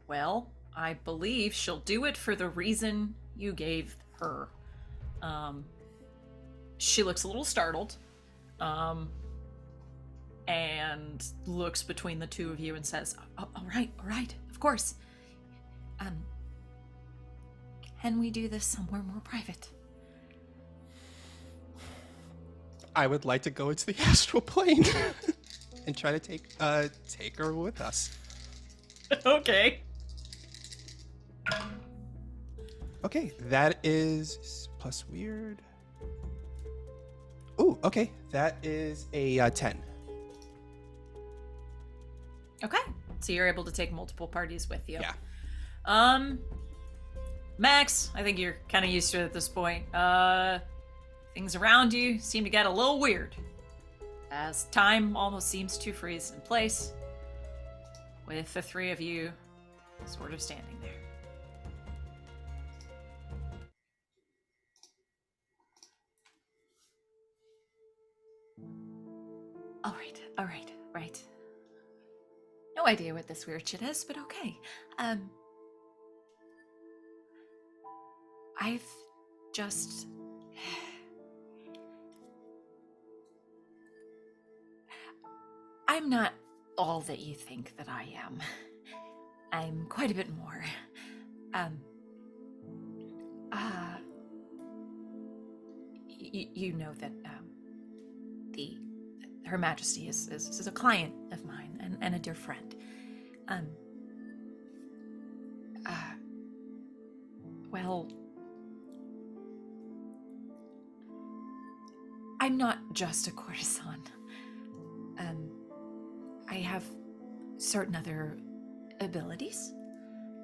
Well, I believe she'll do it for the reason you gave her. She looks a little startled, and looks between the two of you and says, all right, of course. Can we do this somewhere more private? I would like to go into the astral plane and try to take her with us. Okay. Okay, that is plus weird. Ooh, okay, that is a 10. Okay. So you're able to take multiple parties with you. Yeah. Max, I think you're kind of used to it at this point. Things around you seem to get a little weird, as time almost seems to freeze in place, with the 3 of you sort of standing there. All right. No idea what this weird shit is, but okay. I've just... I'm not all that you think that I am. I'm quite a bit more. You know that Her Majesty is a client of mine and a dear friend. Well, I'm not just a courtesan. I have certain other abilities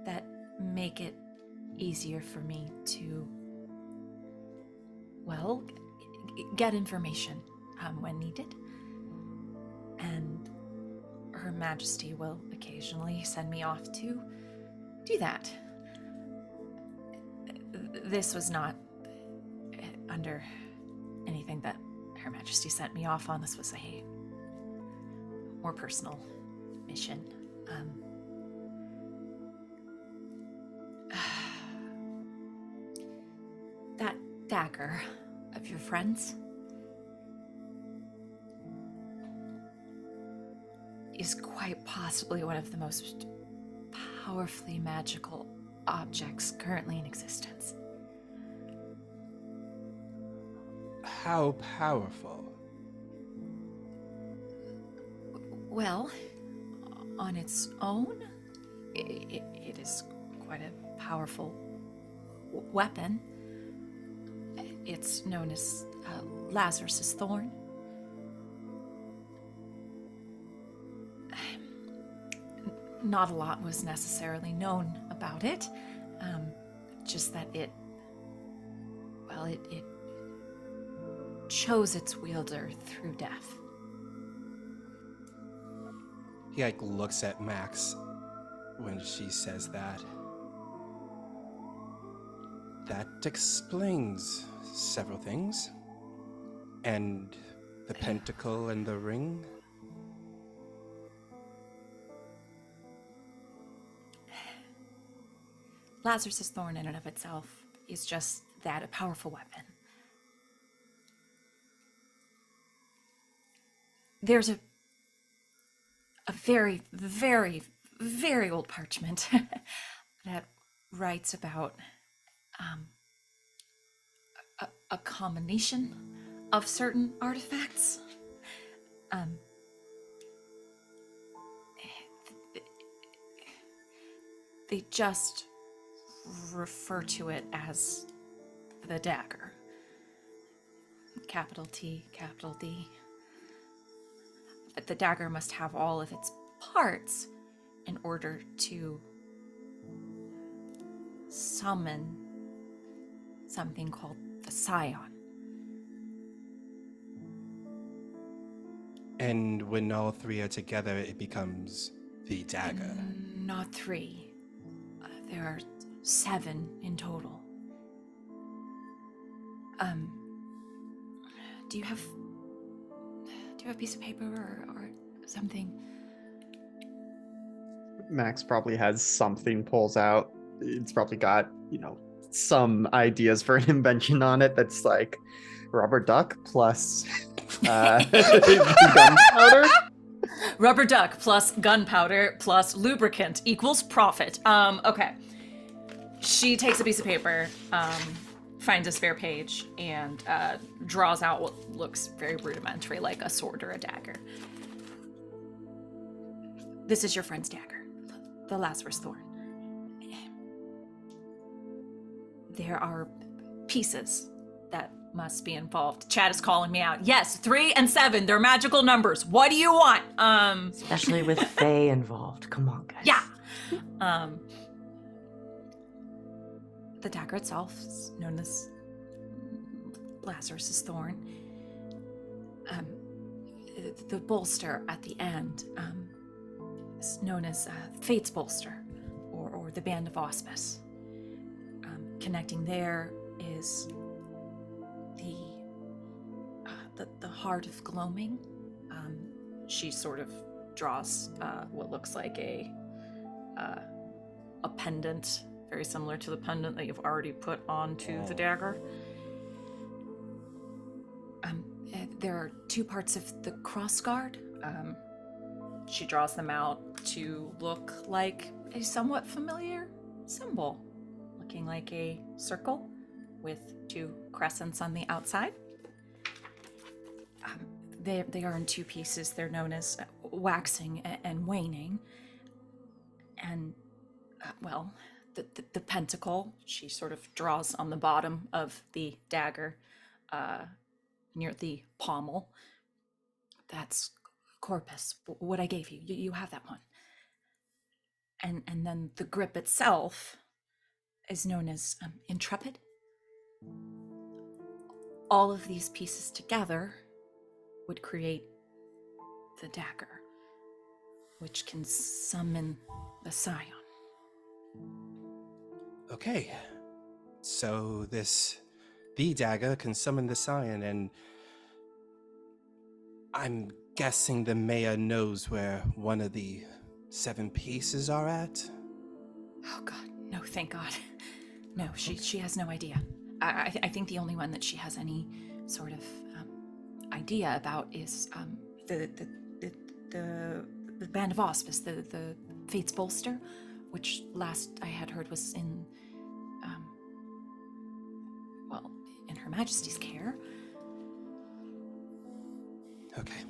that make it easier for me to, well, get information when needed. And Her Majesty will occasionally send me off to do that. This was not under anything that Her Majesty sent me off on. This was a more personal mission. That dagger of your friend's is quite possibly one of the most powerfully magical objects currently in existence. How powerful? Well, on its own, it is quite a powerful weapon. It's known as Lazarus's Thorn. Not a lot was necessarily known about it, just that it chose its wielder through death. He looks at Max when she says that. That explains several things. And the pentacle and the ring. Lazarus's Thorn in and of itself is just that, a powerful weapon. There's a very, very, very old parchment that writes about a combination of certain artifacts. They just refer to it as the dagger. Capital T, capital D. But the dagger must have all of its parts in order to summon something called the Scion. And when all three are together, it becomes the dagger. Not 3. There are 7 in total. Do you have a piece of paper or something? Max probably has something pulls out. It's probably got, some ideas for an invention on it that's like rubber duck plus gunpowder. Rubber duck plus gunpowder plus lubricant equals profit. Okay. She takes a piece of paper, finds a spare page, and draws out what looks very rudimentary, like a sword or a dagger. This is your friend's dagger, the Lazarus Thorn. There are pieces that must be involved. Chad is calling me out. Yes, 3 and 7, they're magical numbers. What do you want? Especially with Fae involved. Come on, guys. Yeah. The dagger itself is known as Lazarus's Thorn. The bolster at the end is known as Fate's Bolster, or the Band of Auspice. Connecting there is the Heart of Gloaming. She sort of draws what looks like a pendant, very similar to the pendant that you've already put onto the dagger. There are 2 parts of the crossguard. She draws them out to look like a somewhat familiar symbol, looking like a circle with 2 crescents on the outside. They are in 2 pieces. They're known as waxing and waning. And, the pentacle, she sort of draws on the bottom of the dagger near the pommel. That's corpus, what I gave you. You have that one. And then the grip itself is known as intrepid. All of these pieces together would create the dagger, which can summon the Scion. Okay. So the dagger can summon the Scion, and I'm guessing the mayor knows where one of the 7 pieces are at? Oh God, no, thank God. No, she has no idea. I think the only one that she has any sort of idea about is the Band of Auspice, the Fate's Bolster, which last I had heard was in Her Majesty's care. Okay.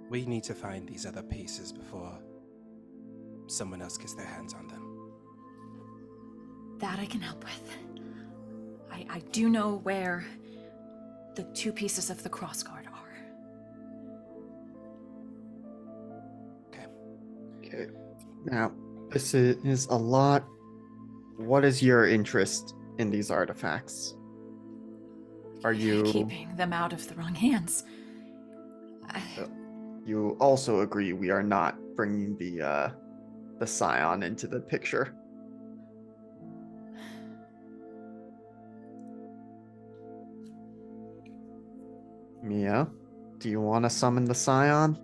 We need to find these other pieces before someone else gets their hands on them. That I can help with. I do know where the 2 pieces of the crossguard are. Okay. Now, this is a lot. What is your interest in these artifacts? Are you... Keeping them out of the wrong hands. You also agree we are not bringing the Scion into the picture? Mia, do you want to summon the Scion?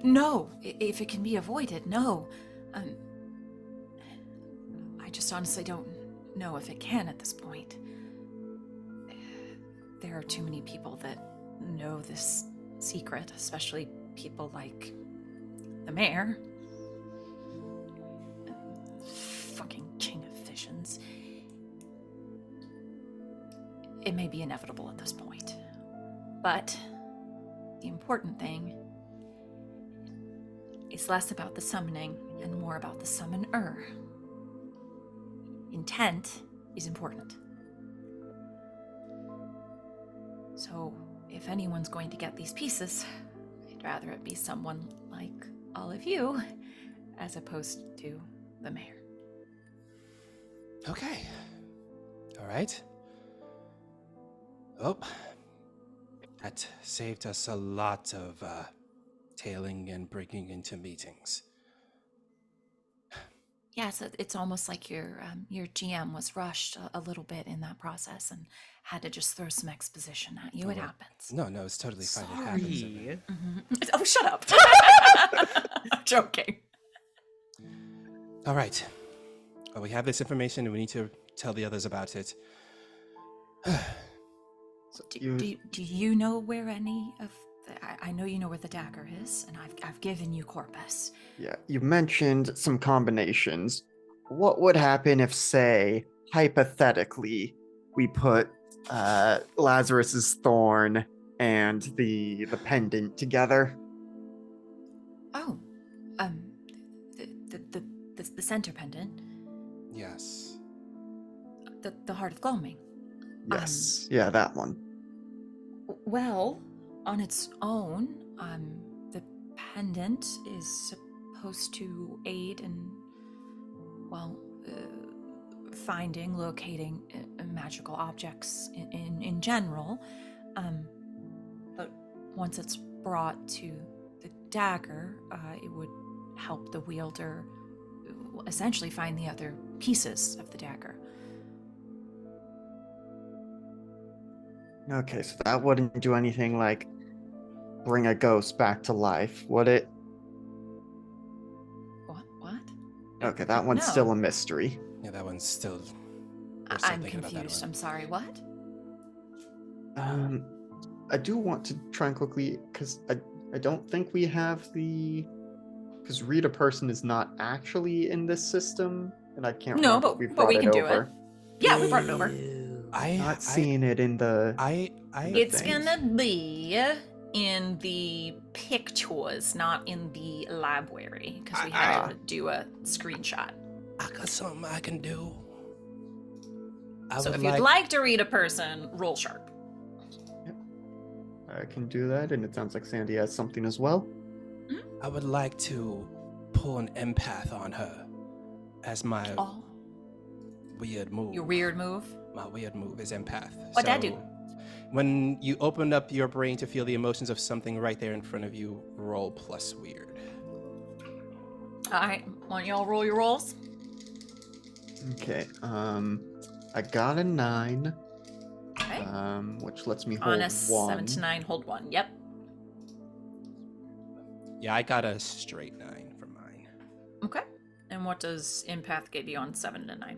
No, if it can be avoided, no. I just honestly don't know if it can at this point. There are too many people that know this secret, especially people like the mayor. Fucking king of visions. it may be inevitable at this point. But the important thing is less about the summoning and more about the summoner. Intent is important. So, if anyone's going to get these pieces, I'd rather it be someone like all of you, as opposed to the mayor. Okay. All right. Oh, that saved us a lot of tailing and breaking into meetings. Yeah, so it's almost like your GM was rushed a little bit in that process and had to just throw some exposition at you. It happens. No, it's totally fine. It happens. Sorry. Oh, shut up. I'm joking. All right. Well, we have this information and we need to tell the others about it. So Do you know where any of I know you know where the dagger is, and I've given you Corpus. Yeah, you mentioned some combinations. What would happen if, say, hypothetically, we put Lazarus's thorn and the pendant together? Oh, the center pendant, Yes. the Heart of Gloaming. Yes, yeah, that one. Well, on its own, the pendant is supposed to aid in, well, finding, locating magical objects in general. But once it's brought to the dagger, it would help the wielder essentially find the other pieces of the dagger. Okay, so that wouldn't do anything like bring a ghost back to life, would it? What? Okay, that one's No. still a mystery. Yeah, that one's still. we're still I'm thinking about that confused. one. I'm sorry, what? I do want to try and quickly, because I don't think we have the... Because read a person is not actually in this system, and I can't No, remember but- if we but brought we it can do it. over. Yeah, we brought it over. Not seeing it in the... It's things. gonna be in the pictures, not in the library, because we had to do a screenshot. I got something I can do. So if you'd like to read a person, roll sharp. I can do that, and it sounds like Sandy has something as well. I would like to pull an empath on her as my Oh, weird move. your weird move. My weird move is empath. What'd that do? When you open up your brain to feel the emotions of something right there in front of you, roll plus weird. All right, why don't y'all roll your rolls? Okay, I got a 9, Okay. which lets me hold On a 1. 7 to 9, hold 1. Yep. Yeah, I got a straight 9 for mine. Okay. And what does empath get you on 7 to 9?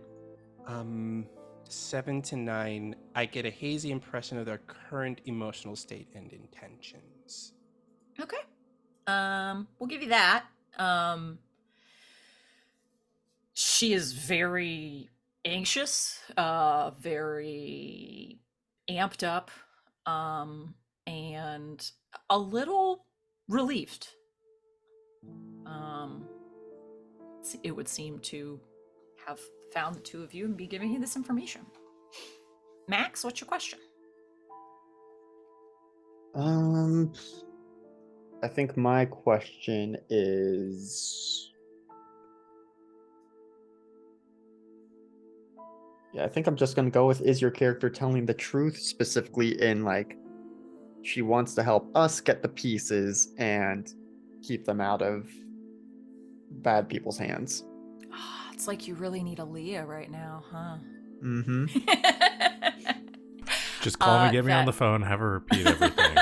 7 to 9, I get a hazy impression of their current emotional state and intentions. Okay. We'll give you that. She is very anxious, very amped up, and a little relieved. It would seem to have found the two of you and be giving you this information. Max, what's your question? I think my question is... Yeah, I think I'm just gonna go with, is your character telling the truth, specifically in, like, she wants to help us get the pieces and keep them out of bad people's hands. Oh, it's like you really need a Leah right now, huh? Mm-hmm. Just call me, get me on that- the phone, have her repeat everything.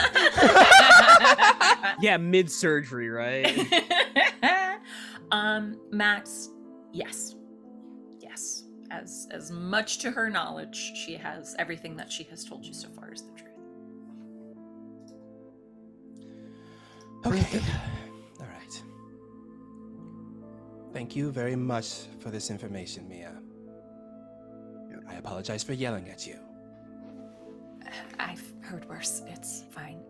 Yeah, mid surgery, right? Max, yes. As much to her knowledge, she has everything that she has told you so far is the truth. Okay. All right. Thank you very much for this information, Mia. I apologize for yelling at you. heard worse. It's fine.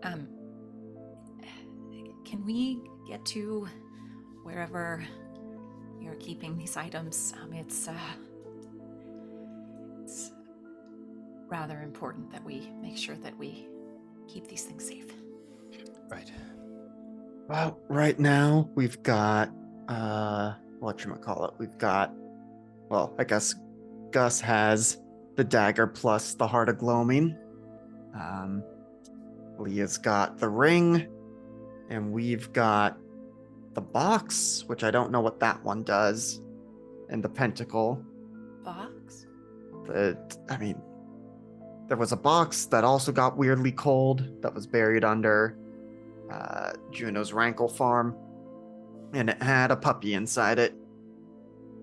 Can we get to wherever you're keeping these items? It's rather important that we make sure that we keep these things safe. Right. Well, right now we've got whatchamacallit. We've got, well, I guess Gus has the dagger plus the Heart of Gloaming. Leah's got the ring, and we've got the box, which I don't know what that one does, and the pentacle. Box? There was a box that also got weirdly cold that was buried under Juno's Rankle farm, and it had a puppy inside it.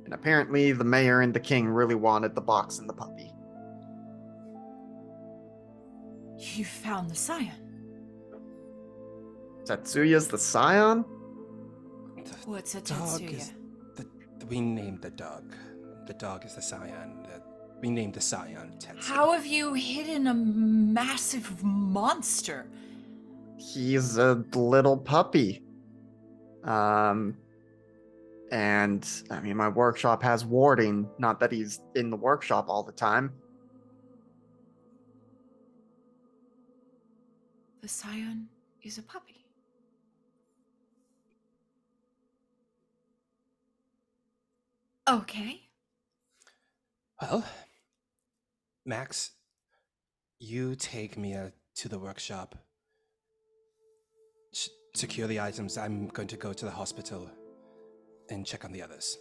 And apparently the mayor and the king really wanted the box and the puppy. You found the scion. Tetsuya's the scion? What's a Dog Tetsuya? is we named the dog. The dog is the scion. We named the scion Tetsuya. How have you hidden a massive monster? He's a little puppy. And my workshop has warding, not that he's in the workshop all the time. The scion is a puppy. Okay. Well, Max, you take Mia to the workshop. Secure the items. I'm going to go to the hospital and check on the others.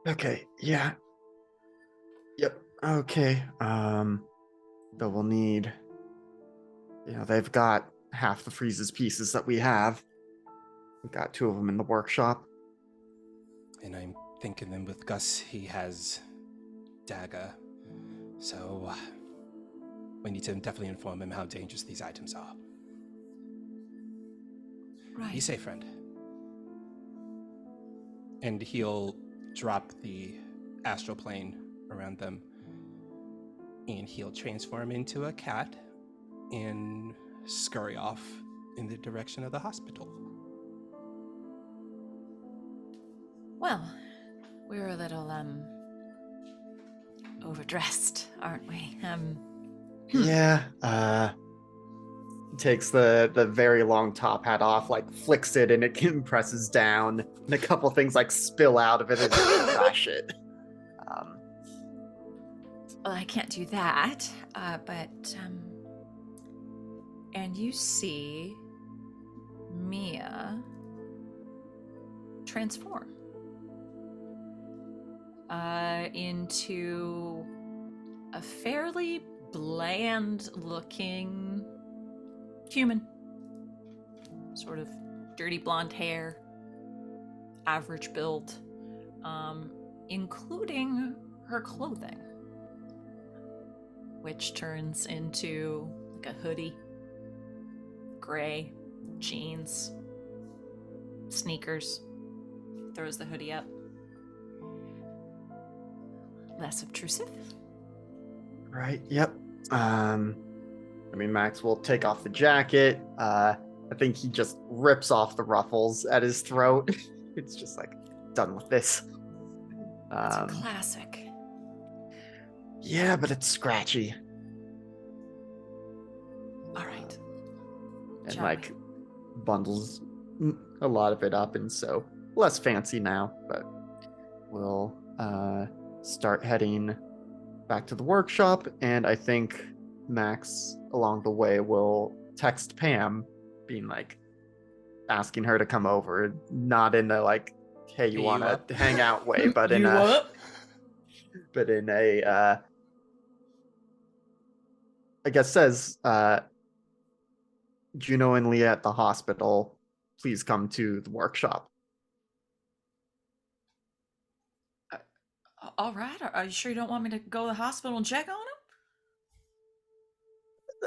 Okay, yeah. Yep, okay. But we'll need... they've got half the Freeze's pieces that we have. We've got 2 of them in the workshop. And I'm thinking then with Gus, he has dagger. So we need to definitely inform him how dangerous these items are. Right. Be safe, friend. And he'll drop the astral plane around them. And he'll transform into a cat and scurry off in the direction of the hospital. Well, we're a little, overdressed, aren't we? Yeah, takes the very long top hat off, flicks it, and it compresses down, and a couple things spill out of it and crash it. Well, I can't do that, but, and you see Mia transform into a fairly bland-looking human. Sort of dirty blonde hair, average build, including her clothing, which turns into a hoodie, gray, jeans, sneakers, throws the hoodie up. Less obtrusive. Right, yep. Max will take off the jacket. I think he just rips off the ruffles at his throat. It's just done with this. It's a classic. Yeah, but it's scratchy. All right. And Shall we? bundles a lot of it up, and so less fancy now, but we'll start heading back to the workshop, and I think Max along the way will text Pam being asking her to come over, not in a hey, you want to hang out way, but in a but in a I guess says Juno and Leah at the hospital, please come to the workshop. All right. Are you sure you don't want me to go to the hospital and check on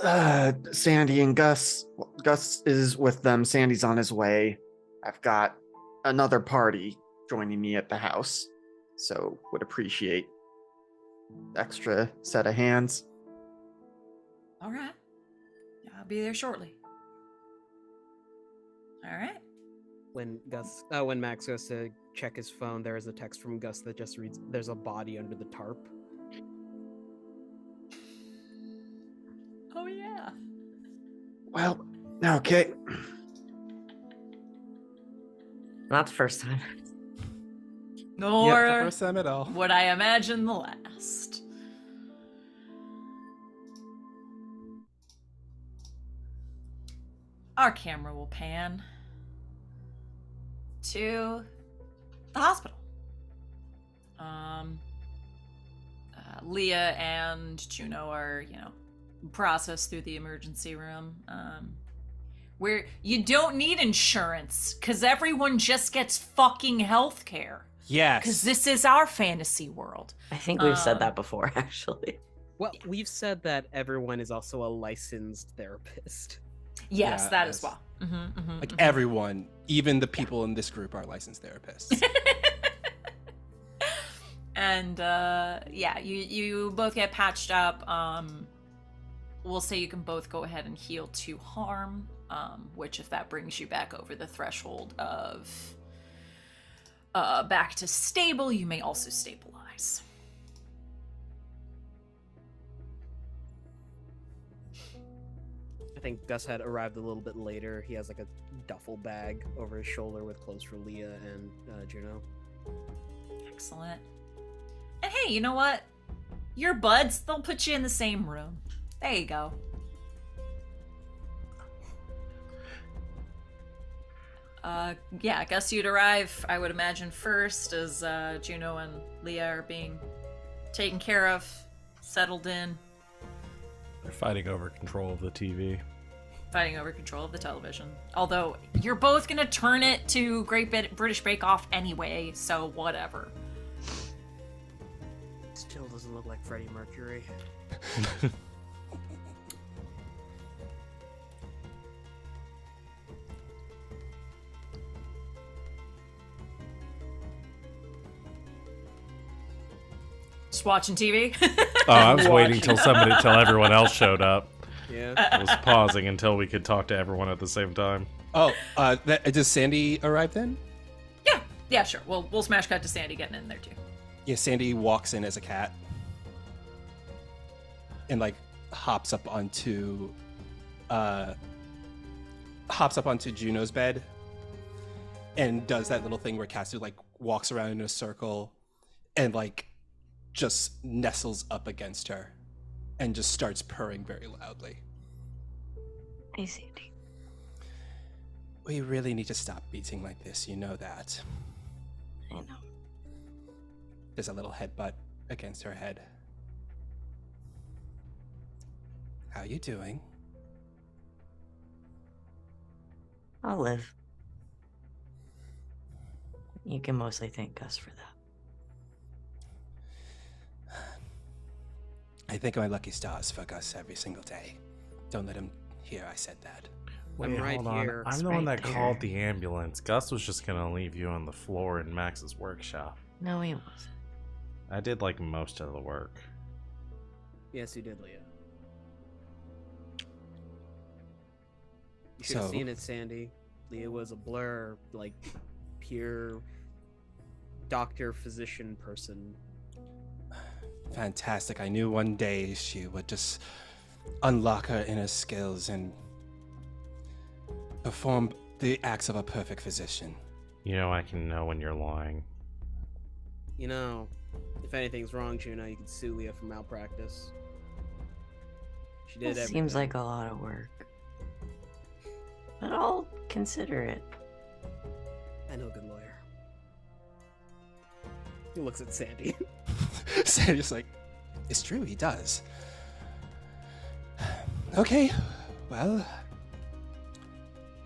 him? Sandy and Gus. Gus is with them. Sandy's on his way. I've got another party joining me at the house, so would appreciate extra set of hands. All right. I'll be there shortly. All right. When Max goes to check his phone, there is a text from Gus that just reads, "There's a body under the tarp." Oh yeah. Well, okay. Not the first time. Nor Yep, the first time at all. would I imagine the last. Our camera will pan to the hospital. Leah and Juno are, processed through the emergency room. Where you don't need insurance, because everyone just gets fucking healthcare. Yes. Because this is our fantasy world. I think we've said that before, actually. Well, we've said that everyone is also a licensed therapist. Yes, Yeah, that as as- well. Like everyone, even the people in this group are licensed therapists. And you both get patched up. We'll say you can both go ahead and heal 2 harm, which if that brings you back over the threshold of back to stable, you may also stabilize. I think Gus had arrived a little bit later. He has like a duffel bag over his shoulder with clothes for Leah and Juno. Excellent. And hey, you know what? Your buds, they'll put you in the same room. There you go. I guess you'd arrive, I would imagine, first as Juno and Leah are being taken care of, settled in, They're fighting over control of the TV. fighting over control of the television. Although, you're both gonna turn it to Great British Bake Off anyway, so whatever. Still doesn't look like Freddie Mercury. Just watching TV? Oh, I was waiting Watching. till everyone else showed up. Yeah. I was pausing until we could talk to everyone at the same time. Oh, does Sandy arrive then? Yeah, sure. We'll smash cut to Sandy getting in there too. Yeah, Sandy walks in as a cat and like hops up onto Juno's bed and does that little thing where cats do, like walks around in a circle and like just nestles up against her and just starts purring very loudly. Hey, Sandy. We really need to stop beating like this, you know that. I know. There's a little headbutt against her head. How you doing? I'll live. You can mostly thank Gus for that. I thank my lucky stars for Gus every single day. Don't let him hear I said that. I'm right hold on. here. I'm It's the one right that there. called the ambulance. Gus was just gonna leave you on the floor in Max's workshop. No, he wasn't. I did like most of the work. Yes, you did, Leah. You should have So- seen it, Sandy. Leah was a blur, like pure doctor, physician person. Fantastic. I knew one day she would just unlock her inner skills and perform the acts of a perfect physician. You know I can know when you're lying. You know, if anything's wrong, Juno, you can sue Leah for malpractice. She did That everything. seems like a lot of work. But I'll consider it. I know a good lawyer. He looks at Sandy. Sandy's like, it's true, he does. Okay, well,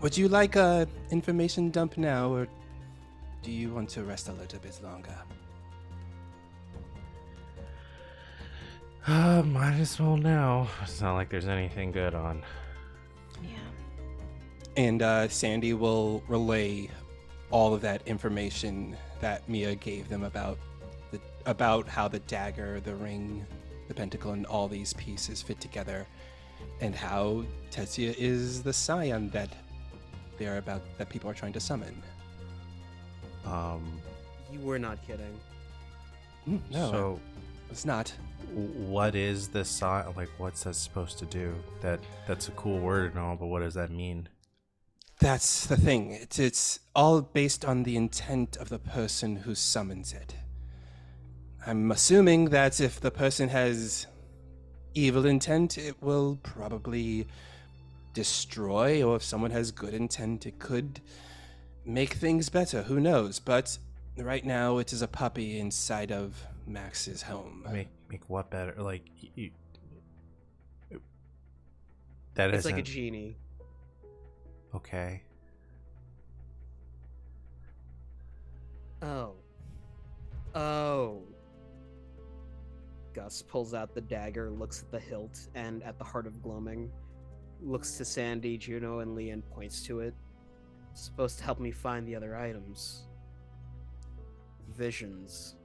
would you like a information dump now, or do you want to rest a little bit longer? Might as well now. It's not like there's anything good on. Yeah. And Sandy will relay all of that information that Mia gave them about how the dagger, the ring, the pentacle, and all these pieces fit together and how Tetsuya is the scion that that people are trying to summon. You were not kidding. No, So, it's not. what is this sign? Like, what's that supposed to do? That's a cool word and all, but what does that mean? That's the thing. It's all based on the intent of the person who summons it. I'm assuming that if the person has evil intent, it will probably destroy, or if someone has good intent, it could make things better. Who knows? But right now, it is a puppy inside of Max's home. Make what better? Like, that It's isn't like a genie. okay. Oh. Gus pulls out the dagger, looks at the hilt and at the heart of gloaming, looks to Sandy, Juno, and Lee and points to it. It's supposed to help me find the other items. Visions.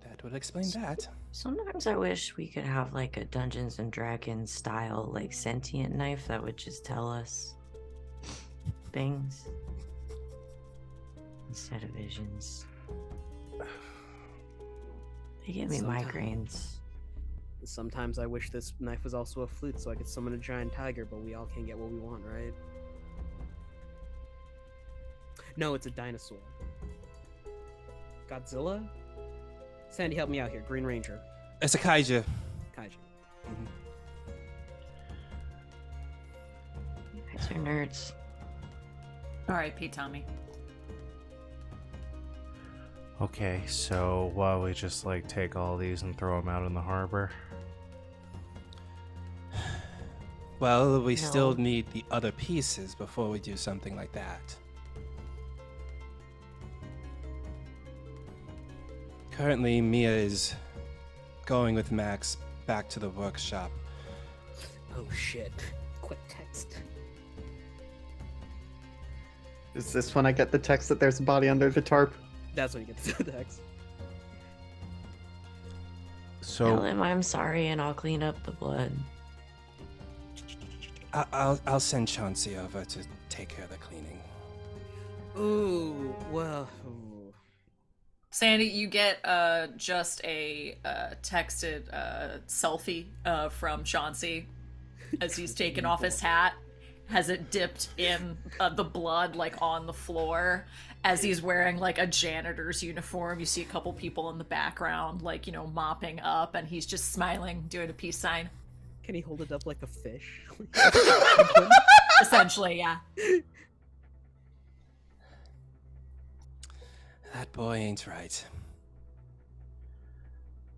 That would explain that. Sometimes I wish we could have like a Dungeons and Dragons style, like sentient knife that would just tell us things instead of visions. They give me migraines. Sometimes I wish this knife was also a flute so I could summon a giant tiger, but we all can't get what we want, right? No, it's a dinosaur. Godzilla? Sandy, help me out here. Green Ranger. It's a kaiju. Kaiju. You guys are nerds. R.I.P. Tommy. Okay, so why we just like take all these and throw them out in the harbor? Well, we still No. need the other pieces before we do something like that. Currently, Mia is going with Max back to the workshop. Oh shit. Quick text. Is this when I get the text that there's a body under the tarp? That's when you get the text. So Tell him I'm sorry and I'll clean up the blood. I'll send Chauncey over to take care of the cleaning. Ooh, well. Ooh. Sandy, you get just a texted selfie from Chauncey as he's taken off his hat. Has it dipped in the blood like on the floor as he's wearing like a janitor's uniform. You see a couple people in the background like, you know, mopping up, and he's just smiling, doing a peace sign. Can he hold it up like a fish? Essentially, yeah. That boy ain't right.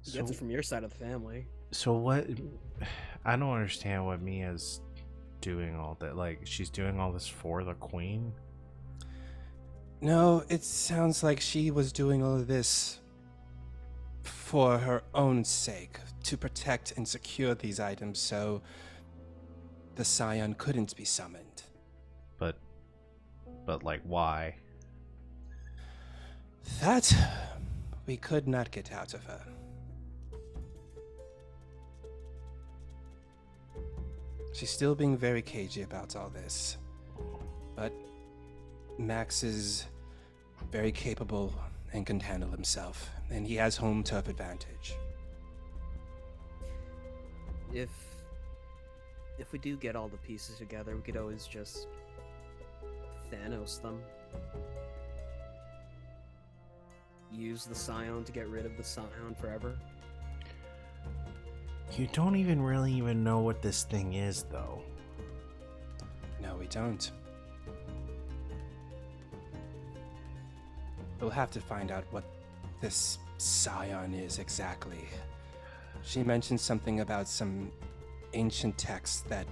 He gets it from your side of the family. So what? I don't understand what Mia's doing all that. Like, she's doing all this for the queen? No, it sounds like she was doing all of this for her own sake, to protect and secure these items so the Scion couldn't be summoned. But like, why? That we could not get out of her. She's still being very cagey about all this. But Max is very capable and can handle himself, and he has home turf advantage. If we do get all the pieces together, we could always just Thanos them. Use the Scion to get rid of the Scion forever. You don't even really even know what this thing is, though. No, we don't. We'll have to find out what this Scion is exactly. She mentioned something about some ancient text that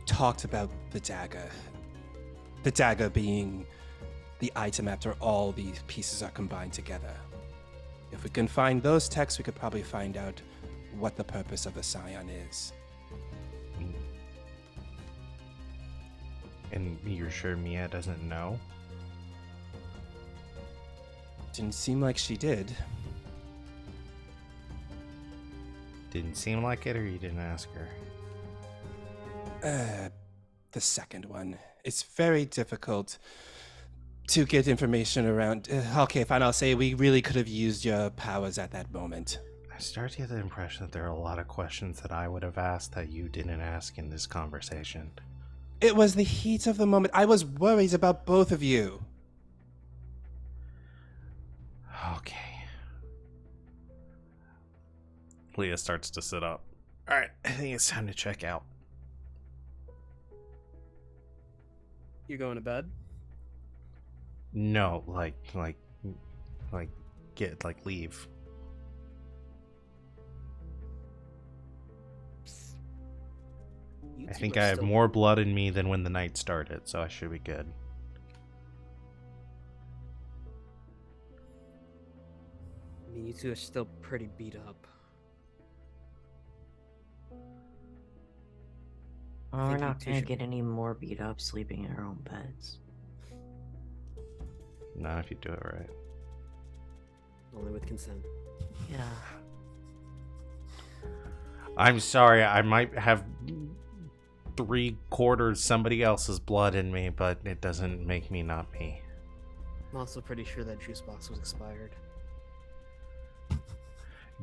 talked about the dagger. The dagger being the item after all these pieces are combined together. If we can find those texts, we could probably find out what the purpose of the Scion is. And you're sure Mia doesn't know? Didn't seem like she did. Didn't seem like it, or you didn't ask her? The second one. It's very difficult to get information around. Okay, fine, I'll say we really could have used your powers at that moment. I start to get the impression that there are a lot of questions that I would have asked that you didn't ask in this conversation. It was the heat of the moment. I was worried about both of you. Okay. Leah starts to sit up. Alright, I think it's time to check out. You going to bed? No, leave. You I two think are I have still- more blood in me than when the night started, so I should be good. I mean, you two are still pretty beat up. Well, we're think you not two gonna should- get any more beat up sleeping in our own beds. Not if you do it right. Only with consent. Yeah. I'm sorry, I might have 3/4 somebody else's blood in me, but it doesn't make me not me. I'm also pretty sure that juice box was expired.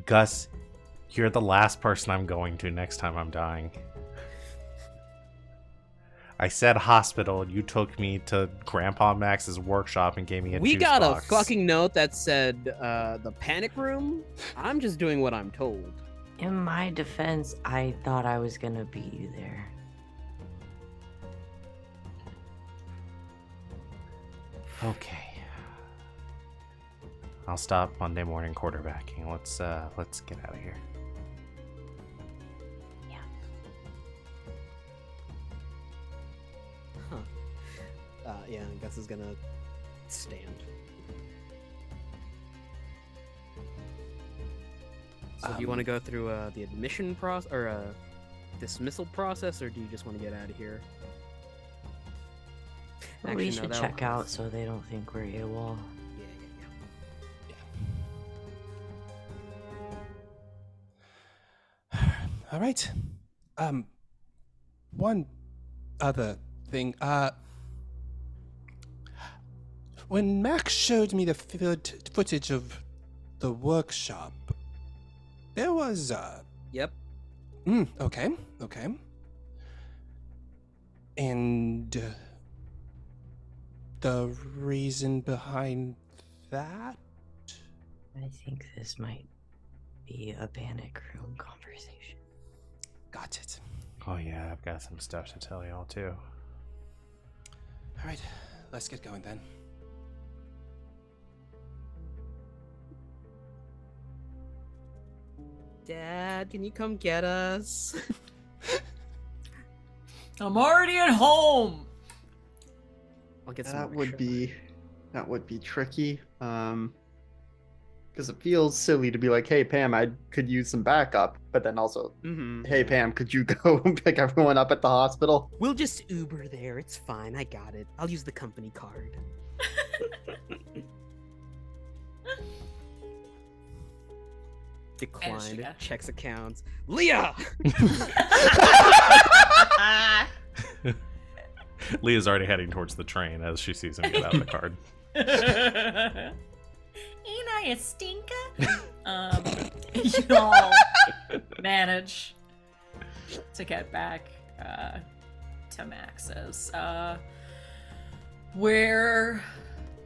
Gus, you're the last person I'm going to next time I'm dying. I said hospital, and you took me to Grandpa Max's workshop and gave me a We juice got box. a fucking note that said the panic room. I'm just doing what I'm told. In my defense, I thought I was gonna beat you there. Okay. I'll stop Monday morning quarterbacking. Let's get out of here. Huh. Yeah, I guess is gonna stand. So do you want to go through the admission process or dismissal process, or do you just want to get out of here? But Actually, we no, should that check was- out so they don't think we're AWOL. All right. One other thing. When Max showed me the footage of the workshop, there was Yep. okay. And the reason behind that? I think this might be a panic room conversation. Got it. Oh yeah, I've got some stuff to tell y'all too. All right, let's get going then. Dad, can you come get us? I'm already at home. I'll get some. That more would sugar. be tricky. Because it feels silly to be like, "Hey Pam, I could use some backup," but then also, "Hey Pam, could you go pick everyone up at the hospital?" We'll just Uber there. It's fine. I got it. I'll use the company card. Declined. Sugar. Checks accounts. Leah! Leah's already heading towards the train as she sees him get out of the card. Ain't I a stinker? You all manage to get back to Max's, where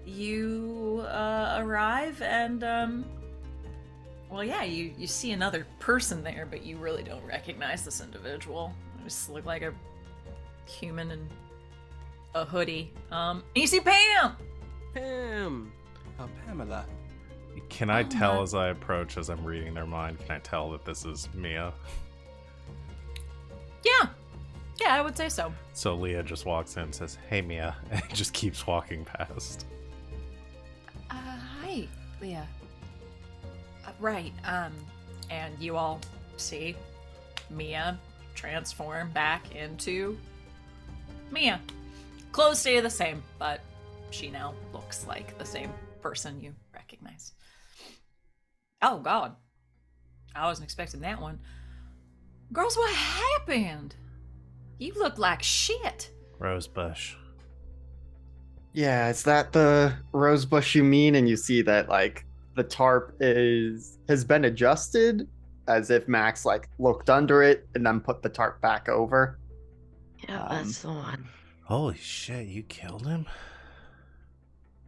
you arrive and well, yeah, you see another person there, but you really don't recognize this individual. They just look like a human in a hoodie. And you see Pam. Pam! Oh, Pamela. Can I Oh tell my- as I approach, as I'm reading their mind, can I tell that this is Mia? Yeah, I would say so. So Leah just walks in and says, "Hey Mia," and just keeps walking past. Hi, Leah. Right, and you all see Mia transform back into Mia. Clothes stay the same, but she now looks like the same person you recognize. recognize. Oh, God. I wasn't expecting that one. Girls, what happened? You look like shit. Rosebush. Yeah, is that the rose bush you mean? And you see that like the tarp has been adjusted as if Max like looked under it and then put the tarp back over. Yeah, that's the one. Holy shit, you killed him?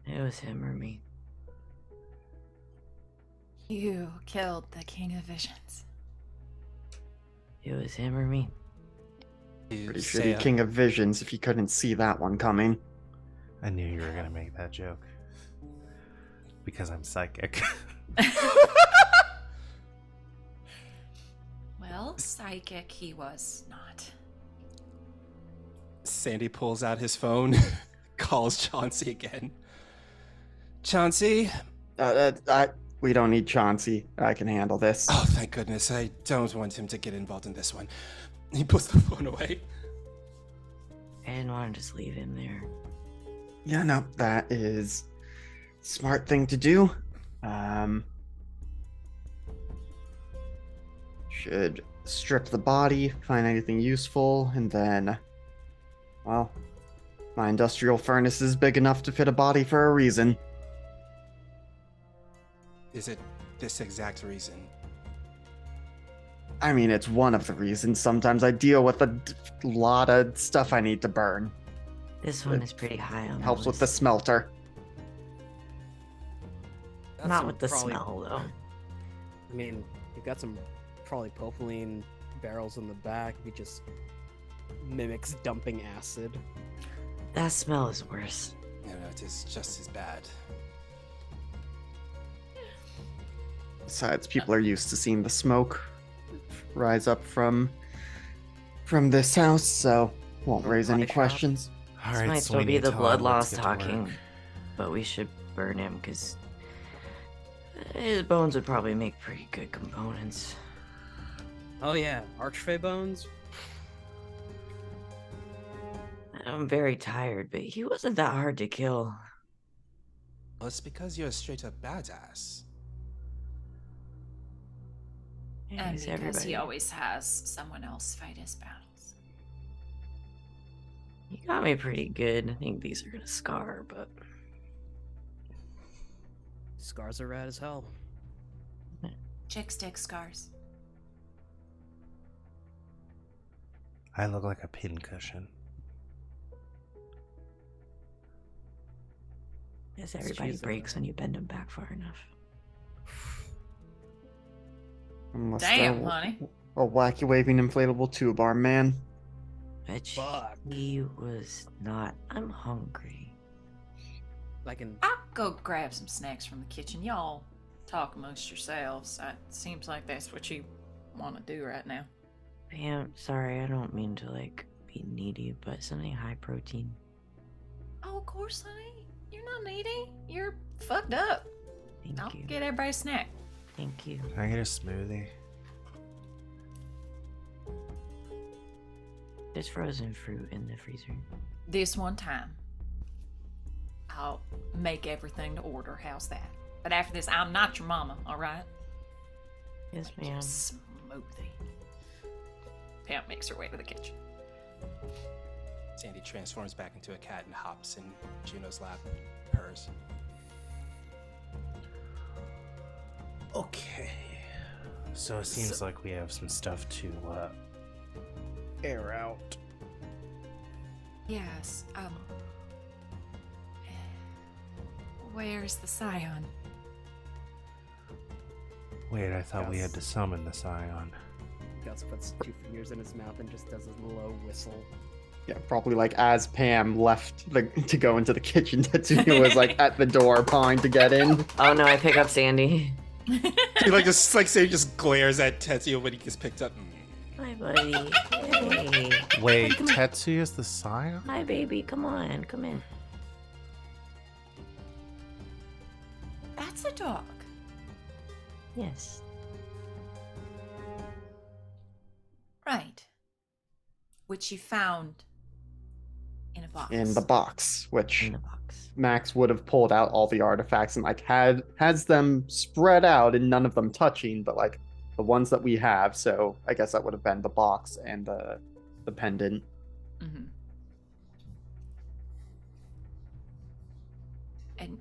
It was him or me. You killed the King of Visions. It was him or me. Pretty shitty King of Visions if you couldn't see that one coming. I knew you were gonna make that joke. Because I'm psychic. Well, psychic he was not. Sandy pulls out his phone, calls Chauncey again. Chauncey? We don't need Chauncey. I can handle this. Oh, thank goodness. I don't want him to get involved in this one. He puts the phone away. I didn't want to just leave him there. Yeah, no, that is a smart thing to do. Should strip the body, find anything useful, and then, well, my industrial furnace is big enough to fit a body for a reason. Is it this exact reason? I mean, it's one of the reasons. Sometimes I deal with a lot of stuff I need to burn. This one is pretty high on the Helps with the list. smelter. Not with the smell, though. I mean, you've got some polypropylene barrels in the back. It just mimics dumping acid. That smell is worse. No, it is just as bad. Besides, people are used to seeing the smoke rise up from this house, so won't raise any Pie shop. questions. All This right, might still be Sweeney the Todd, blood let's loss get to talking, work. but we should burn him because his bones would probably make pretty good components. Oh yeah, Archfey bones. I'm very tired, but he wasn't that hard to kill. Well, it's because you're a straight up badass. Yeah, And he's because everybody. he always has someone else fight his battles. You got me pretty good. I think these are gonna scar, but Scars are rad as hell. Chick stick scars. I look like a pincushion. yes, everybody choose breaks when you bend them back far enough. Unless Damn, they're honey. A wacky waving inflatable tube arm man. But Fuck. he was not. I'm hungry. Like in I'll go grab some snacks from the kitchen. Y'all talk amongst yourselves. It seems like that's what you want to do right now. Pam, sorry, I don't mean to like be needy, but something high protein. Oh, of course, honey. You're not needy. You're fucked up. Thank I'll you. get everybody a snack. Thank you. Can I get a smoothie? There's frozen fruit in the freezer. This one time, I'll make everything to order. How's that? But after this, I'm not your mama, all right? Yes, Make you a ma'am. smoothie. Pam makes her way to the kitchen. Sandy transforms back into a cat and hops in Juno's lap. Purrs. Okay. So it seems like we have some stuff to air out. Yes, where's the scion? Wait, I thought we had to summon the Scion. Gus puts 2 fingers in his mouth and just does a low whistle. Yeah, probably like as Pam left to go into the kitchen, Tetsuya was like at the door pawing to get in. Oh no, I pick up Sandy. He like just like Sandy just glares at Tetsuya when he gets picked up. Hi, buddy. Hey. Wait, Come here. Tetsuya's the Scion? Hi, baby. Come on. Come in. That's a dog. Yes. Right. Which you found In a box. in the box, which In the box. Max would have pulled out all the artifacts and like has them spread out and none of them touching, but like the ones that we have. So I guess that would have been the box and the pendant. Mm-hmm.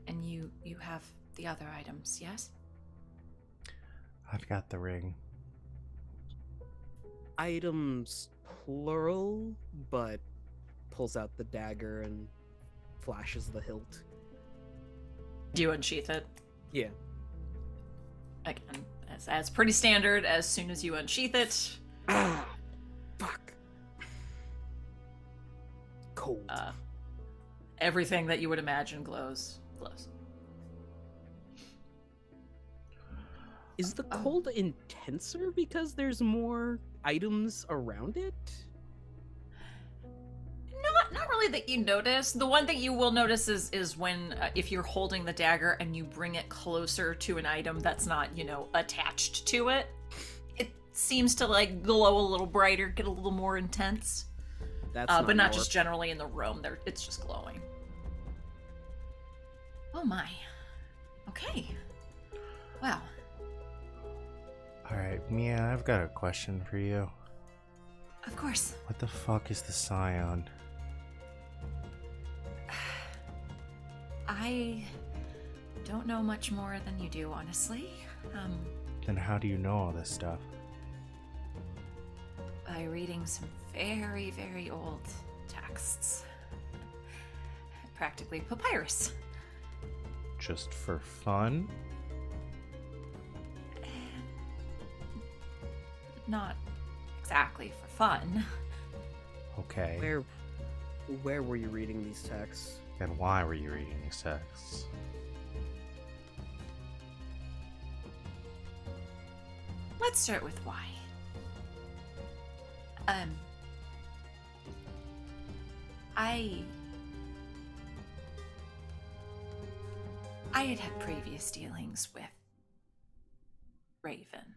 And you have the other items, yes? I've got the ring. Items plural, but pulls out the dagger and flashes the hilt. Do you unsheath it? Yeah. Again, as pretty standard. As soon as you unsheath it, Ah, fuck. Cold. everything that you would imagine glows. Is the cold intenser because there's more items around it? Not really that you notice. The one thing you will notice is when if you're holding the dagger and you bring it closer to an item that's not, attached to it, it seems to like glow a little brighter, get a little more intense. That's But not more. just generally in the room. It's just glowing. Oh my. Okay. Wow. All right, Mia, I've got a question for you. Of course. What the fuck is the scion? I don't know much more than you do, honestly. Then how do you know all this stuff? By reading some very, very old texts. Practically papyrus. Just for fun? Not exactly for fun. Okay. Where were you reading these texts? And why were you reading these texts? Let's start with why. I had previous dealings with Raven.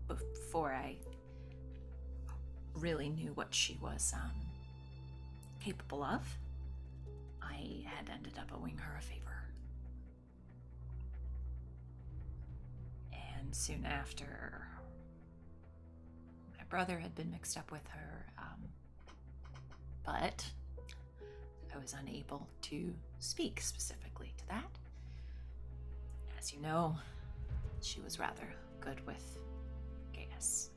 Before I really knew what she was capable of, I had ended up owing her a favor. And soon after, my brother had been mixed up with her, but I was unable to speak specifically to that. As you know, she was rather good with Gaius.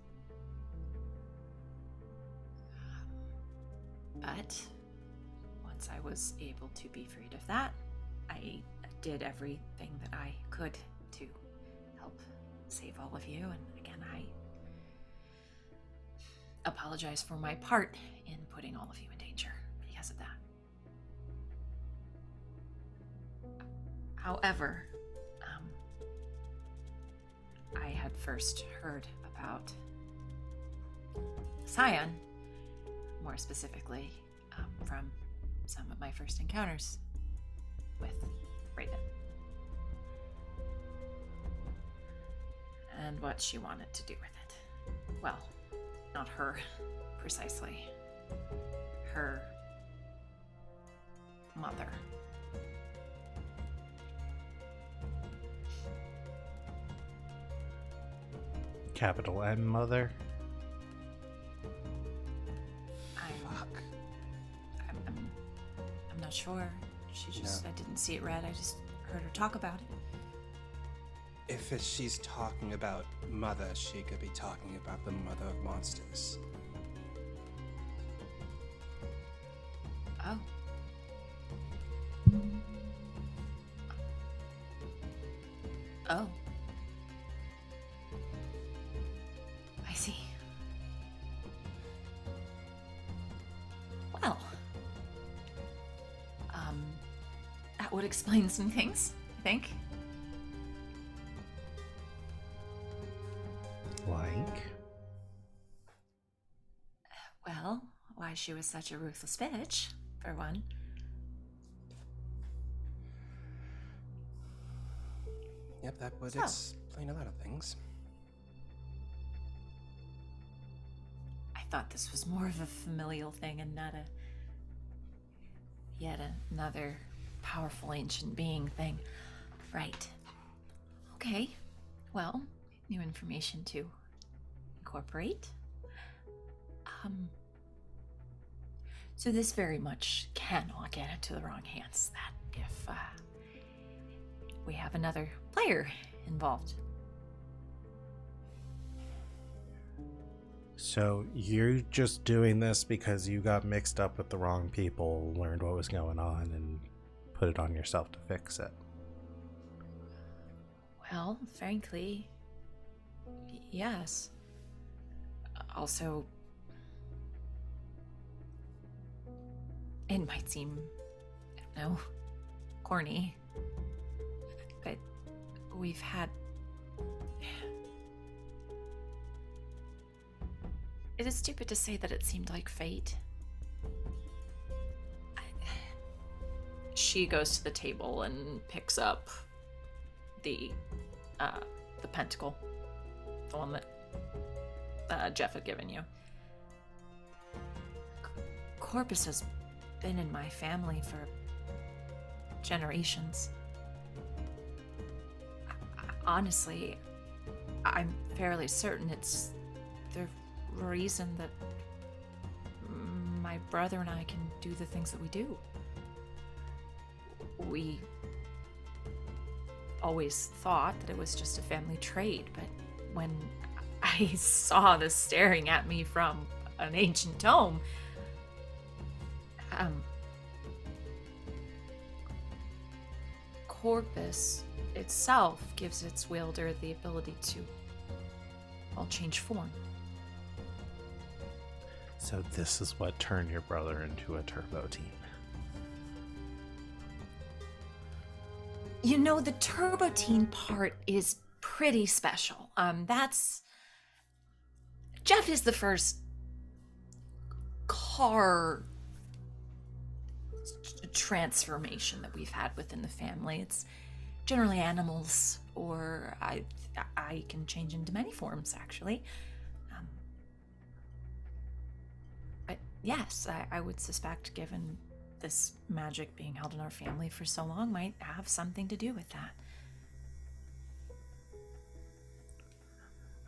But once I was able to be freed of that, I did everything that I could to help save all of you. And again, I apologize for my part in putting all of you in danger because of that. However, I had first heard about Scion, more specifically, from some of my first encounters with Raven. And what she wanted to do with it. Well, not her, precisely. Her mother. Capital M mother? I'm not sure. She just, No. I didn't see it read. I just heard her talk about it. If she's talking about mother, she could be talking about the mother of monsters. Oh. Oh. I see. Well. That would explain some things, I think. Like? Well, why she was such a ruthless bitch, for one. Yep, that would So. explain a lot of things. thought this was more of a familial thing and not a yet another powerful ancient being thing. Right. Okay. Well, new information to incorporate. So this very much cannot get into the wrong hands. That if we have another player involved. So you're just doing this because you got mixed up with the wrong people, learned what was going on, and put it on yourself to fix it. Well, frankly, yes. Also, it might seem, I don't know, corny, but we've had... It is stupid to say that it seemed like fate. She goes to the table and picks up the pentacle, the one that Jeff had given you. Corpus has been in my family for generations. Honestly, I'm fairly certain it's the reason that my brother and I can do the things that we do. We always thought that it was just a family trait, but when I saw this staring at me from an ancient tome, Corpus itself gives its wielder the ability to, well, change form. So this is what turned your brother into a turbo team. You know, the Turbotine part is pretty special. Jeff is the first car transformation that we've had within the family. It's generally animals, or I can change into many forms, actually. But yes, I would suspect, given this magic being held in our family for so long, might have something to do with that.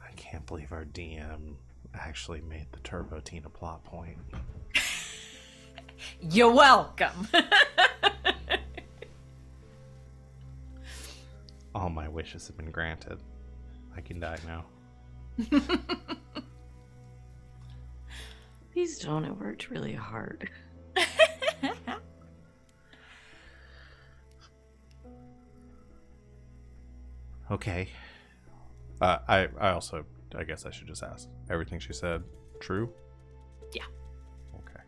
I can't believe our DM actually made the turbo team a plot point. You're welcome. All my wishes have been granted. I can die now. Please don't. It worked really hard. Okay. I also, I guess I should just ask. Everything she said, true? Yeah. Okay.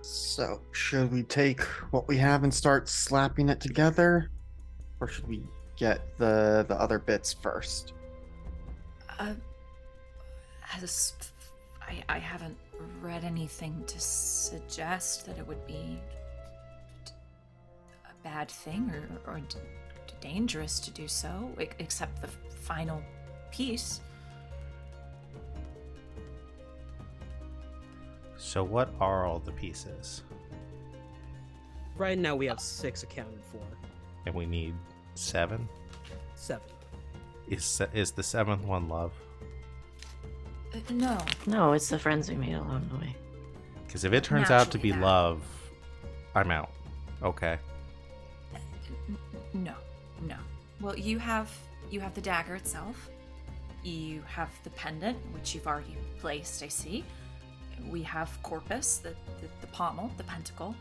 So, should we take what we have and start slapping it together? Or should we get the other bits first? I haven't read anything to suggest that it would be a bad thing or dangerous to do so, except the final piece. So what are all the pieces? Right now we have 6 accounted for. And we need 7? 7. Is the 7th one love? No. No, it's the friends we made along the way. Because if it turns out to be Naturally that. love, I'm out. Okay. No. Well, you have the dagger itself. You have the pendant, which you've already placed, I see. We have Corpus, the pommel, the pentacle.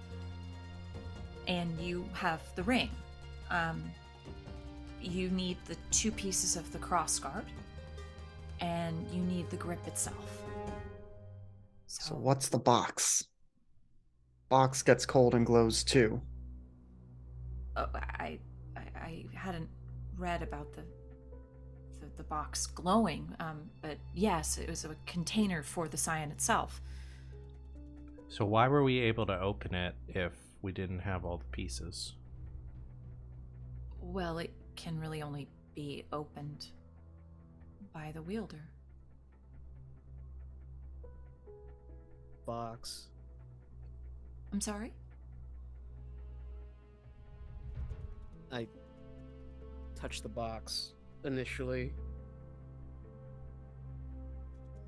And you have the ring. You need the 2 pieces of the crossguard. And you need the grip itself. So what's the box? Box gets cold and glows too. Oh, I hadn't read about the box glowing, but yes, it was a container for the cyan itself. So why were we able to open it if we didn't have all the pieces? Well, it can really only be opened by the wielder. Box. I'm sorry? I touched the box initially.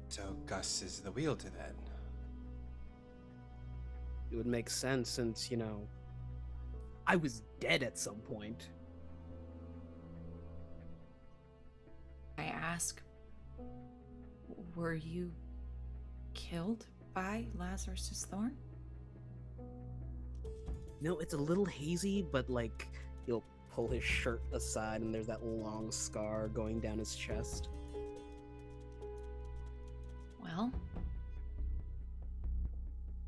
So Gus is the wielder then. It would make sense since, you know, I was dead at some point. I ask, were you killed by Lazarus's thorn? No, it's a little hazy, but like he'll pull his shirt aside and there's that long scar going down his chest. Well,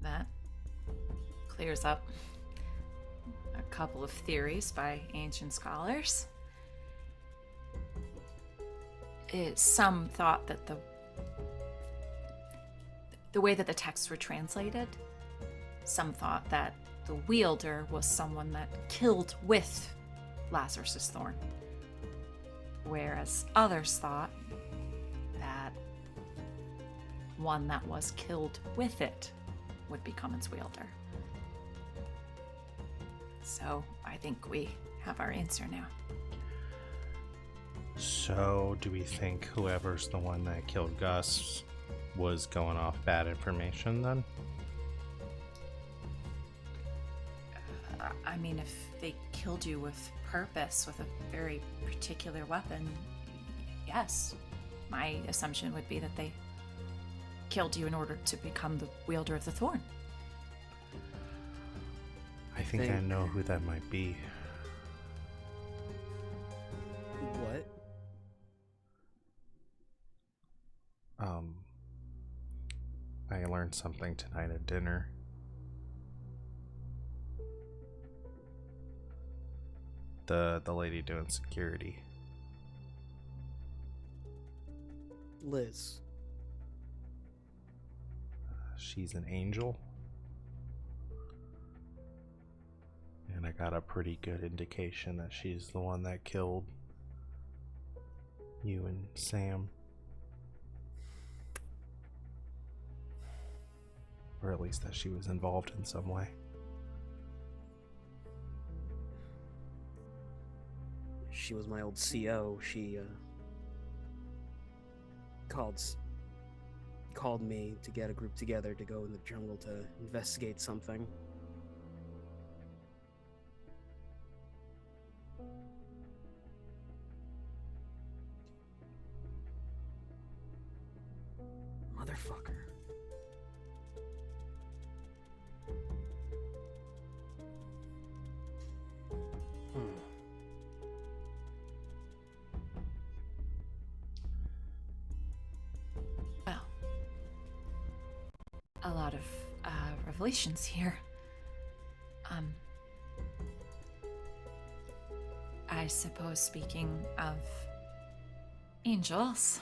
that clears up a couple of theories by ancient scholars. Some thought that the way that the texts were translated, some thought that the wielder was someone that killed with Lazarus's thorn, whereas others thought that one that was killed with it would become its wielder. So I think we have our answer now. So, do we think whoever's the one that killed Gus was going off bad information then? I mean, if they killed you with purpose, with a very particular weapon, yes. My assumption would be that they killed you in order to become the wielder of the thorn. I think I know who that might be. What? I learned something tonight at dinner. The lady doing security. Liz. She's an angel. And I got a pretty good indication that she's the one that killed you and Sam. Or at least that she was involved in some way. She was my old CO. She called me to get a group together to go in the jungle to investigate something. Motherfucker. Well, a lot of revelations here. I suppose speaking of angels,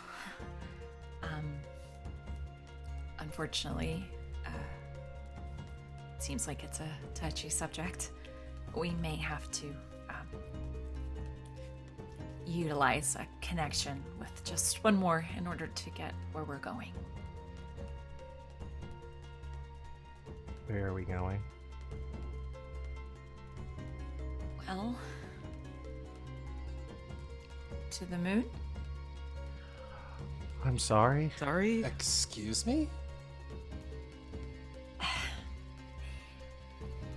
unfortunately, it seems like it's a touchy subject. We may have to utilize a connection with just one more in order to get where we're going. Where are we going? Well, to the moon? I'm sorry? Sorry? Excuse me?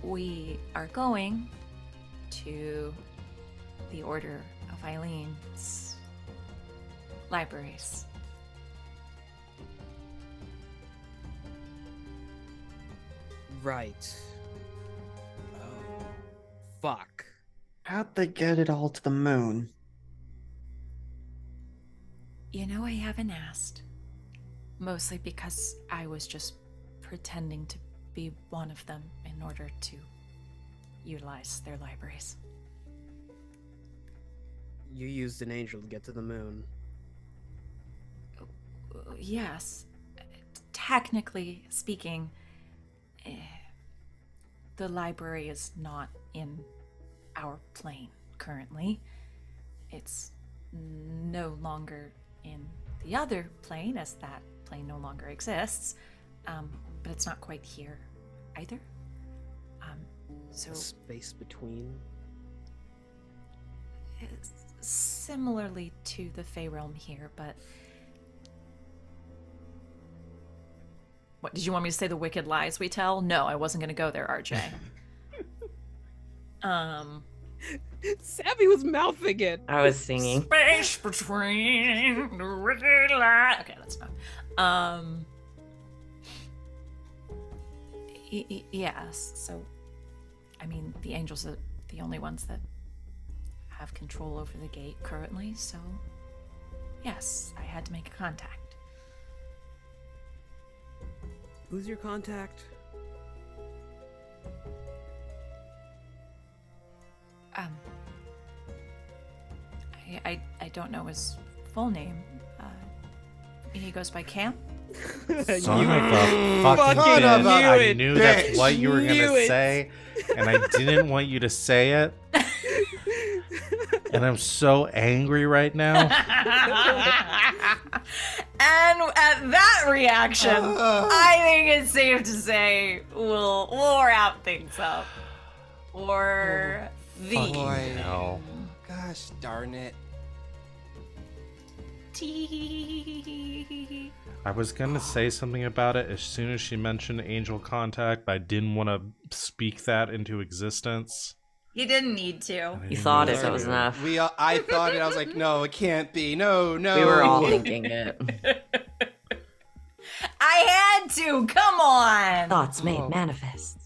We are going to the Order of Eileen's libraries. Right. Oh. Fuck. How'd they get it all to the moon? You know, I haven't asked. Mostly because I was just pretending to be one of them in order to utilize their libraries. You used an angel to get to the moon. Yes. Technically speaking, the library is not in our plane currently. It's no longer in the other plane, as that plane no longer exists. But it's not quite here either. So Space between. it's similarly to the Fae realm here, but what did you want me to say? The wicked lies we tell? No, I wasn't going to go there, RJ. Savvy was mouthing it. I was singing. Space between the wicked lies. Okay, that's fine. Yes. So, I mean, the angels are the only ones that have control over the gate currently. So, yes, I had to make a contact. Who's your contact? I don't know his full name. He goes by Cam. Son of a Fucking fucking bitch. knew I it. knew that's Bitch. what you were Knew gonna it. say, and I didn't want you to say it. And I'm so angry right now. And at that reaction, I think it's safe to say we'll wrap things up. Or the Boy. No. Gosh darn it. I was gonna say something about it as soon as she mentioned angel contact, but I didn't want to speak that into existence. You didn't need to. I You didn't thought need it, that to. was enough. I thought it. I was like, no, it can't be. No. We were all thinking it. I had to. Come on. Thoughts made manifest.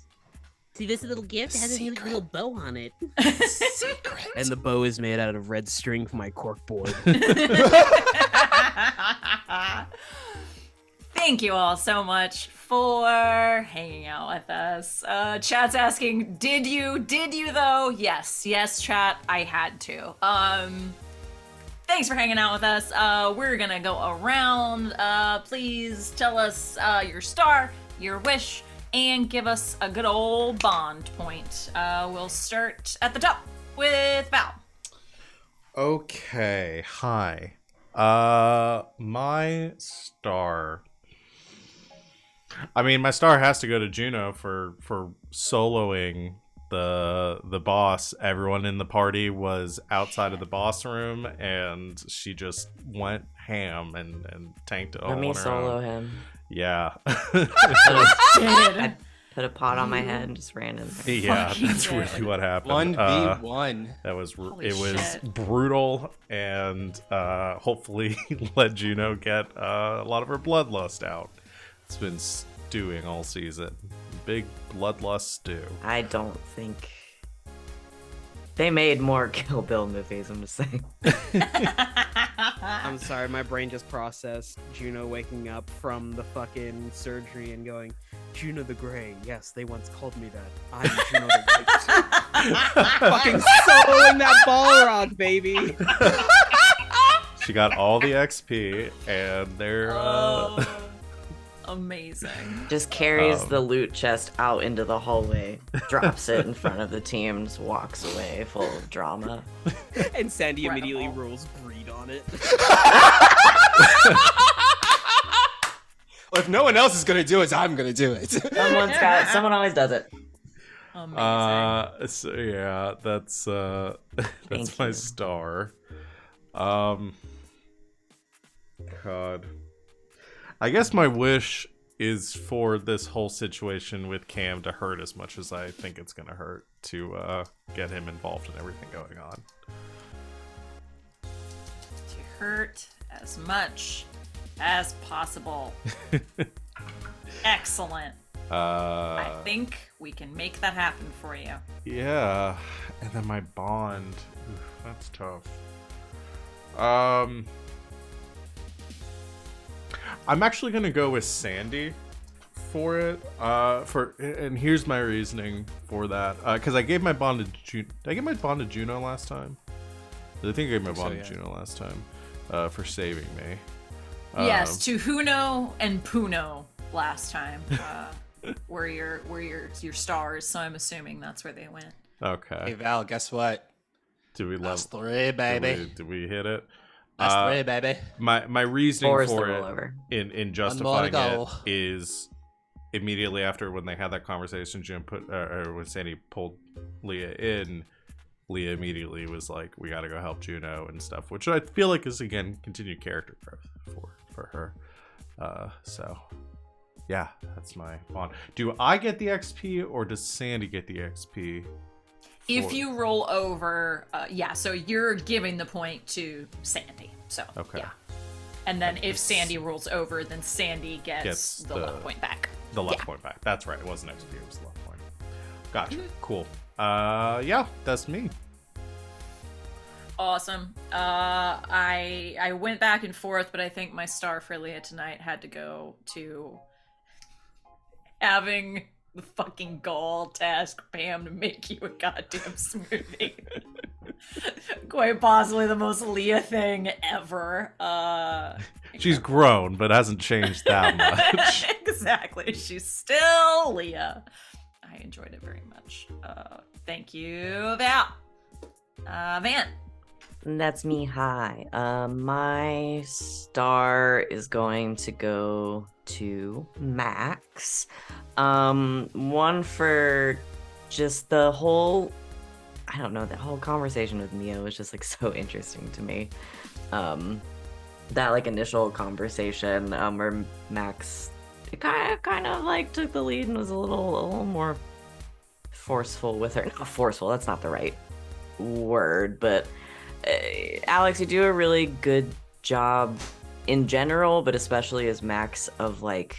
See this little gift? It has a neat Secret. little bow on it. Secret. And the bow is made out of red string from my corkboard. Thank you all so much for hanging out with us. Chat's asking, did you though? Yes, chat, I had to. Thanks for hanging out with us. We're gonna go around. Please tell us your star, your wish, and give us a good old bond point. We'll start at the top with Val. Okay, hi. My star. I mean, my star has to go to Juno for soloing the boss. Everyone in the party was outside of the boss room, and she just went ham and tanked it all Let me on her solo own. him. Yeah. I put a pot on my head and just ran in there. Yeah, Fucking that's did. really what happened. 1v1. That was Holy it was shit. brutal, and hopefully let Juno get a lot of her bloodlust out. It's been stewing all season. Big bloodlust stew. I don't think they made more Kill Bill movies. I'm just saying. I'm sorry, my brain just processed Juno waking up from the fucking surgery and going, Juno the Grey. Yes, they once called me that. I'm Juno the White. Fucking soloing that Balrog, baby. She got all the XP, and they're Amazing. Just carries the loot chest out into the hallway, drops it in front of the team, just walks away full of drama. And Sandy immediately Incredible. rolls greed on it. Well, if no one else is gonna do it, I'm gonna do it. Someone always does it. Amazing. so yeah, that's Thank my you. star. God. I guess my wish is for this whole situation with Cam to hurt as much as I think it's gonna hurt to get him involved in everything going on. To hurt as much as possible. Excellent. I think we can make that happen for you. Yeah, and then my bond. Oof, that's tough. I'm actually gonna go with Sandy for it. And here's my reasoning for that. Because I gave my bond to Did I give my bond to Juno last time? I think I gave my bond to Juno last time for saving me. Yes, to Juno and Puno last time. Were your stars, so I'm assuming that's where they went. Okay. Hey Val, guess what? Did we That's level? 3, baby. Did we hit it? That's 3, baby. My reasoning 4 is the for it rollover. in justifying to it go. is immediately after when they had that conversation, Jim put or when Sandy pulled Leah in, Leah immediately was like, "We got to go help Juno and stuff," which I feel like is again continued character growth for her. So yeah, that's my on. Do I get the XP or does Sandy get the XP? If you roll over, so you're giving the point to Sandy. So, Okay. yeah. And then if Sandy rolls over, then Sandy gets Gets the the- left point back. The left Yeah. point back. That's right. It wasn't XP. It was the left point. Gotcha. Cool. Yeah, that's me. Awesome. I went back and forth, but I think my star for Leah tonight had to go to having the fucking gall task Pam to make you a goddamn smoothie. Quite possibly the most Leah thing ever. She's grown, but hasn't changed that much. Exactly. She's still Leah. I enjoyed it very much. Thank you, Val. Van. That's me. Hi. My star is going to go to Max. One for just the whole, I don't know, the whole conversation with Mia was just like so interesting to me. That like initial conversation where Max kind of like took the lead and was a little more forceful with her. Not forceful, that's not the right word, but Alex, you do a really good job in general, but especially as Max of like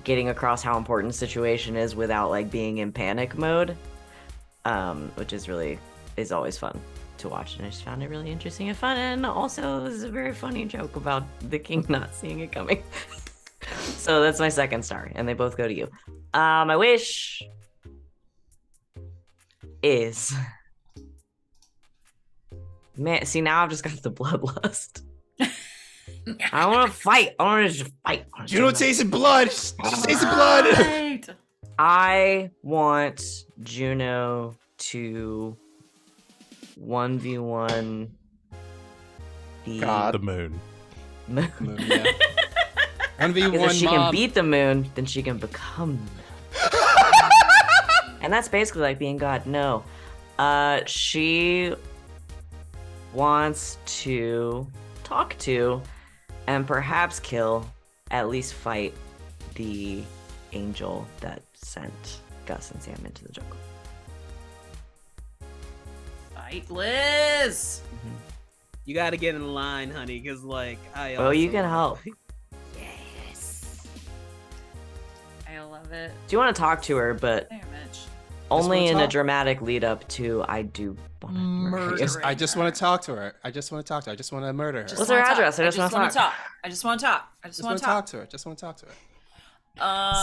getting across how important the situation is without like being in panic mode, which is always fun to watch, and I just found it really interesting and fun. And also, it was a very funny joke about the king not seeing it coming. So that's my second star, and they both go to you. My wish is, man. See, now I've just got the bloodlust. I want to fight. I want to just fight. Juno tasted blood. She tasted blood. Right. I want Juno to 1v1 the God. The moon. moon. Moon, yeah. Because 1v1 if she can mom. beat the moon, then she can become the moon. And that's basically like being God. No. She wants to talk to and perhaps kill, at least fight, the angel that sent Gus and Sam into the jungle. Fight Liz. You gotta get in line, honey, because like I. Oh, you also- can help. Yes. I love it. Do you want to talk to her, but Damn it. only wanna in a talk. dramatic lead up to I do want to murder you. Murder. I just want to talk to her. I just want to talk to her. I just want to murder her. Just What's her wanna talk. address? I just wanna wanna talk. I just want to talk. I just Just want want to to talk. talk to her. Just want to talk to her.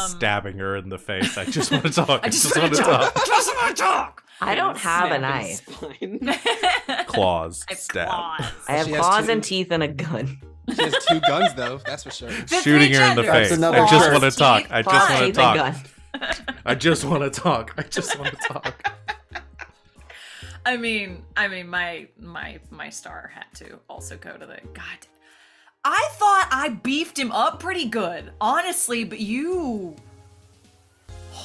Stabbing her in the face. I just want to talk. I just want to talk. I just want to talk. I don't have a Snap knife. in spine. Claws. I Stab. claws. I have She has claws two. and teeth and a gun. She has 2 guns though. That's for sure. The Shooting her in the three face. That's another I just first. want to talk. I just Claws, want to teeth, and talk. gun. I just want to talk. I just want to talk. I mean, my star had to also go to the God. I thought I beefed him up pretty good, honestly, but you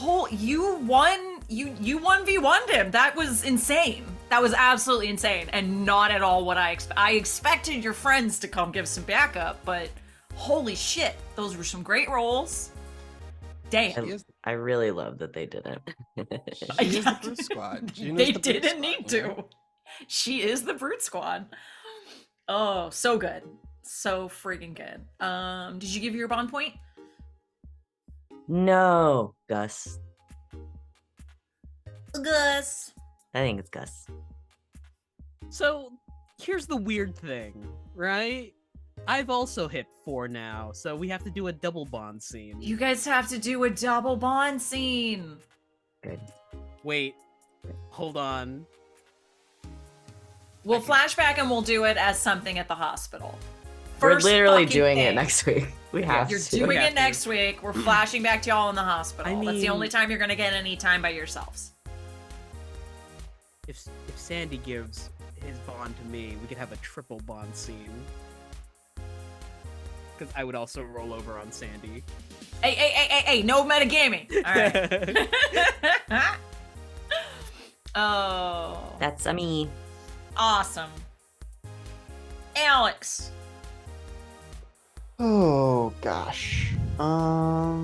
won. You 1v1'd him. That was insane. That was absolutely insane, and not at all what I expected your friends to come give some backup, but holy shit, those were some great rolls. Damn. She is, I really love that they didn't. she is the Brute Squad. Juno's They the Brute didn't Squad, need you know? to. She is the Brute Squad. Oh, so good. So friggin' good. Did you give your bond point? No, Gus. Gus. I think it's Gus. So here's the weird thing, right? I've also hit 4 now, so we have to do a double bond scene. You guys have to do a double bond scene. Good. Wait, hold on. We'll flashback and we'll do it as something at the hospital. We're First literally fucking doing thing. it next week. We have You're to. doing We have it to. next week. We're flashing back to y'all in the hospital. I That's the mean- only time you're gonna get any time by yourselves. If Sandy gives his bond to me, we could have a triple bond scene. Because I would also roll over on Sandy. Hey, no metagaming. All right. Oh. That's a me. Awesome. Alex. Oh gosh. I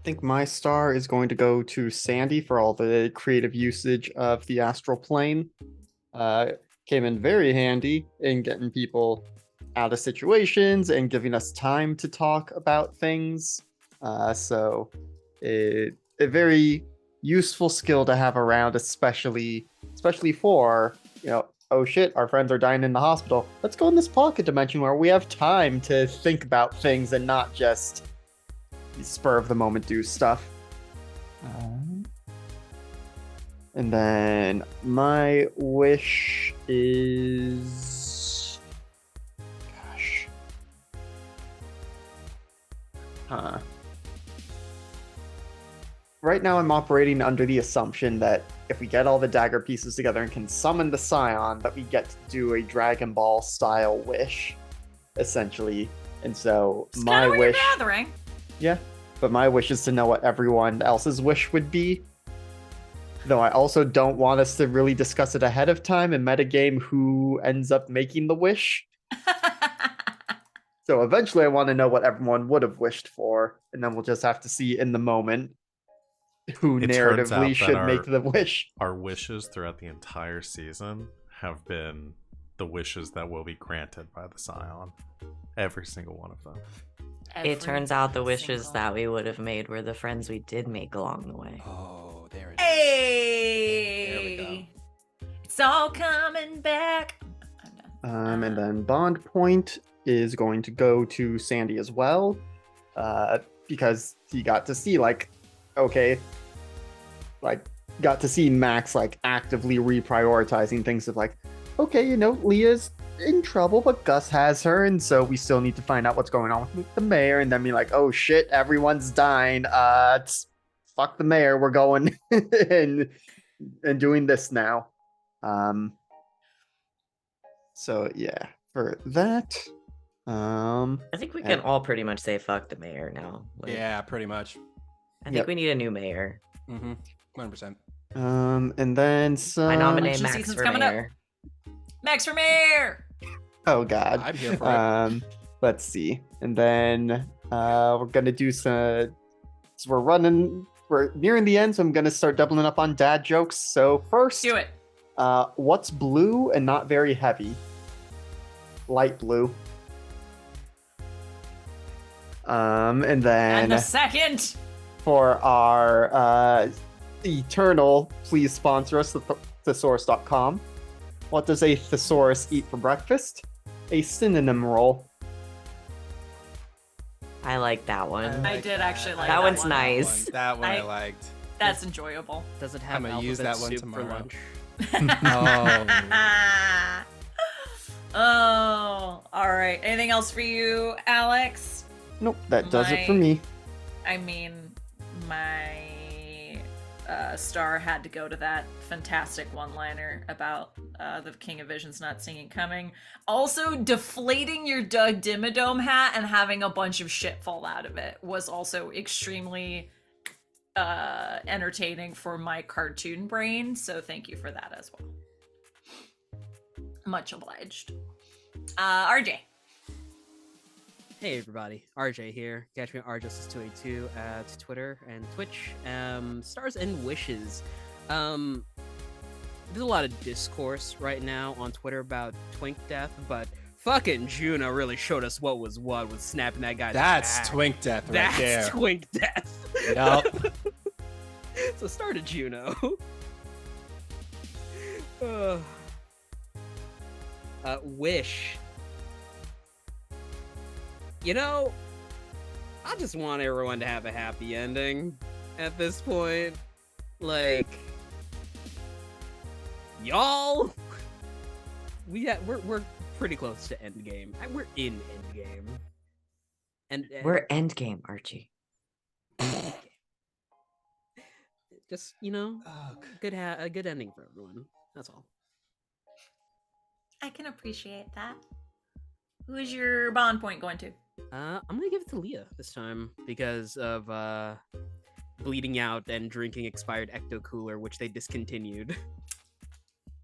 think my star is going to go to Sandy for all the creative usage of the astral plane. Came in very handy in getting people out of situations and giving us time to talk about things. So a very useful skill to have around, especially for, oh shit, our friends are dying in the hospital. Let's go in this pocket dimension where we have time to think about things and not just spur of the moment do stuff. And then my wish is... Gosh. Right now I'm operating under the assumption that if we get all the dagger pieces together and can summon the Scion, that we get to do a Dragon Ball style wish, essentially. And so It's my kind of what wish... you're gathering. Yeah, but my wish is to know what everyone else's wish would be. Though I also don't want us to really discuss it ahead of time and metagame who ends up making the wish. So eventually I want to know what everyone would have wished for, and then we'll just have to see in the moment who It turns out narratively that should make the wish. Our wishes throughout the entire season have been the wishes that will be granted by the Scion. Every single one of them. It turns out the wishes that we would have made were the friends we did make along the way. Oh, there it is. Hey! There we go. It's all coming back. I'm done. And then Bond Point is going to go to Sandy as well, because he got to see, got to see Max, actively reprioritizing things of, okay, Leah's in trouble, but Gus has her, and so we still need to find out what's going on with the mayor, and then be like, oh shit, everyone's dying, fuck the mayor, we're going and doing this now. So yeah, for that, I think we can all pretty much say fuck the mayor now. Yeah, pretty much. I think we need a new mayor. 100%. And then some... I nominate election Max season's for coming up. mayor. Max for mayor! Oh god. I'm here for it. Let's see. And then we're gonna do some... So we're nearing the end, so I'm gonna start doubling up on dad jokes. So first... Do it. What's blue and not very heavy? Light blue. And then... And the second! For our eternal, please sponsor us, thesaurus.com. What does a thesaurus eat for breakfast? A synonym roll. I like that one. I did actually like That that one's one. nice. That one I I- liked. That's enjoyable. Does it have I'ma alphabet use that one soup tomorrow. for lunch? Oh, all right. Anything else for you, Alex? Nope, that does it for My- me. I mean, my star had to go to that fantastic one-liner about the King of Visions not seeing it coming. Also, deflating your Doug Dimmadome hat and having a bunch of shit fall out of it was also extremely entertaining for my cartoon brain, so thank you for that as well. Much obliged. RJ. Hey everybody, RJ here. Catch me at rjustice282 at Twitter and Twitch. Stars and wishes. There's a lot of discourse right now on Twitter about Twink Death, but fucking Juno really showed us what was what with snapping that guy's That's back. Twink Death right That's there. Twink Death. Yup. So start a Juno. Wish. I just want everyone to have a happy ending at this point. Y'all, we're pretty close to endgame. We're in endgame, and We're endgame, Archie. Just Oh, a good ending for everyone. That's all. I can appreciate that. Who is your bond point going to? I'm gonna give it to Leah this time because of bleeding out and drinking expired Ecto Cooler, which they discontinued.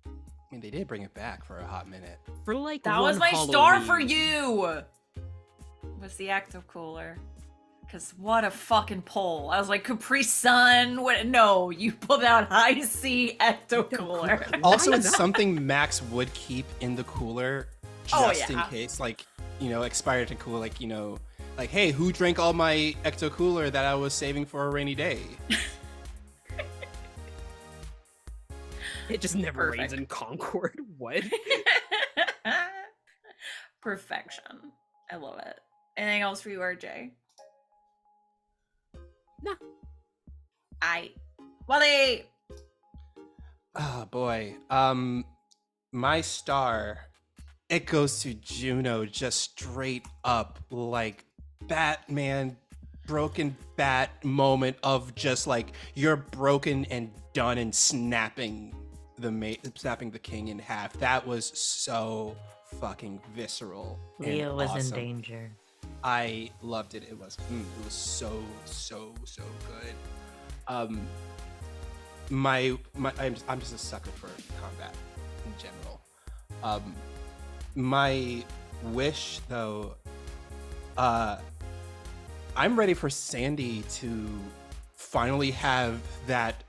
I mean, they did bring it back for a hot minute. For like That was my star for you! Was the Active Cooler. Because what a fucking pull. I was like, Capri Sun? What? No, you pulled out High C Ecto Cooler. Also, it's something Max would keep in the cooler just in case, like, expired to cool, like, like, hey, who drank all my Ecto Cooler that I was saving for a rainy day? It just never Perfect. rains in Concord. What? Perfection. I love it. Anything else for you, RJ? Nah. Wally! Oh boy. My star, it goes to Juno, just straight up, like Batman broken bat moment of just like you're broken and done and snapping the king in half. That was so fucking visceral. and Leah was awesome. in danger. I loved it. It was so good. I'm just a sucker for combat in general. My wish though, I'm ready for Sandy to finally have that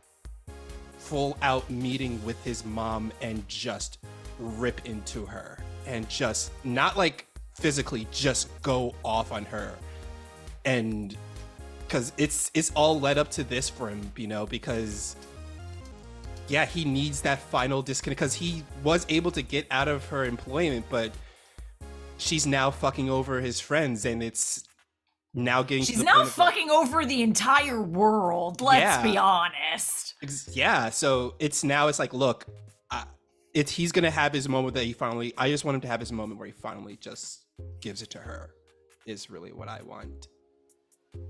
full out meeting with his mom and just rip into her and just not like physically, just go off on her. And because it's all led up to this for him, because yeah, he needs that final disconnect because he was able to get out of her employment, but she's now fucking over his friends, and it's now getting She's to the now point of, like, fucking over the entire world, let's be honest. yeah, so it's like, look, he's gonna have his moment that I just want him to have his moment where he finally just gives it to her, is really what I want.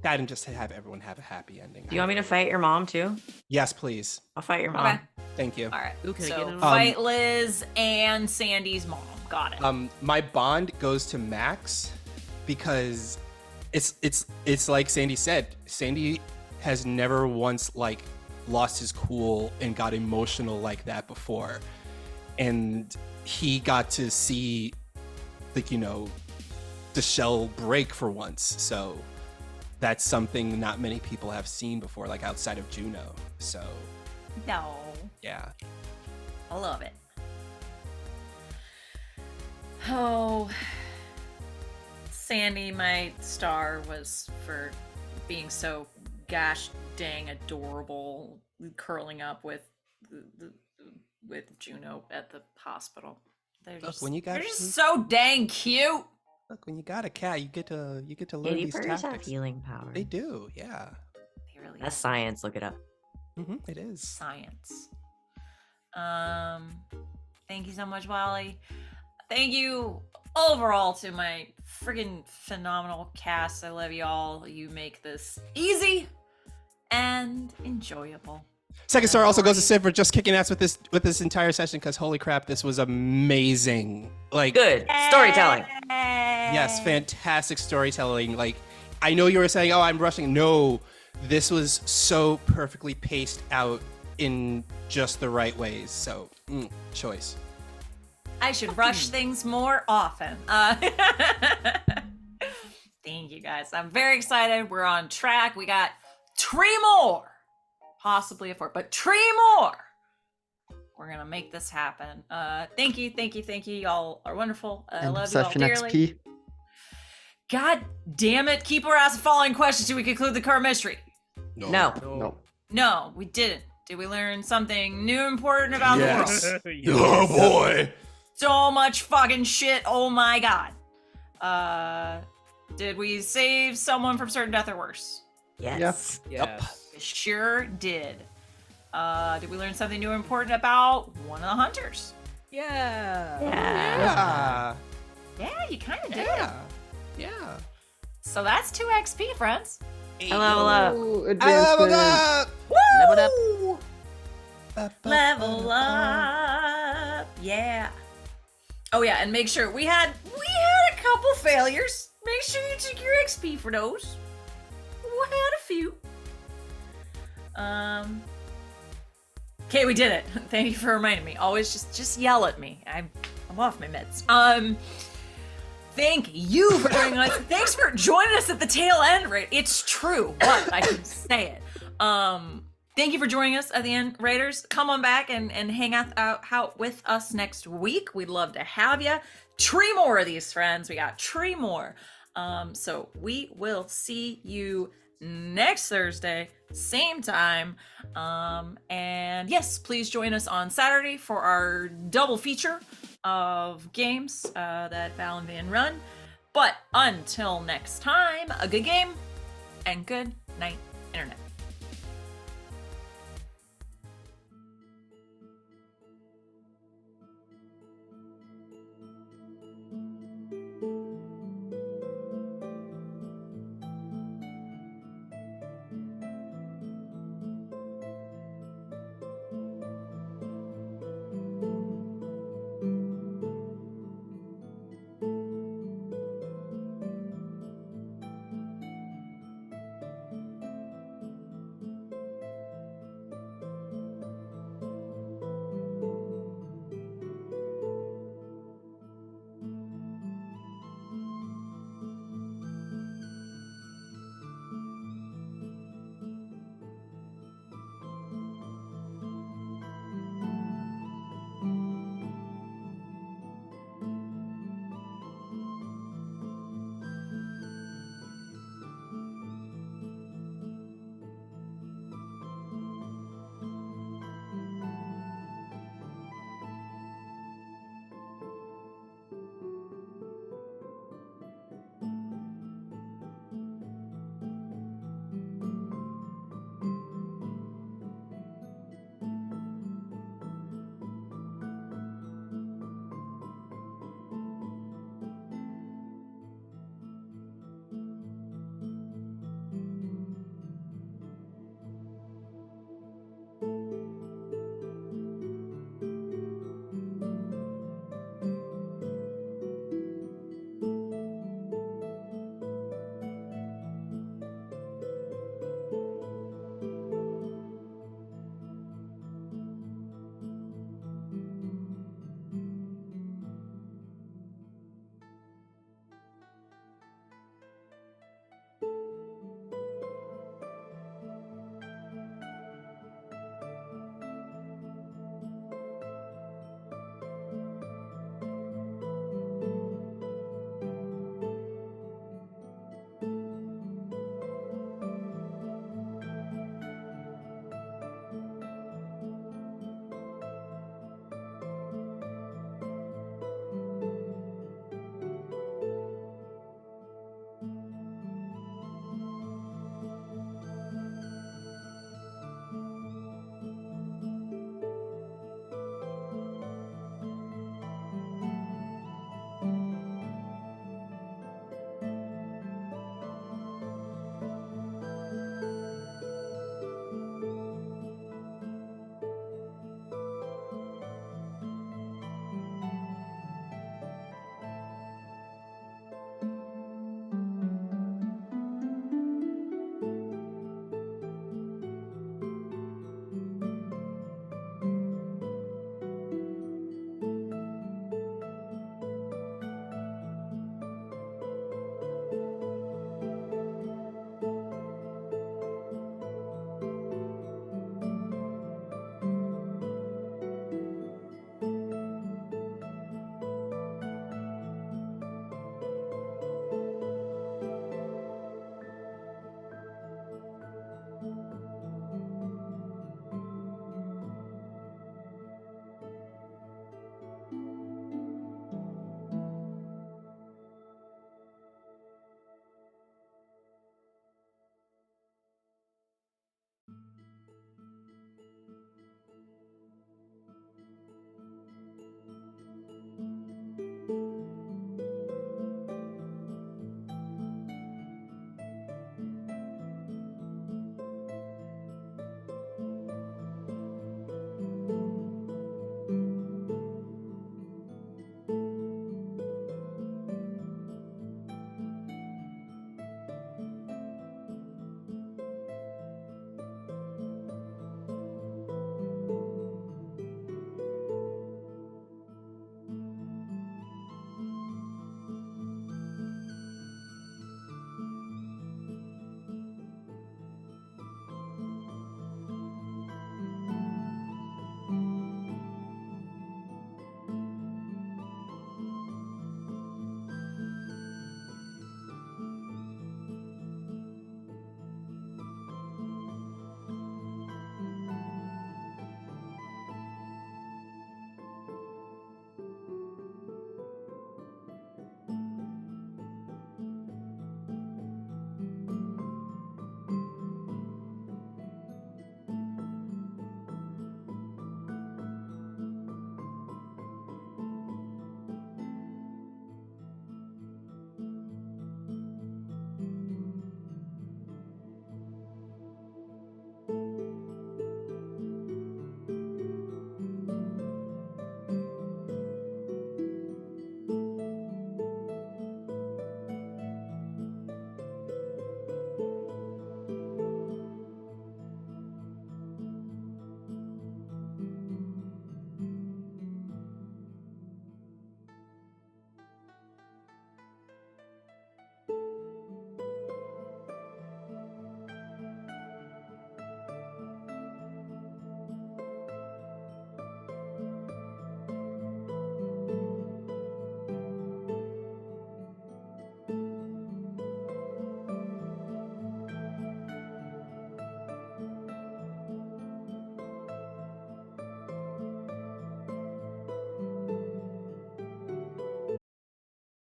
That, and just to have everyone have a happy ending. Do you want me to fight your mom too? Yes, please. I'll fight your mom. Okay. Thank you. All right. Ooh, can I So get in on fight Liz and Sandy's mom. Got it. My bond goes to Max because it's like Sandy said. Sandy has never once like lost his cool and got emotional like that before, and he got to see, like, the shell break for once. So that's something not many people have seen before, like outside of Juno. So No. yeah. I love it. Oh, Sandy, my star was for being so gosh dang adorable, curling up with Juno at the hospital. They're Look, just, when you got- they're just so dang cute. Look, when you got a cat, you get to learn Kitty these purrs have tactics. healing power. They do, yeah. They really That's science. Look it up. It is. science. Thank you so much, Wally. Thank you overall to my friggin' phenomenal cast. I love y'all. You make this easy and enjoyable. Second star also goes to Sid for just kicking ass with this entire session, because holy crap, this was amazing. Like, Good storytelling. yes, fantastic storytelling. Like, I know you were saying, oh, I'm rushing. No, this was so perfectly paced out in just the right ways. So, choice. I should rush things more often. Thank you guys. I'm very excited. We're on track. We got 3 more. Possibly a 4, but 3 more. We're gonna make this happen. Thank you. Y'all are wonderful. I End of love you all session dearly. XP. God damn it. Keep our ass following questions till we conclude the car mystery. No. No. No, we didn't. Did we learn something new important about the world? Oh boy. So much fucking shit. Oh my god. Did we save someone from certain death or worse? Yes. Yes. Sure did. Did we learn something new or important about one of the hunters? Yeah. Yeah. Yeah, you kind of did. Yeah. Yeah. So that's 2 XP, friends. I level up. Ooh, I leveled advancement. up. Level up. Level up. Yeah. Oh yeah, and make sure we had a couple failures. Make sure you took your XP for those. We had a few. Okay, we did it. Thank you for reminding me. Always just yell at me. I'm off my meds. Thank you for joining us. Thanks for joining us at the tail end, right? It's true. What? I can say it. Thank you for joining us at the end, Raiders. Come on back and hang out with us next week. We'd love to have you. Three more of these, friends. We got three more. So we will see you next Thursday, same time. And yes, please join us on Saturday for our double feature of games that Val and Van run. But until next time, a good game and good night, Internet.